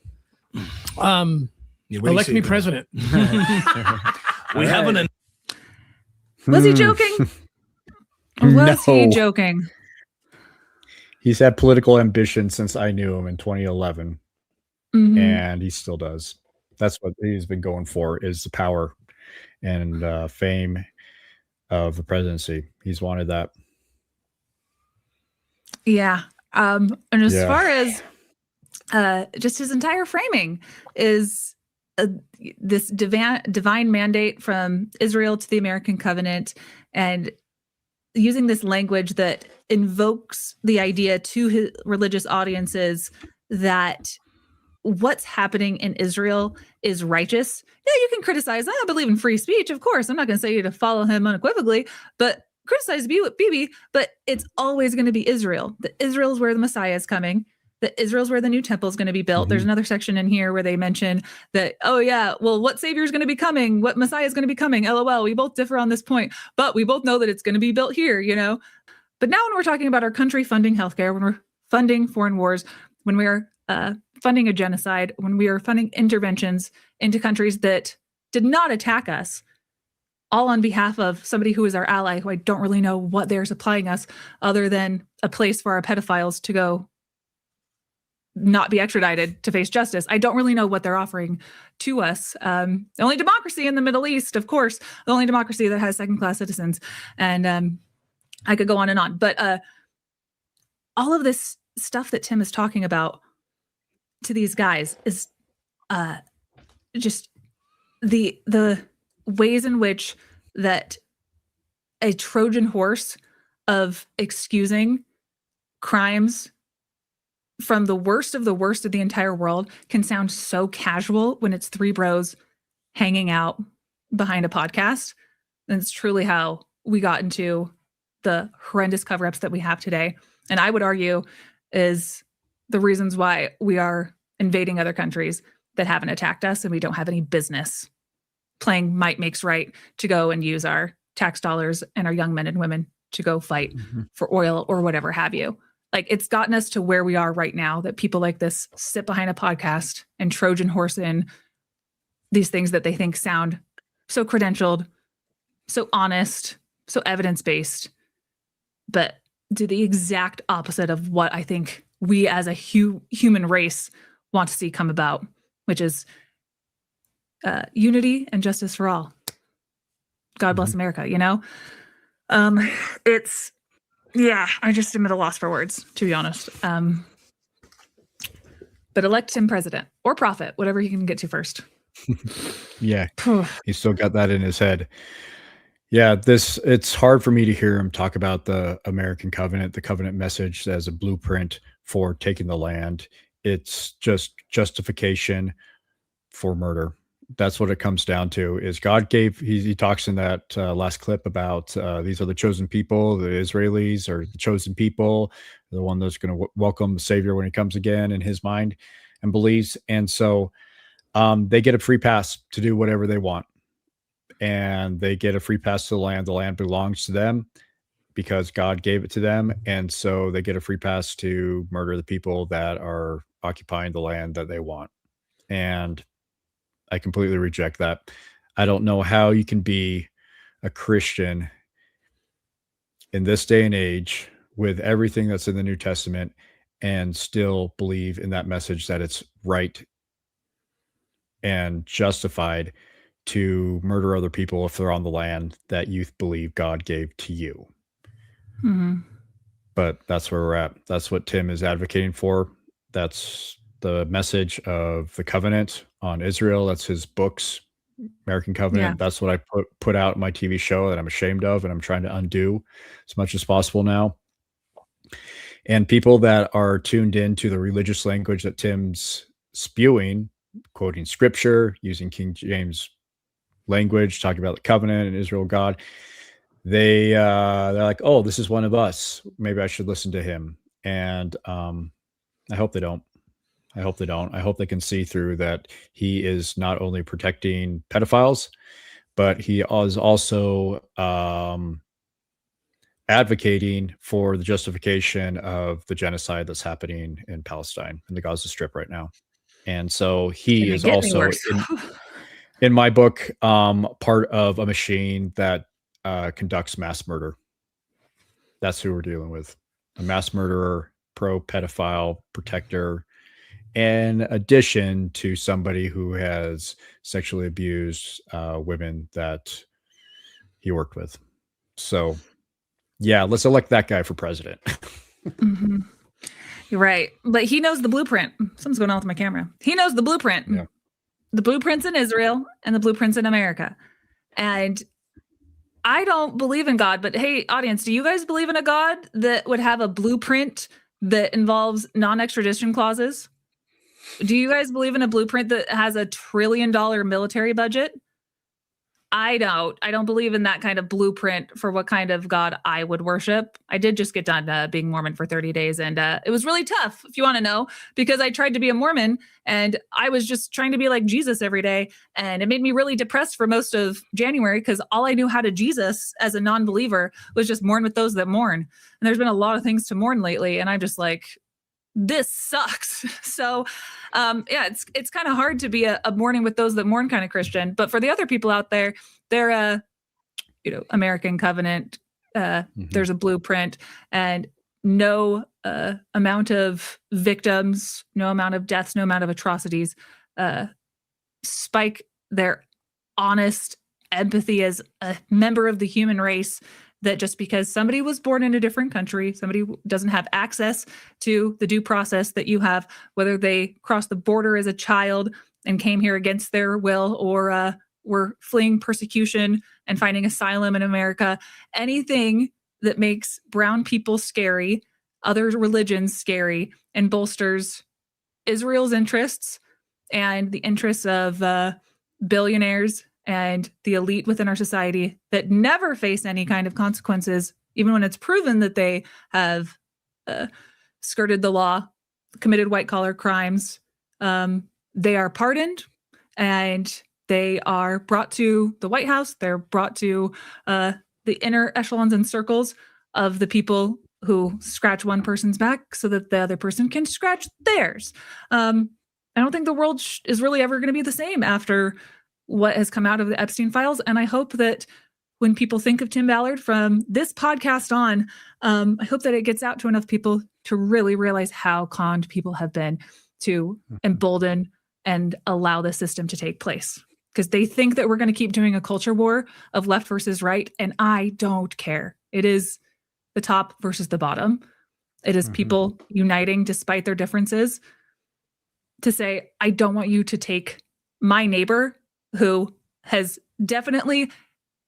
Elect me president. We haven't. Was he joking? Was he joking? He's had political ambition since I knew him in 2011, and he still does. That's what he's been going for, is the power and fame of the presidency. He's wanted that. Yeah. And as far as just his entire framing is this divine mandate from Israel to the American covenant, and using this language that invokes the idea to his religious audiences that what's happening in Israel is righteous. Yeah, you can criticize. I believe in free speech, of course. I'm not going to say you to follow him unequivocally, but criticize Bibi, but it's always going to be Israel. That Israel is where the Messiah is coming. That Israel's where the new temple is going to be built. There's another section in here where they mention that, oh yeah, well, what Savior is going to be coming? What Messiah is going to be coming? LOL. We both differ on this point, but we both know that it's going to be built here, But now when we're talking about our country funding healthcare, when we're funding foreign wars, when we are funding a genocide, when we are funding interventions into countries that did not attack us, all on behalf of somebody who is our ally, who I don't really know what they're supplying us other than a place for our pedophiles to go not be extradited to face justice. I don't really know what they're offering to us. The only democracy in the Middle East, of course, the only democracy that has second-class citizens. And I could go on and on. But all of this stuff that Tim is talking about to these guys is just the ways in which that a Trojan horse of excusing crimes from the worst of the entire world can sound so casual when it's three bros hanging out behind a podcast. And it's truly how we got into the horrendous cover-ups that we have today. And I would argue is the reasons why we are invading other countries that haven't attacked us, and we don't have any business playing might makes right to go and use our tax dollars and our young men and women to go fight for oil or whatever have you. Like, it's gotten us to where we are right now, that people like this sit behind a podcast and Trojan horse in these things that they think sound so credentialed, so honest, so evidence-based, but do the exact opposite of what I think we as a human race want to see come about, which is unity and justice for all. God bless America, you know? I just am at a loss for words, to be honest. But elect him president or prophet, whatever he can get to first. Yeah, he's still got that in his head. Yeah, it's hard for me to hear him talk about the American covenant, the covenant message as a blueprint for taking the land. It's just justification for murder. That's what it comes down to. Is God gave, he talks in that last clip about these are the chosen people, the Israelis are the chosen people, the one that's going to welcome the Savior when he comes again in his mind and believes. And so they get a free pass to do whatever they want. And they get a free pass to the land. The land belongs to them because God gave it to them. And so they get a free pass to murder the people that are occupying the land that they want. And I completely reject that. I don't know how you can be a Christian in this day and age with everything that's in the New Testament and still believe in that message that it's right and justified to murder other people if they're on the land that you believe God gave to you. But that's where we're at. That's what Tim is advocating for. That's the message of the covenant on Israel. That's his books, American Covenant. Yeah. That's what I put out in my TV show that I'm ashamed of and I'm trying to undo as much as possible now. And people that are tuned into the religious language that Tim's spewing, quoting scripture, using King James language, talking about the covenant and Israel God, they're like, oh, this is one of us. Maybe I should listen to him. And I hope they don't. I hope they don't. I hope they can see through that he is not only protecting pedophiles, but he is also advocating for the justification of the genocide that's happening in Palestine and the Gaza Strip right now. And so he is also, in my book, part of a machine that conducts mass murder. That's who we're dealing with. A mass murderer, pro-pedophile protector, in addition to somebody who has sexually abused women that he worked with. So, yeah, let's elect that guy for president. You're right. But he knows the blueprint. Something's going on with my camera. He knows the blueprint. Yeah. The blueprints in Israel and the blueprints in America. And I don't believe in God, but hey, audience, do you guys believe in a God that would have a blueprint that involves non-extradition clauses? Do you guys believe in a blueprint that has $1 trillion military budget? I don't believe in that kind of blueprint for what kind of God I would worship. I did just get done being Mormon for 30 days, and it was really tough, if you want to know, because I tried to be a Mormon, and I was just trying to be like Jesus every day, and it made me really depressed for most of January, because all I knew how to Jesus as a non-believer was just mourn with those that mourn. And there's been a lot of things to mourn lately, and I'm just like, this sucks. So yeah, it's kind of hard to be a mourning with those that mourn kind of Christian. But for the other people out there, they're American Covenant, there's a blueprint, and no amount of victims, no amount of deaths, no amount of atrocities spike their honest empathy as a member of the human race, that just because somebody was born in a different country, somebody doesn't have access to the due process that you have, whether they crossed the border as a child and came here against their will, or were fleeing persecution and finding asylum in America, anything that makes brown people scary, other religions scary, and bolsters Israel's interests and the interests of billionaires and the elite within our society that never face any kind of consequences, even when it's proven that they have skirted the law, committed white-collar crimes. They are pardoned, and they are brought to the White House. They're brought to the inner echelons and circles of the people who scratch one person's back so that the other person can scratch theirs. I don't think the world is really ever going to be the same after what has come out of the Epstein files. And I hope that when people think of Tim Ballard from this podcast on, I hope that it gets out to enough people to really realize how conned people have been to embolden and allow the system to take place. Because they think that we're going to keep doing a culture war of left versus right. And I don't care. It is the top versus the bottom. It is people uniting despite their differences to say, I don't want you to take my neighbor who has definitely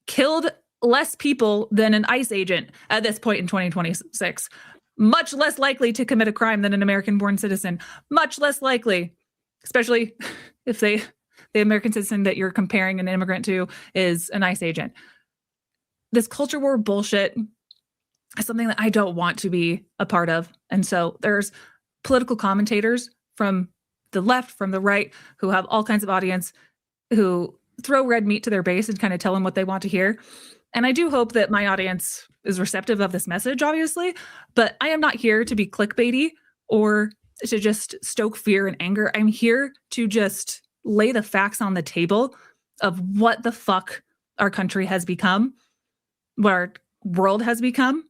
killed less people than an ICE agent at this point in 2026. Much less likely to commit a crime than an American-born citizen. Much less likely, especially if the American citizen that you're comparing an immigrant to is an ICE agent. This culture war bullshit is something that I don't want to be a part of. And so there's political commentators from the left, from the right, who have all kinds of audience, who throw red meat to their base and kind of tell them what they want to hear. And I do hope that my audience is receptive of this message, obviously, but I am not here to be clickbaity or to just stoke fear and anger. I'm here to just lay the facts on the table of what the fuck our country has become, what our world has become,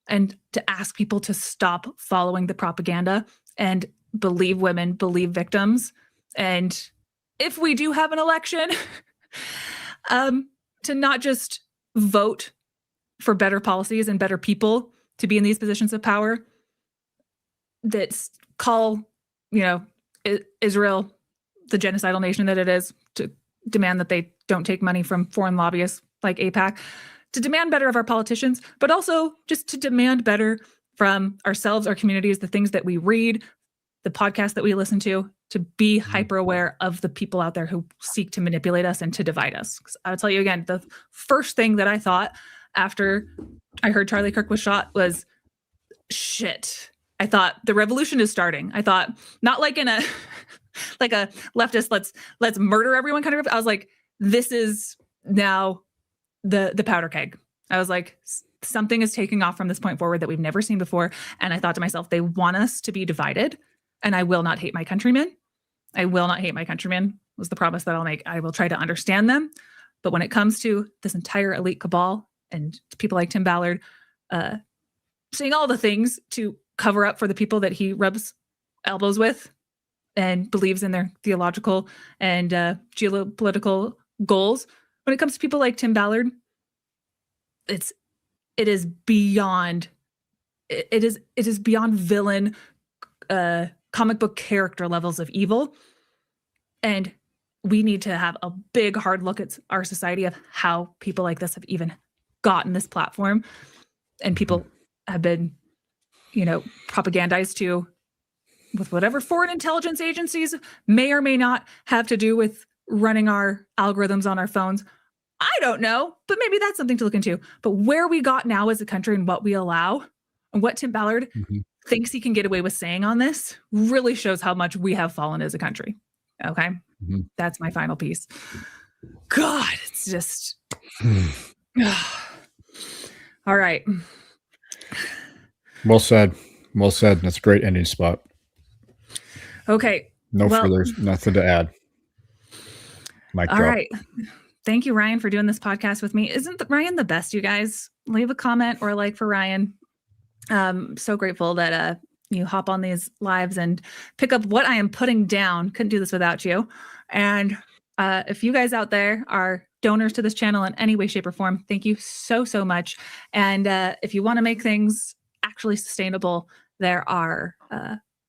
and to ask people to stop following the propaganda and believe women, believe victims. And if we do have an election, to not just vote for better policies and better people to be in these positions of power that call, Israel the genocidal nation that it is, to demand that they don't take money from foreign lobbyists like AIPAC, to demand better of our politicians, but also just to demand better from ourselves, our communities, the things that we read, the podcasts that we listen to be hyper aware of the people out there who seek to manipulate us and to divide us. 'Cause I'll tell you again, the first thing that I thought after I heard Charlie Kirk was shot was, shit. I thought the revolution is starting. I thought not like in a like a leftist let's murder everyone kind of. I was like, this is now the powder keg. I was like, something is taking off from this point forward that we've never seen before. And I thought to myself, they want us to be divided, and I will not hate my countrymen. I will not hate my countrymen was the promise that I'll make. I will try to understand them. But when it comes to this entire elite cabal and people like Tim Ballard, saying all the things to cover up for the people that he rubs elbows with and believes in their theological and geopolitical goals, when it comes to people like Tim Ballard, it is beyond villain, comic book character levels of evil. And we need to have a big hard look at our society of how people like this have even gotten this platform, and people have been, propagandized to with whatever foreign intelligence agencies may or may not have to do with running our algorithms on our phones. I don't know, but maybe that's something to look into. But where we got now as a country and what we allow and what Tim Ballard thinks he can get away with saying on this really shows how much we have fallen as a country. Okay. That's my final piece. God, it's just, all right. Well said. Well said. That's a great ending spot. Okay. There's nothing to add. Mic drop. All right. Thank you, Ryan, for doing this podcast with me. Isn't Ryan the best, you guys? Leave a comment or a like for Ryan. So grateful that you hop on these lives and pick up what I am putting down. Couldn't do this without you. And if you guys out there are donors to this channel in any way, shape, or form, thank you so, so much. And if you want to make things actually sustainable, there are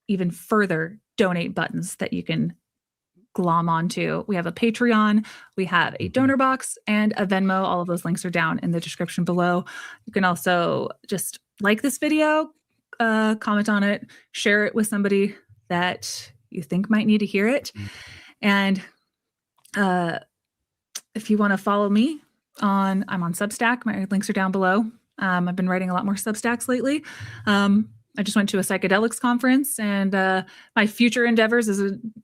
even further donate buttons that you can glom onto. We have a Patreon, we have a donor box, and a Venmo. All of those links are down in the description below. You can also just like this video, comment on it, share it with somebody that you think might need to hear it. And if you want to follow me I'm on Substack. My links are down below. I've been writing a lot more Substacks lately. I just went to a psychedelics conference, and my future endeavors,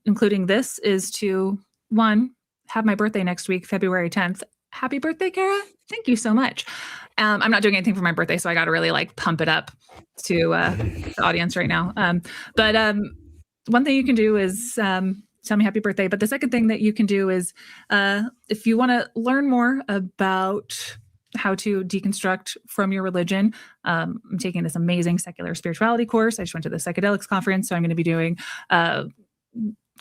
including this, is to, one, have my birthday next week, February 10th. Happy birthday, Kara. Thank you so much. I'm not doing anything for my birthday, so I got to really like pump it up to the audience right now. But one thing you can do is tell me happy birthday. But the second thing that you can do is if you want to learn more about how to deconstruct from your religion, I'm taking this amazing secular spirituality course. I just went to the psychedelics conference, so I'm going to be doing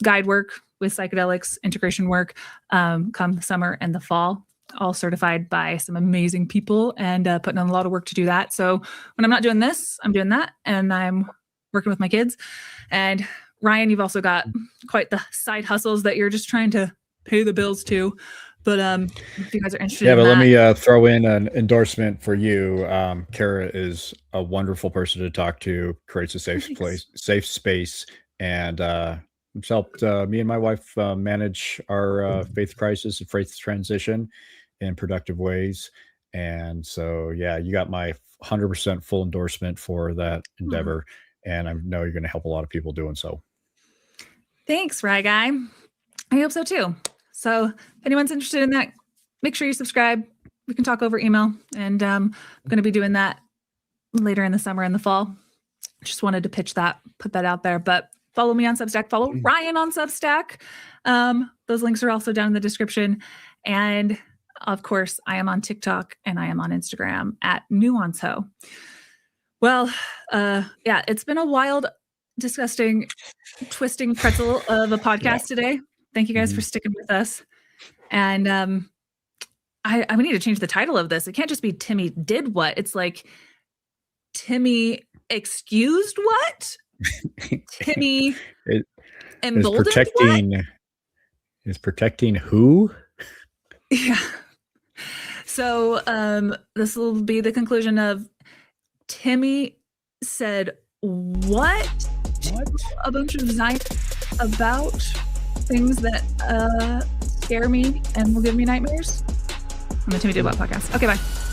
guide work with psychedelics, integration work come the summer and the fall, all certified by some amazing people, and putting in a lot of work to do that. So when I'm not doing this, I'm doing that, and I'm working with my kids. And Ryan, you've also got quite the side hustles that you're just trying to pay the bills to. But if you guys are interested in that. Let me throw in an endorsement for you. Kara is a wonderful person to talk to, creates a safe space, and it's helped me and my wife manage our faith crisis and faith transition in productive ways. And so, yeah, you got my 100% full endorsement for that endeavor. And I know you're going to help a lot of people doing so. Thanks, Rye Guy. I hope so too. So if anyone's interested in that, make sure you subscribe. We can talk over email, and I'm going to be doing that later in the summer and the fall. Just wanted to pitch that, put that out there. But follow me on Substack. Follow Ryan on Substack. Those links are also down in the description. And of course, I am on TikTok and I am on Instagram at @nuancehoe. Well, yeah, it's been a wild, disgusting, twisting pretzel of a podcast today. Thank you guys for sticking with us. And I need to change the title of this. It can't just be Timmy did what. It's like Timmy excused what? Timmy emboldened what? Is protecting who? Yeah. So this will be the conclusion of Timmy said what? A bunch of Zionists about things that scare me and will give me nightmares. On the Timmy Did What podcast. Okay, bye.